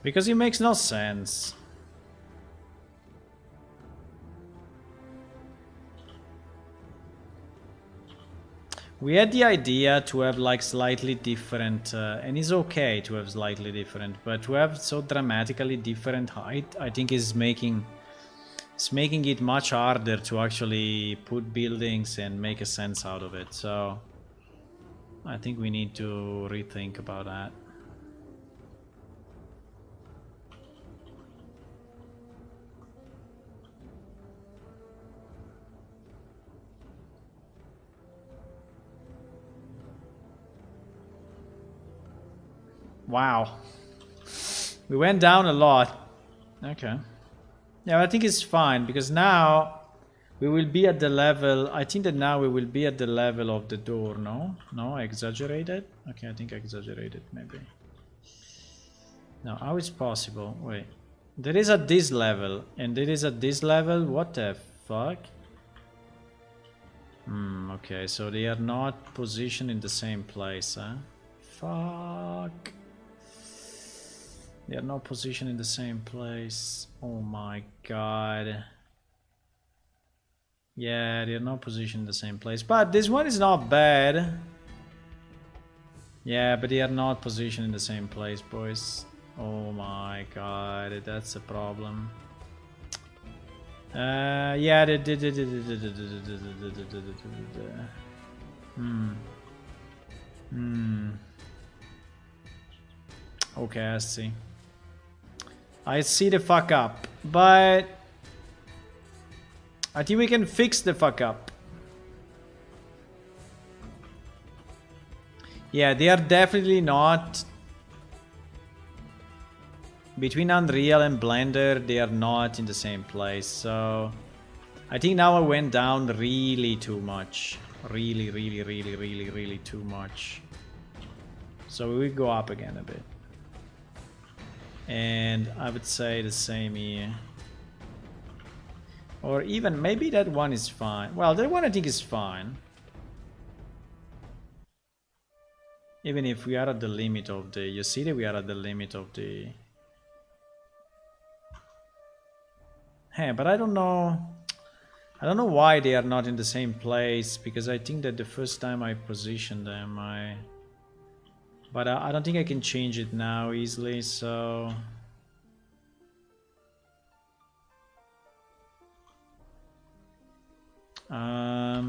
A: because it makes no sense. We had the idea to have like slightly different, and it's okay to have slightly different, but to have so dramatically different height, I think is making it much harder to actually put buildings and make a sense out of it. So I think we need to rethink about that. Wow. We went down a lot. Okay. Yeah, I think it's fine because now we will be at the level. I think that now we will be at the level of the door. No? No, I exaggerated? Okay, I think I exaggerated maybe. No, how is possible? Wait. There is at this level and there is at this level. What the fuck? Okay, so they are not positioned in the same place, huh? Fuck. They are not positioned in the same place. Oh my god. Yeah, they are not positioned in the same place. But this one is not bad. Yeah, but they are not positioned in the same place, boys. Oh my god, that's a problem. Yeah, okay, I see. I see the fuck up, but I think we can fix the fuck up. Yeah, they are definitely not. Between Unreal and Blender, they are not in the same place. So I think now I went down really too much. Really too much. So we will go up again a bit. And I would say the same here. Or even maybe that one is fine. Well, that one I think is fine. Even if we are at the limit of the... You see that we are at the limit of the... Hey, but I don't know. I don't know why they are not in the same place, because I think that the first time I positioned them, but I don't think I can change it now easily, so... I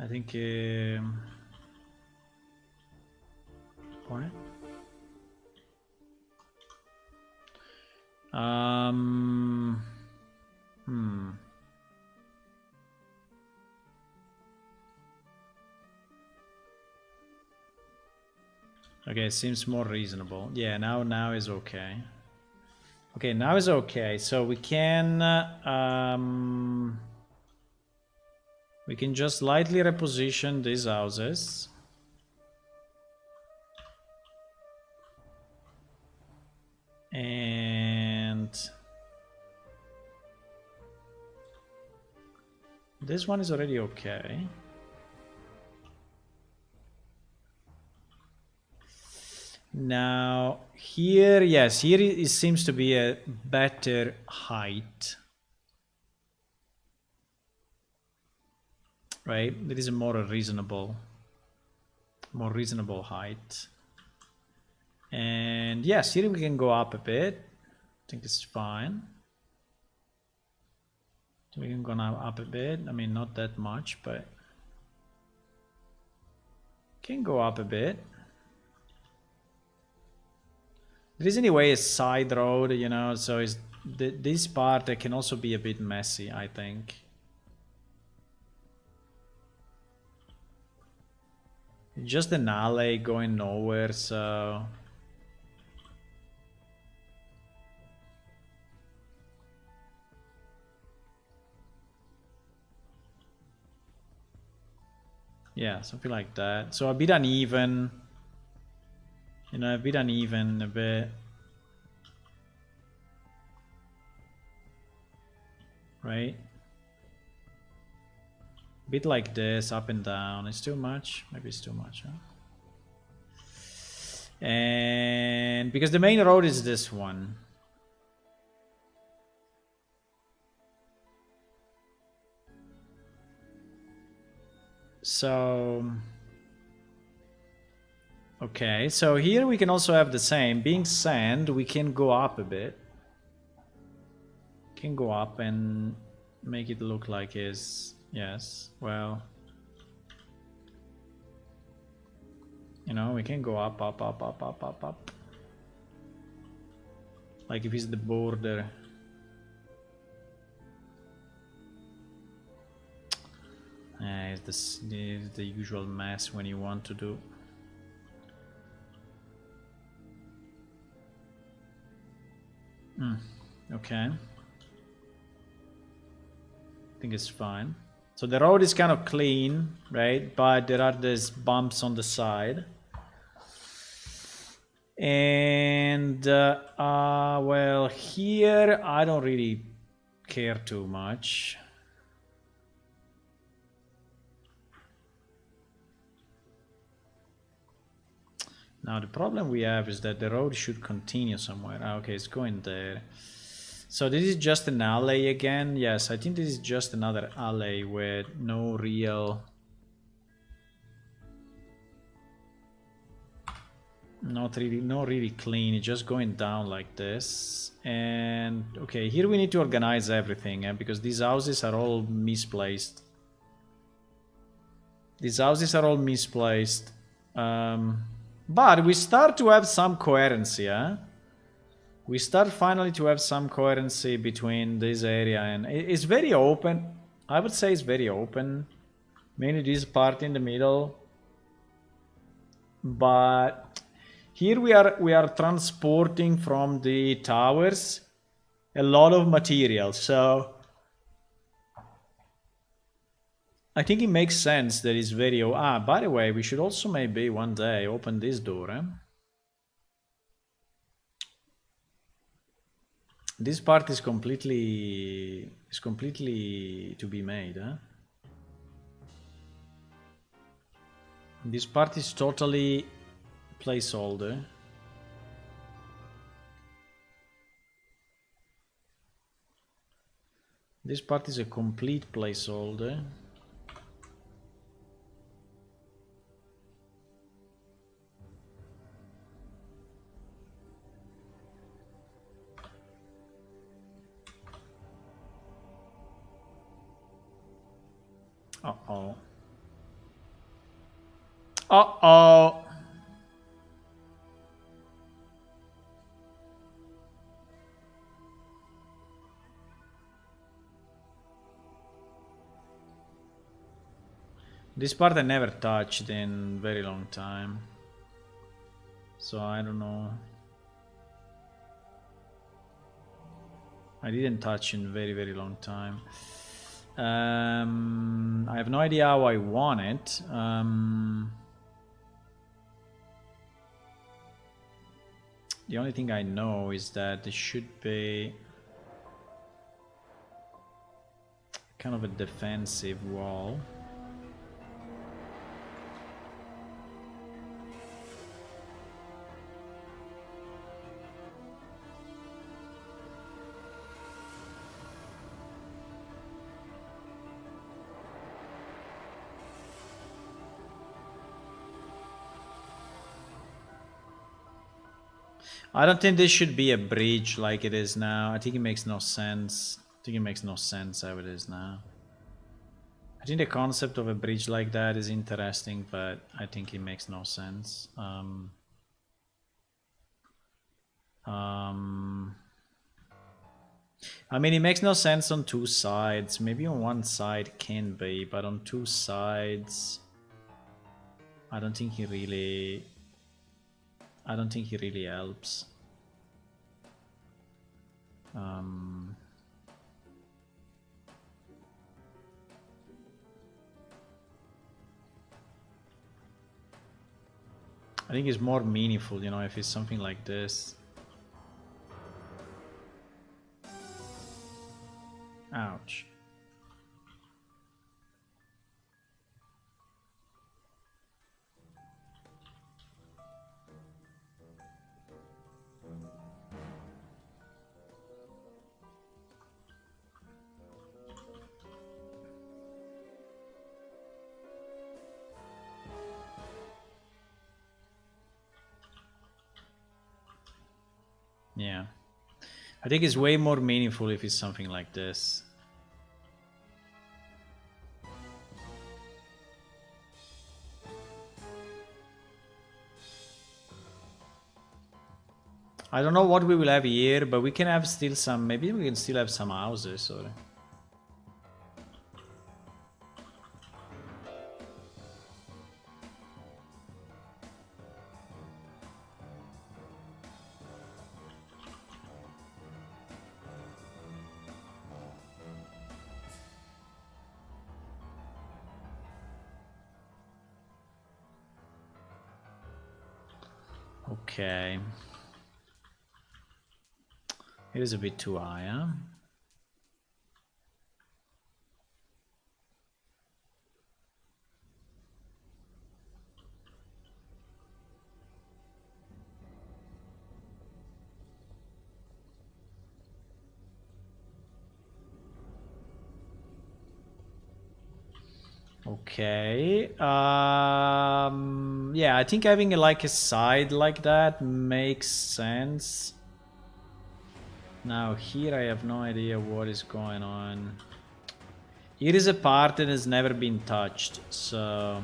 A: think... what? Okay, it seems more reasonable. Yeah, now is okay. Okay, now is okay. So we can just slightly reposition these houses. And this one is already okay. Now here, yes, here it seems to be a better height. Right? There is a more reasonable height. And yes, here we can go up a bit. I think it's fine. We can go now up a bit. I mean, not that much, but can go up a bit. There is anyway a side road, you know, so is this part can also be a bit messy, I think. Just an alley going nowhere, so yeah, something like that. So a bit uneven, you know, a bit uneven, a bit, right? A bit like this, up and down. It's too much. Maybe it's too much, huh? And because the main road is this one. So okay, so here we can also have the same. Being sand, we can go up a bit. Can go up and make it look like is yes. Well, you know, we can go up, up, up, up, up, up, up. Like if it's the border. It's the usual mess when you want to do. Okay. I think it's fine. So the road is kind of clean, right? But there are these bumps on the side. And well, here I don't really care too much. Now the problem we have is that the road should continue somewhere. Okay, it's going there. So this is just an alley again. Yes, I think this is just another alley with no real... Not really clean. It's just going down like this. And okay, here we need to organize everything, because these houses are all misplaced. These houses are all misplaced. But we start to have some coherency, huh? We start finally to have some coherency between this area and it's very open. I would say it's very open. Mainly this part in the middle. But here we are transporting from the towers a lot of material. So I think it makes sense that it's very... by the way, we should also maybe one day open this door, eh? This part is completely to be made, huh? This part is totally placeholder. This part is a complete placeholder. Uh-oh. Uh-oh. This part I never touched in a very long time. So I don't know. I didn't touch in a very, very long time. I have no idea how I want it. The only thing I know is that there should be kind of a defensive wall. I don't think this should be a bridge like it is now. I think it makes no sense. I think it makes no sense how it is now. I think the concept of a bridge like that is interesting, but I think it makes no sense. I mean, it makes no sense on two sides. Maybe on one side can be, but on two sides, I don't think he really helps. I think it's more meaningful, you know, if it's something like this. Ouch. Yeah. I think it's way more meaningful if it's something like this. I don't know what we will have here, but we can have still some, maybe we can still have some houses or... Okay. It is a bit too high, huh? Okay. Yeah, I think having like a side like that makes sense. Now here I have no idea what is going on. Here is a part that has never been touched, so...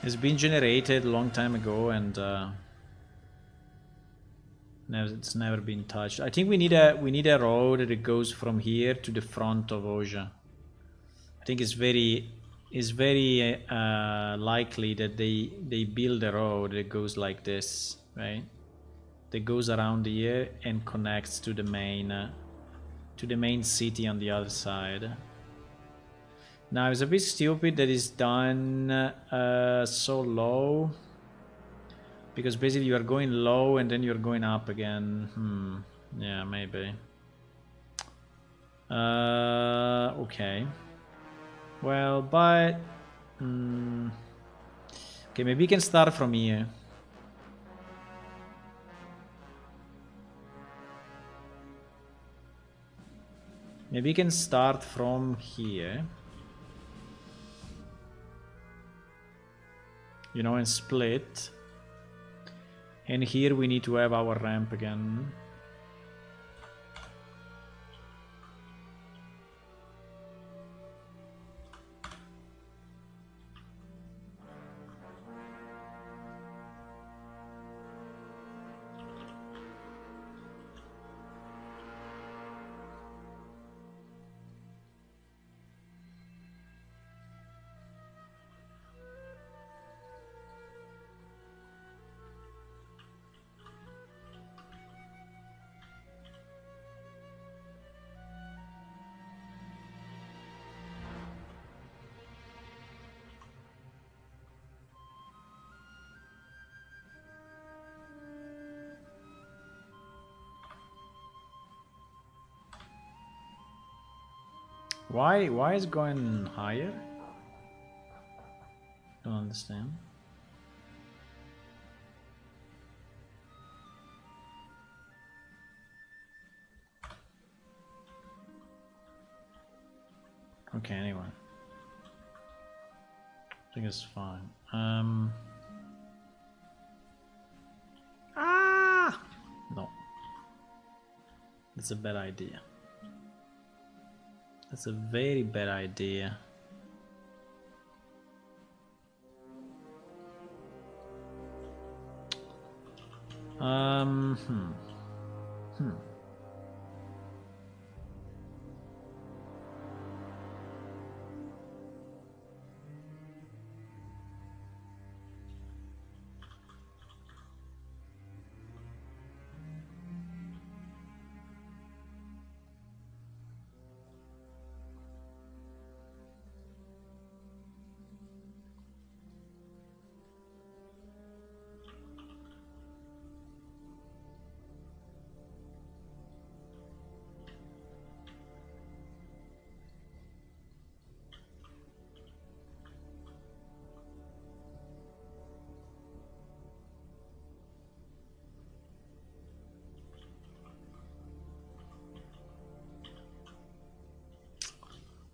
A: It's been generated a long time ago and it's never been touched. I think we need a road that goes from here to the front of Oja. I think it's very likely that they build a road that goes like this, right? That goes around here and connects to the main city on the other side. Now it's a bit stupid that it's done so low, because basically you are going low and then you're going up again. Yeah, maybe. Okay. Well, but okay, maybe we can start from here. Maybe we can start from here. You know, and split. And here we need to have our ramp again. Why is it going higher? Don't understand. Okay, anyway. I think it's fine. No. That's a bad idea. That's a very bad idea.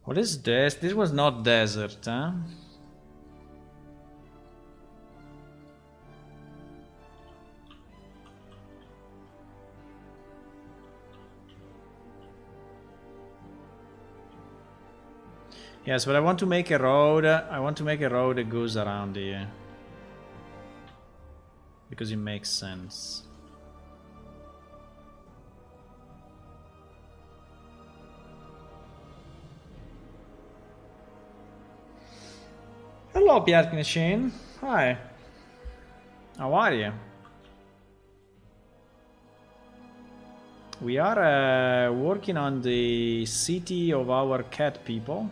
A: What is this? This was not desert, huh? Yes, but I want to make a road. I want to make a road that goes around here. Because it makes sense. Hello, Bjark Machine. Hi. How are you? We are working on the city of our cat people.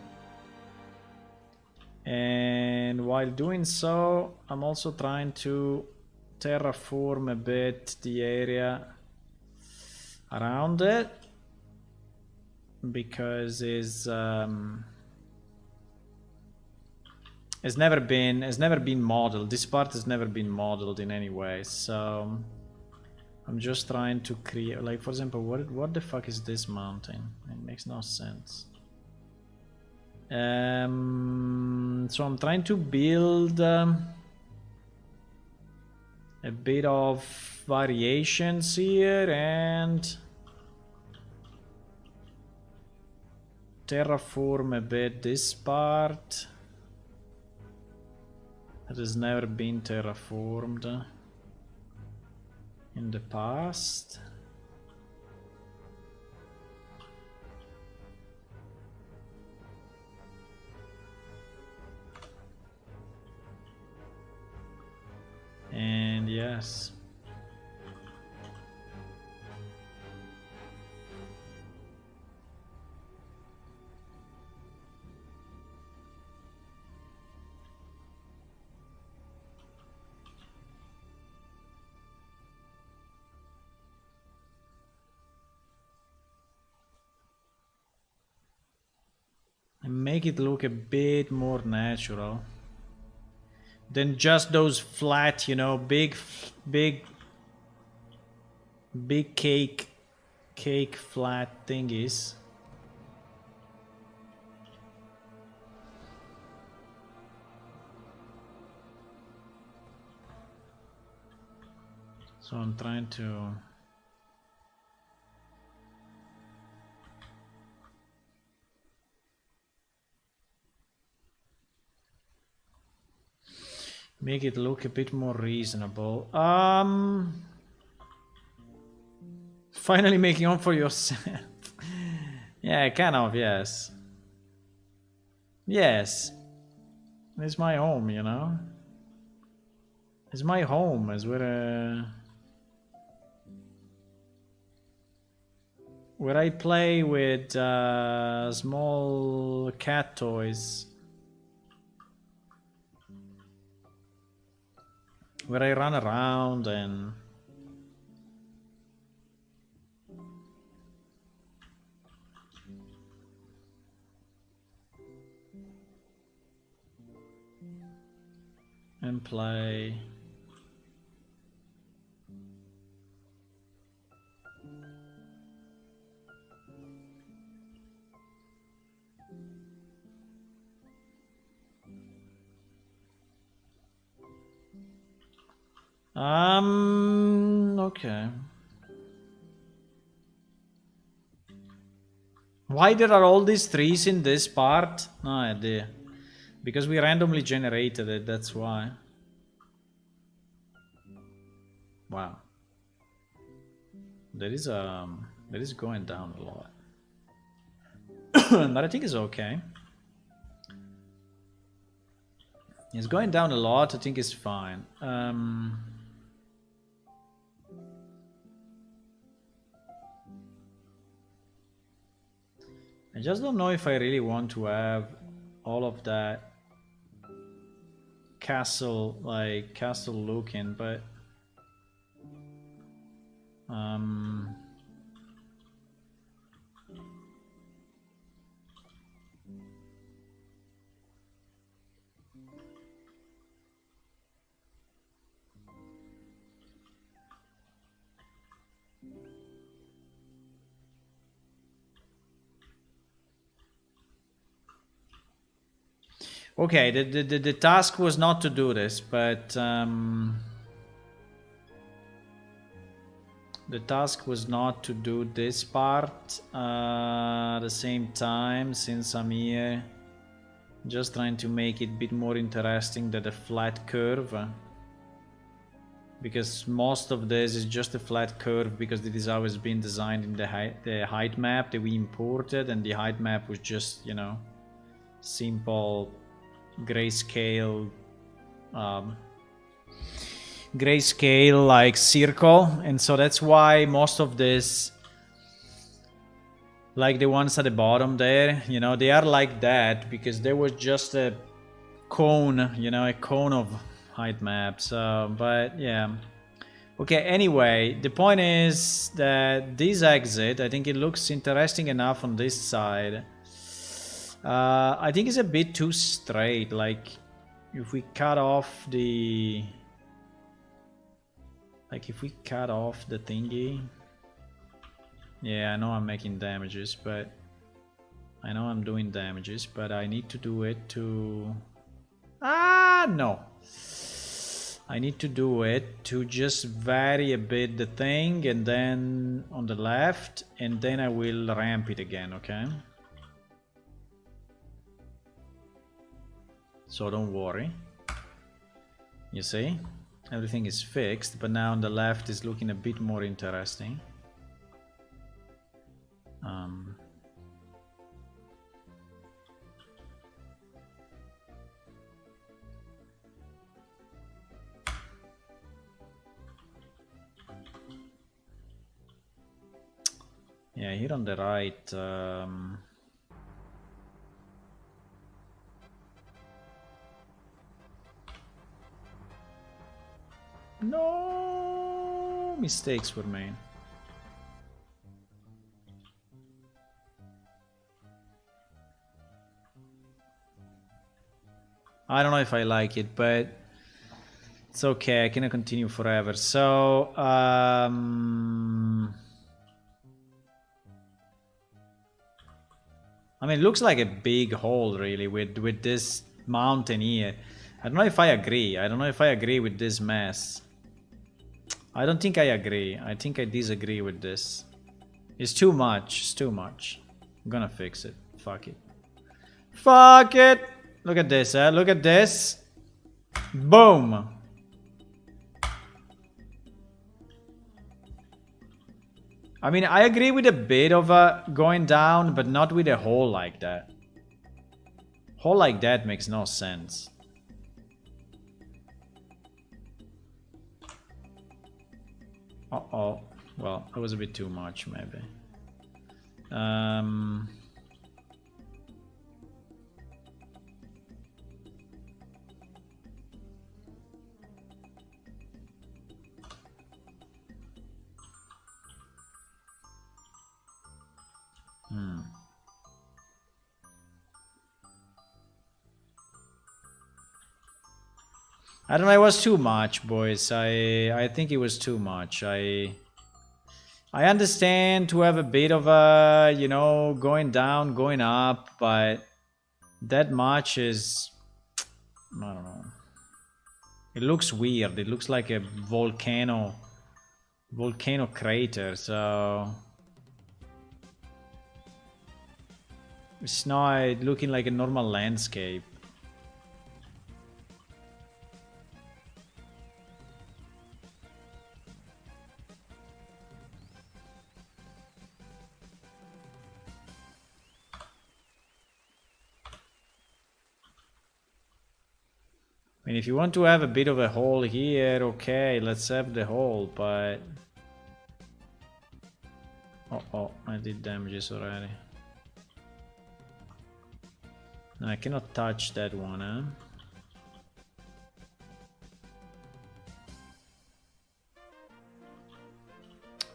A: And while doing so, I'm also trying to terraform a bit the area around it. Because it's never been modeled. This part has never been modeled in any way, so I'm just trying to create, like, for example, what the fuck is this mountain? It makes no sense. So I'm trying to build a bit of variations here and terraform a bit this part that has never been terraformed in the past. And yes. And make it look a bit more natural than just those flat, you know, big cake flat thingies. So I'm trying to make it look a bit more reasonable. Finally making home for yourself. Yeah, kind of, yes. Yes. It's my home, you know? It's my home, it's where I play with small cat toys. Where I run around and and play. Okay. Why there are all these trees in this part? No idea. Because we randomly generated it, that's why. Wow. That is going down a lot. But I think it's okay. It's going down a lot, I think it's fine. I just don't know if I really want to have all of that castle looking, but okay, the task was not to do this, but the task was not to do this part at the same time, since I'm here. Just trying to make it a bit more interesting than a flat curve. Because most of this is just a flat curve, because it is always been designed in the height map that we imported, and the height map was just, you know, simple grayscale like circle. And so that's why most of this, like the ones at the bottom there, you know, they are like that because there was just a cone, you know, a cone of height map. So, but yeah. Okay, anyway, the point is that this exit, I think it looks interesting enough on this side. I think it's a bit too straight. Like, if we cut off the... Like, if we cut off the thingy... Yeah, I know I'm making damages, but... I know I'm doing damages, but I need to do it to... Ah, no! I need to do it to just vary a bit the thing, and then on the left, and then I will ramp it again, okay? So don't worry. You see? Everything is fixed, but now on the left is looking a bit more interesting. Yeah, here on the right, no mistakes were made. I don't know if I like it, but it's okay. I cannot continue forever. So, I mean, it looks like a big hole, really, with this mountain here. I don't know if I agree. I don't know if I agree with this mess. I don't think I agree. I think I disagree with this. It's too much. It's too much. I'm gonna fix it. Fuck it. Fuck it! Look at this, Look at this. Boom! I mean, I agree with a bit of going down, but not with a hole like that. Hole like that makes no sense. Uh-oh. Well, it was a bit too much, maybe. I don't know, it was too much, boys. I think it was too much. I understand to have a bit of a, you know, going down, going up, but that much is, I don't know. It looks weird. It looks like a volcano crater, so it's not looking like a normal landscape. I mean, if you want to have a bit of a hole here, okay, let's have the hole, but... Oh, I did damages already. No, I cannot touch that one, huh?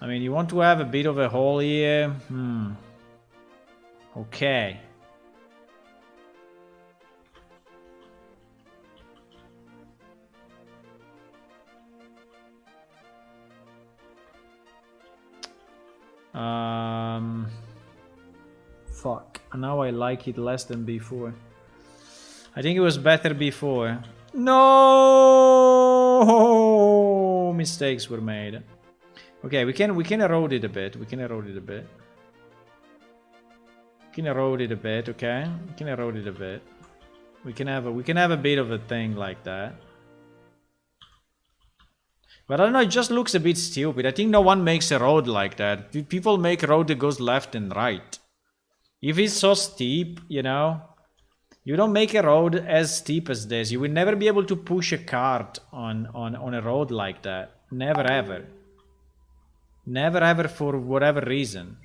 A: I mean, you want to have a bit of a hole here? Okay. Fuck. Now I like it less than before. I think it was better before. No! Mistakes were made. Okay, we can erode it a bit. We can erode it a bit. We can erode it a bit, okay? We can erode it a bit. We can have a bit of a thing like that. But I don't know, it just looks a bit stupid. I think no one makes a road like that. People make a road that goes left and right. If it's so steep, you know, you don't make a road as steep as this. You will never be able to push a cart on a road like that. Never ever. Never ever, for whatever reason.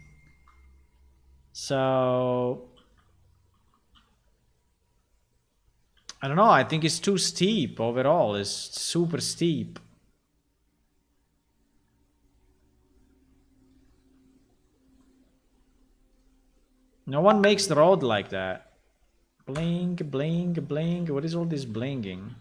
A: So... I don't know, I think it's too steep overall. It's super steep. No one makes the road like that. Bling, bling, bling. What is all this blinging?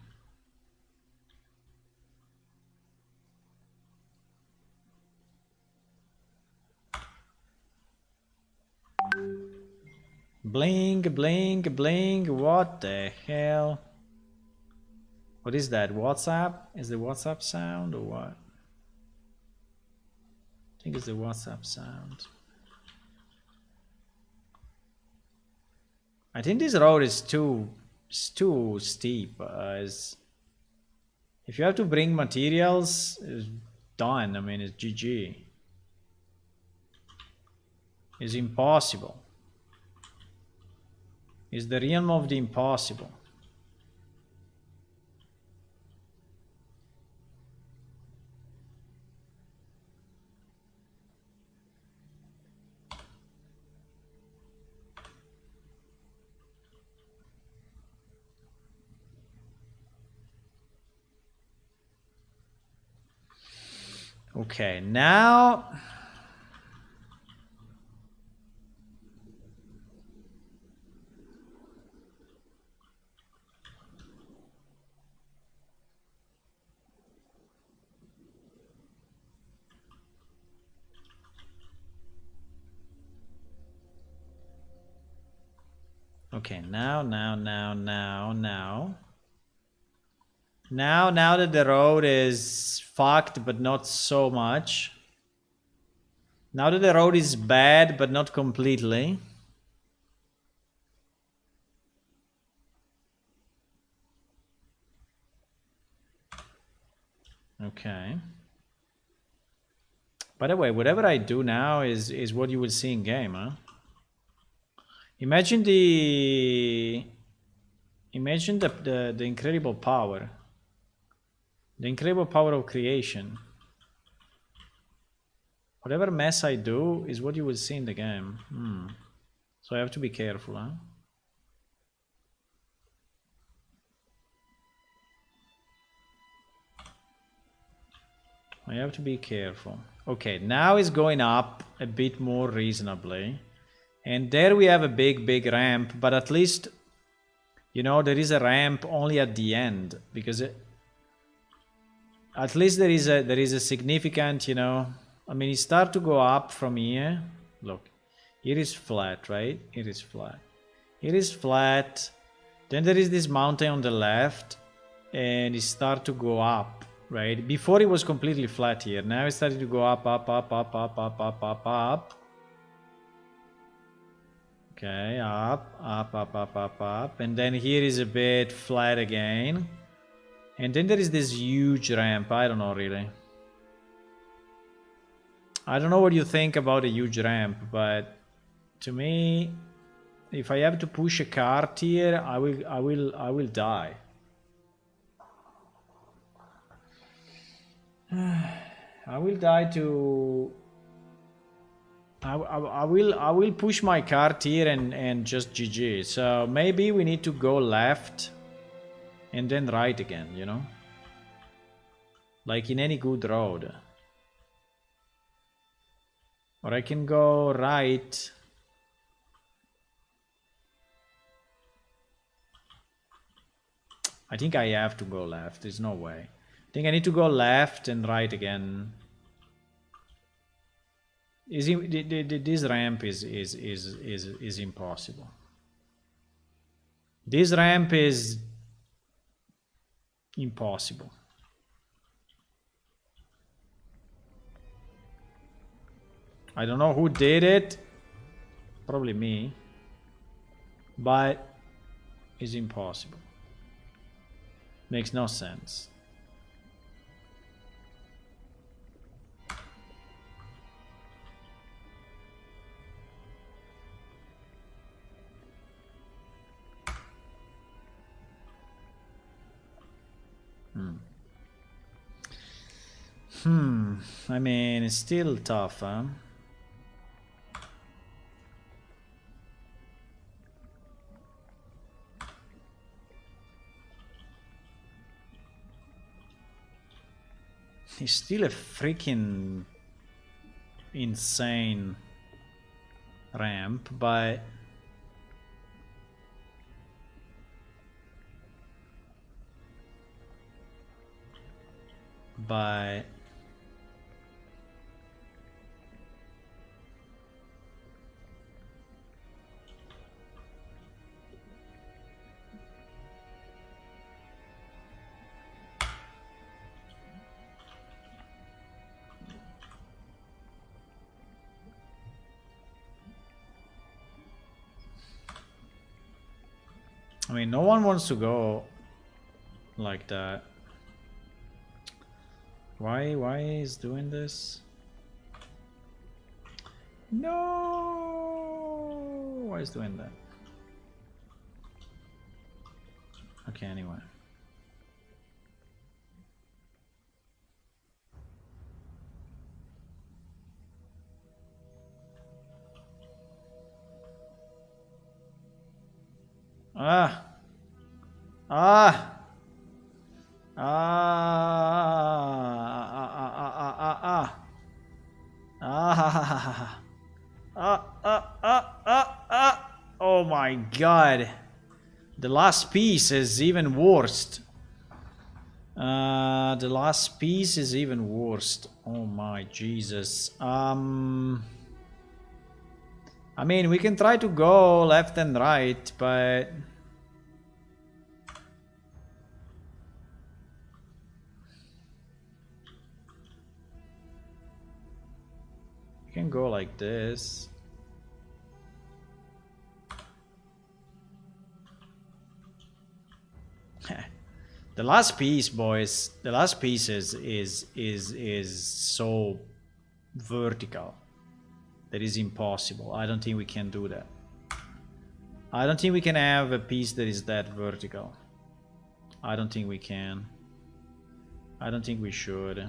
A: Bling, bling, bling. What the hell? What is that? WhatsApp? Is the WhatsApp sound or what? I think it's the WhatsApp sound. I think this road is too steep. If you have to bring materials, it's done. I mean, it's GG. It's impossible. It's the realm of the impossible. Okay, now... Okay, now that the road is fucked, but not so much. Now that the road is bad, but not completely. Okay. By the way, whatever I do now is what you will see in game, huh? Imagine the incredible power. The incredible power of creation. Whatever mess I do is what you will see in the game. So I have to be careful, huh? I have to be careful. Okay, now it's going up a bit more reasonably. And there we have a big ramp, but at least, you know, there is a ramp only at the end, because At least there is a significant, you know. I mean, it start to go up from here. Look, here is flat, right? It is flat. It is flat. Then there is this mountain on the left, and it start to go up, right? Before it was completely flat here. Now it started to go up, up, up, up, up, up, up, up, up. Okay, up, up, up, up, up, up. And then here is a bit flat again. And then there is this huge ramp. I don't know, really. I don't know what you think about a huge ramp, but to me, if I have to push a cart here, I will die. I will die to... I will push my cart here and just GG. So maybe we need to go left and then right again, you know? Like in any good road. Or I can go right. I think I have to go left. There's no way. I think I need to go left and right again. This ramp is impossible. This ramp is impossible. I don't know who did it. Probably me. But it's impossible. Makes no sense. I mean, it's still tough, huh? It's still a freaking insane ramp, but I mean, no one wants to go like that. Why is doing this? No! Why is doing that? Okay, anyway. Ah! Ah! Oh my god. The last piece is even worse. The last piece is even worse. Oh my Jesus. I mean, we can try to go left and right, but we can go like this. The last piece, boys, the last piece is so vertical that is impossible. I don't think we can do that. I don't think we can have a piece that is that vertical. I don't think we can. I don't think we should.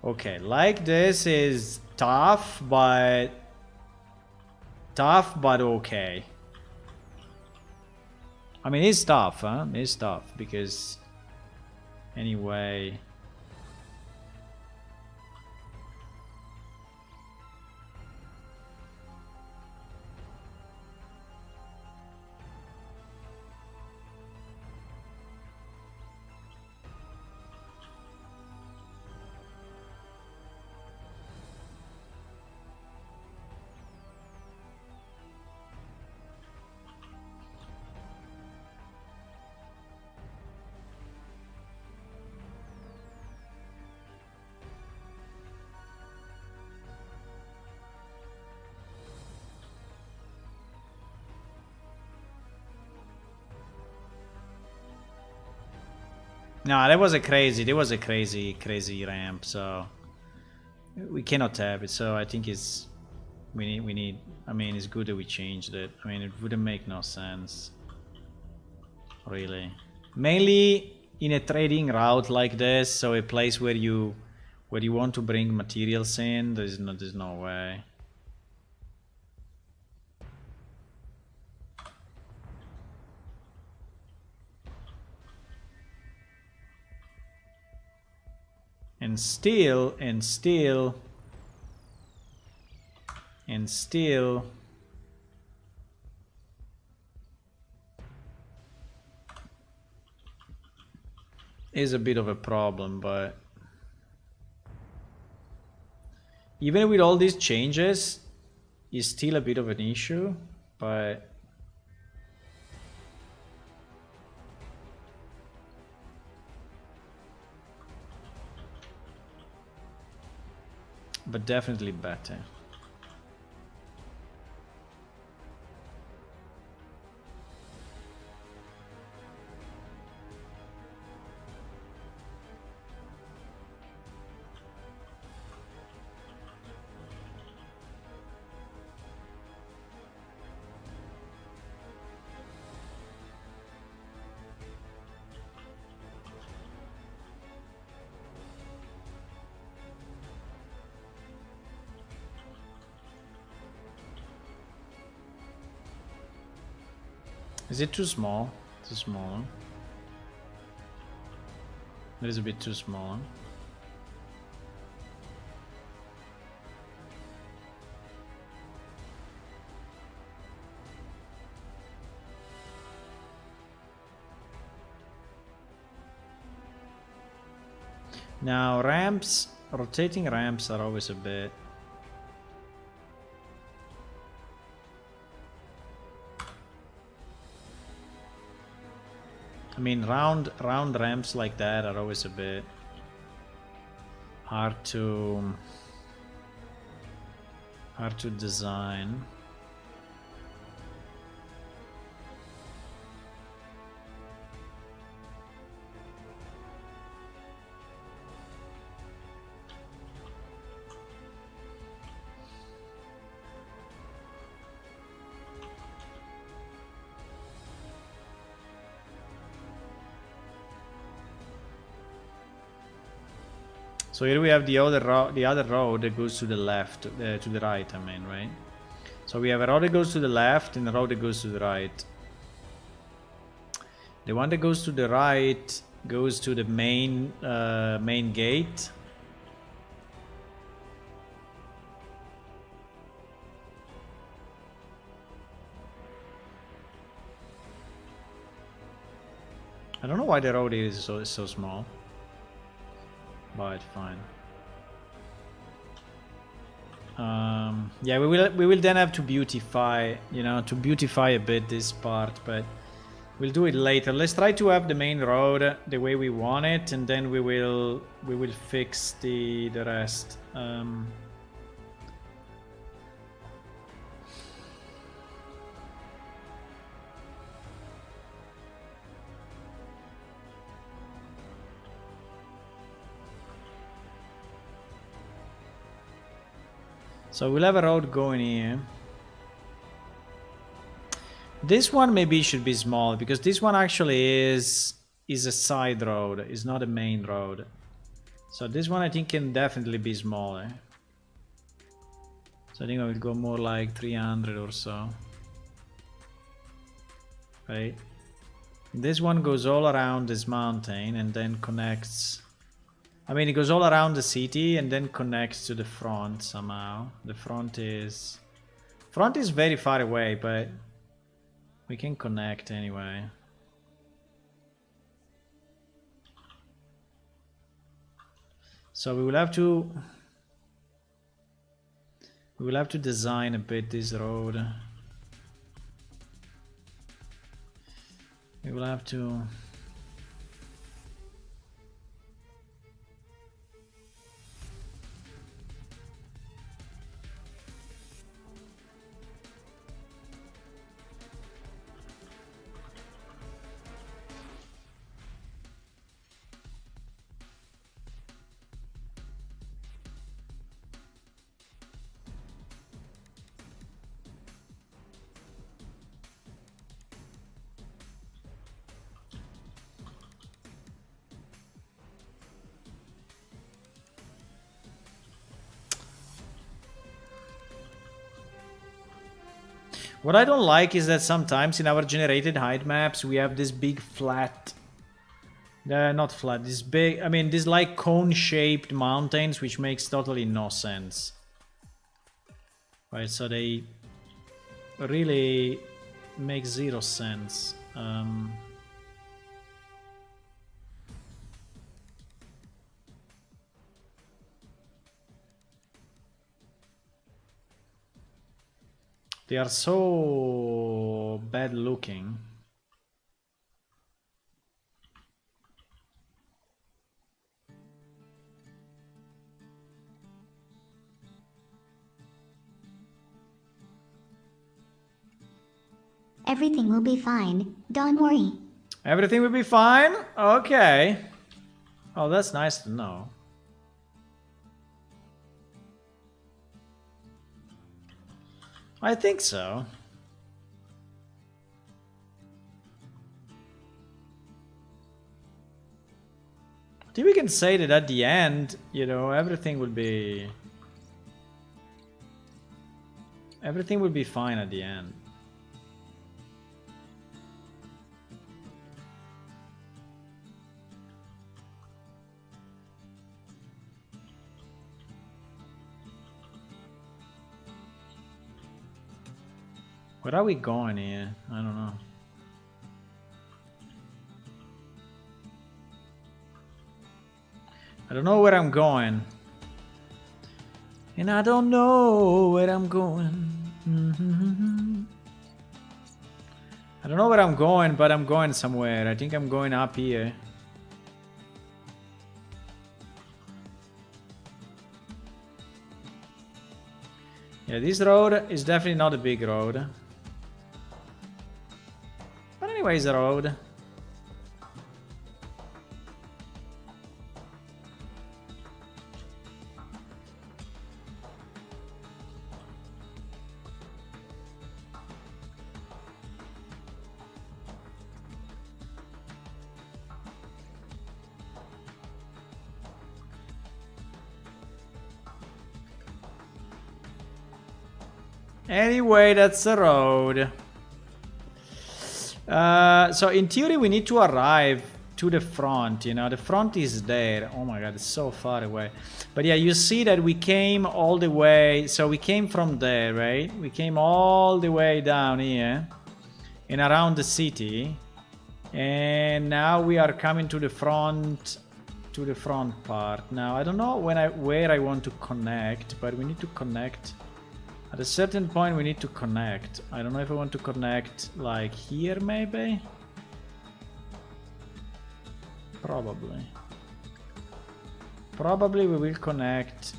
A: Okay, like this is tough, but okay. I mean, it's tough, huh? It's tough because anyway. No, that was a crazy ramp, so we cannot have it. So I think we need I mean, it's good that we changed it. I mean, it wouldn't make no sense, really. Mainly in a trading route like this, so a place where you want to bring materials in, there's no way. And still is a bit of a problem, but even with all these changes, it's still a bit of an issue, but definitely better. Is it too small? Too small. It is a bit too small. Now ramps, rotating ramps are always a bit. I mean, round ramps like that are always a bit hard to design. So here we have the other road that goes to the left, to the right, I mean, right? So we have a road that goes to the left and a road that goes to the right. The one that goes to the right goes to the main gate. I don't know why the road is so small. But fine. Yeah, we will then have to beautify, you know, a bit this part, but we'll do it later. Let's try to have the main road the way we want it, and then we will fix the rest. So we'll have a road going here. This one maybe should be small, because this one actually is a side road, it's not a main road. So this one I think can definitely be smaller. So I think I will go more like 300 or so. Right? This one goes all around this mountain and then connects. I mean, it goes all around the city and then connects to the front somehow. The front is very far away, but we can connect anyway. So we will have to design a bit this road. We will have to. What I don't like is that sometimes in our generated height maps we have this big flat, not flat, this big, I mean this like cone-shaped mountains, which makes totally no sense. Right, so they really make zero sense. They are so bad looking.
B: Everything will be fine. Don't worry.
A: Everything will be fine? Okay. Oh, that's nice to know. I think so. I think we can say that at the end, you know, everything will be fine at the end. Where are we going here? I don't know. I don't know where I'm going. And I don't know where I'm going. I don't know where I'm going, but I'm going somewhere. I think I'm going up here. Yeah, this road is definitely not a big road. But anyway, it's a road. Anyway, that's the road. So in theory we need to arrive to the front, you know, the front is there. Oh my god, it's so far away. But yeah, you see that we came all the way, so we came from there, right? We came all the way down here and around the city. And now we are coming to the front part. Now I don't know where I want to connect, but we need to connect. At a certain point we need to connect. I don't know if I want to connect like here maybe? Probably. Probably we will connect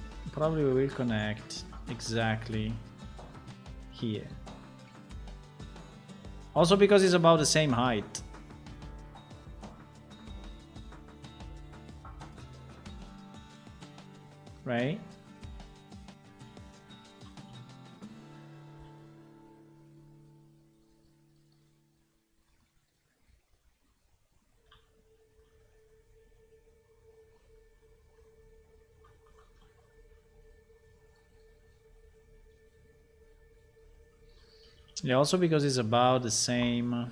A: exactly here. Also because it's about the same height. Right? Yeah, also because it's about the same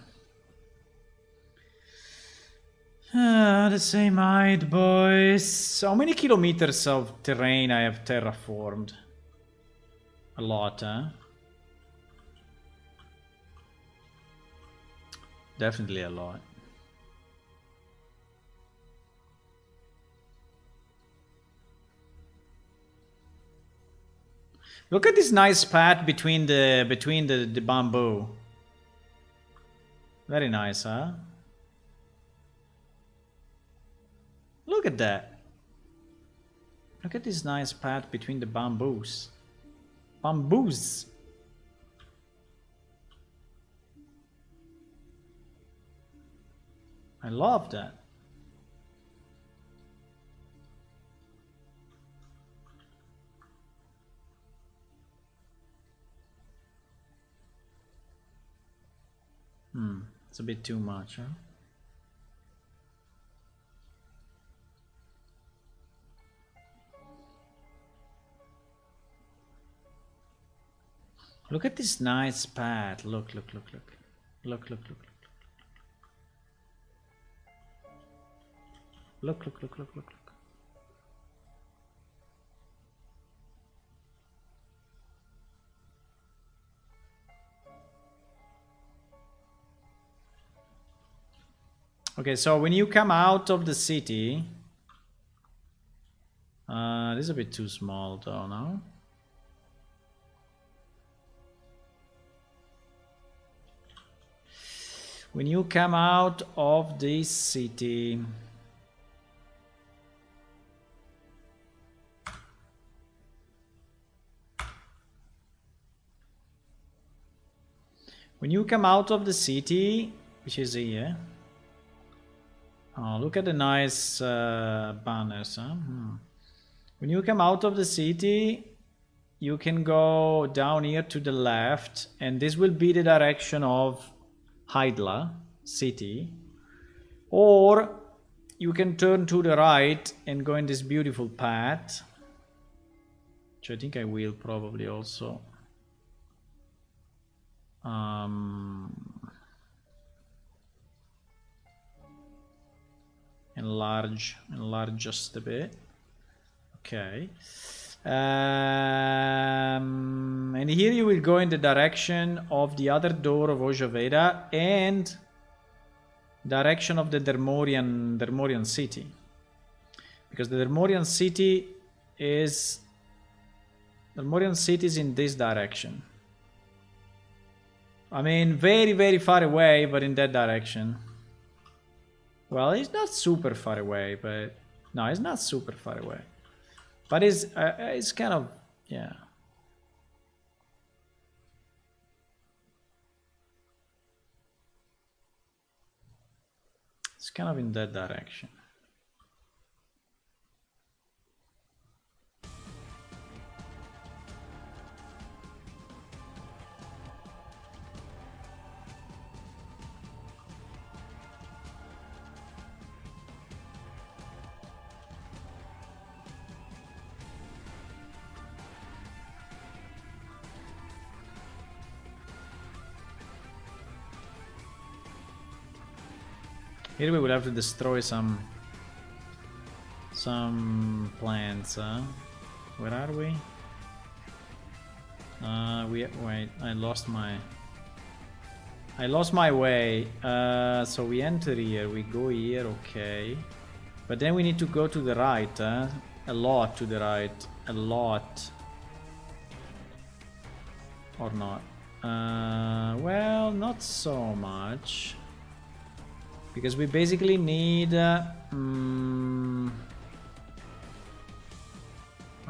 A: height, boys. How many kilometers of terrain I have terraformed? A lot, huh? Definitely a lot. Look at this nice path between the bamboo. Very nice, huh? Look at that. Look at this nice path between the bamboos. Bamboos. I love that. It's a bit too much, huh? Look at this nice path. Look, look, look, look. Look, look, look, look. Look, look, look, look, look, look. Okay, so when you come out of the city, this is a bit too small though, no? When you come out of this city, which is here. Oh, look at the nice banners, huh? When you come out of the city, you can go down here to the left, and this will be the direction of Hydla city. Or you can turn to the right and go in this beautiful path, which I think I will probably also. Enlarge just a bit. Okay. And here you will go in the direction of the other door of Ojaveda and direction of the Dermorian city. Because the Dermorian city is in this direction. I mean, very, very far away, but in that direction. Well, it's not super far away, but no, it's not super far away. But it's kind of, yeah. It's kind of in that direction. Here we will have to destroy some plants, huh? Where are we? Wait, I lost my way. So we enter here, we go here, okay. But then we need to go to the right, huh? A lot to the right, a lot. Or not? Well, not so much. Because we basically need, I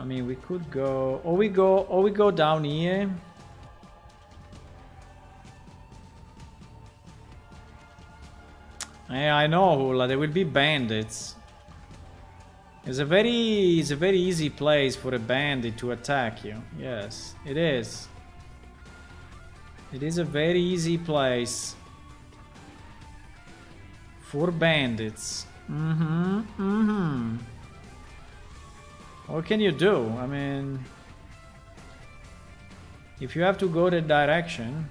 A: mean, we could go, or we go down here. Yeah, I know, Hula, there will be bandits. It's a very easy place for a bandit to attack you. Yes, it is. It is a very easy place for bandits. What can you do? I mean, if you have to go that direction,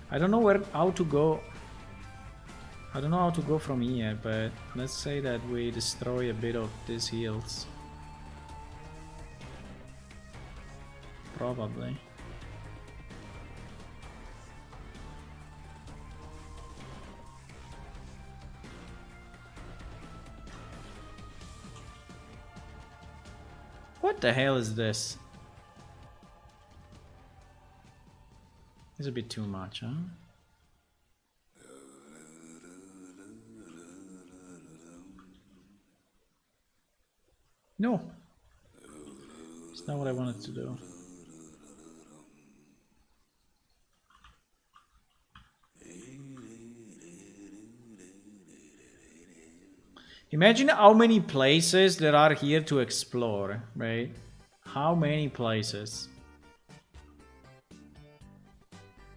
A: I don't know how to go. I don't know how to go from here, but let's say that we destroy a bit of these hills. Probably. What the hell is this? It's a bit too much, huh? No. It's not what I wanted to do. Imagine how many places there are here to explore, right? How many places?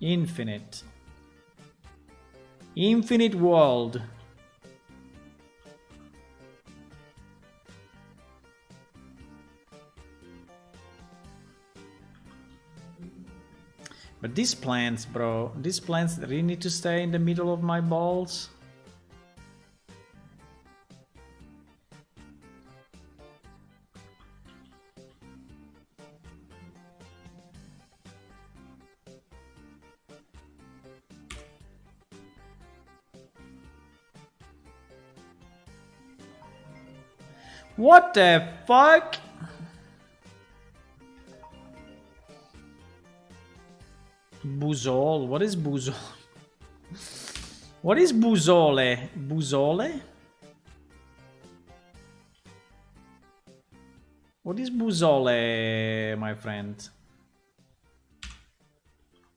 A: Infinite. Infinite world. These plants, bro. These plants really need to stay in the middle of my balls. What the fuck? Buzol. What is buzol? What is buzole? Buzole? What is buzole, my friend?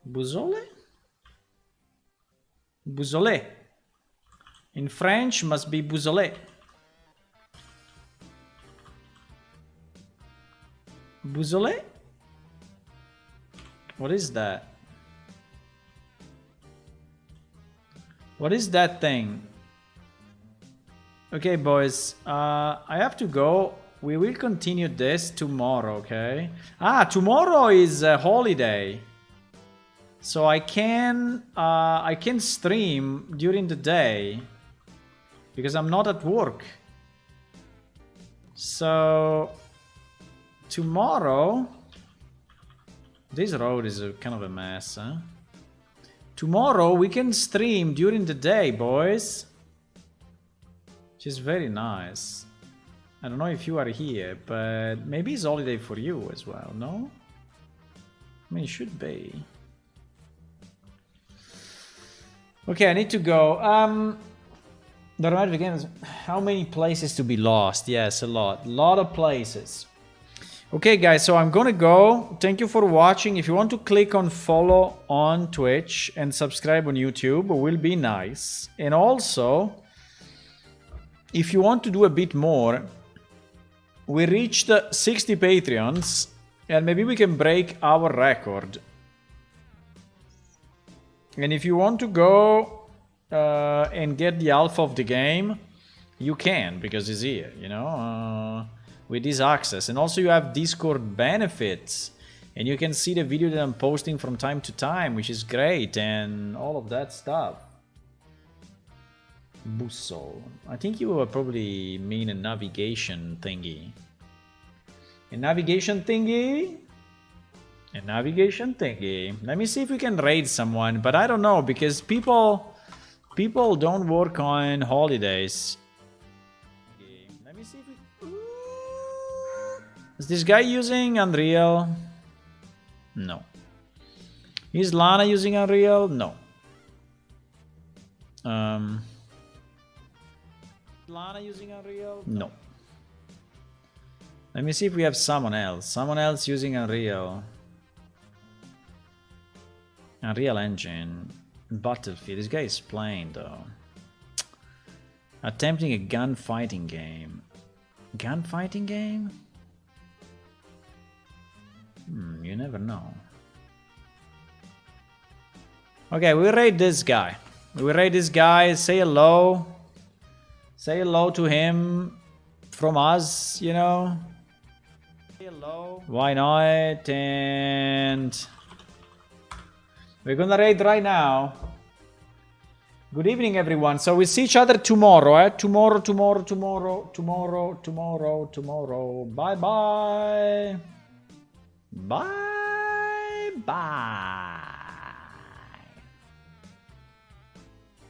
A: Buzole? Buzole. In French must be buzole. Buzole? What is that? What is that thing? Okay, boys. I have to go. We will continue this tomorrow, okay? Ah, tomorrow is a holiday. So I can stream during the day because I'm not at work. So tomorrow, this road is kind of a mess, huh? Tomorrow we can stream during the day, boys. Which is very nice. I don't know if you are here, but maybe it's holiday for you as well, no? I mean, it should be. Okay, I need to go. The dramatic games. How many places to be lost? Yes, a lot. A lot of places. Okay, guys, so I'm gonna go. Thank you for watching. If you want to click on follow on Twitch and subscribe on YouTube, it will be nice. And also, if you want to do a bit more, we reached 60 Patreons, and maybe we can break our record. And if you want to go and get the alpha of the game, you can, because it's here, you know, with this access. And also you have Discord benefits, and you can see the video that I'm posting from time to time, which is great, and all of that stuff. Busso. I think you probably mean a navigation thingy. A navigation thingy? A navigation thingy. Let me see if we can raid someone, but I don't know, because people don't work on holidays. Let me see if we... Is this guy using Unreal? No. Is Lana using Unreal? No. Lana using Unreal? No. Let me see if we have someone else. Someone else using Unreal. Unreal Engine. Battlefield. This guy is playing though. Attempting a gunfighting game. Gunfighting game? You never know. Okay, we raid this guy. We raid this guy. Say hello. Say hello to him from us, you know. Say hello. Why not? And we're gonna raid right now. Good evening, everyone. So we see each other tomorrow, eh? Tomorrow. Bye-bye. Bye-bye.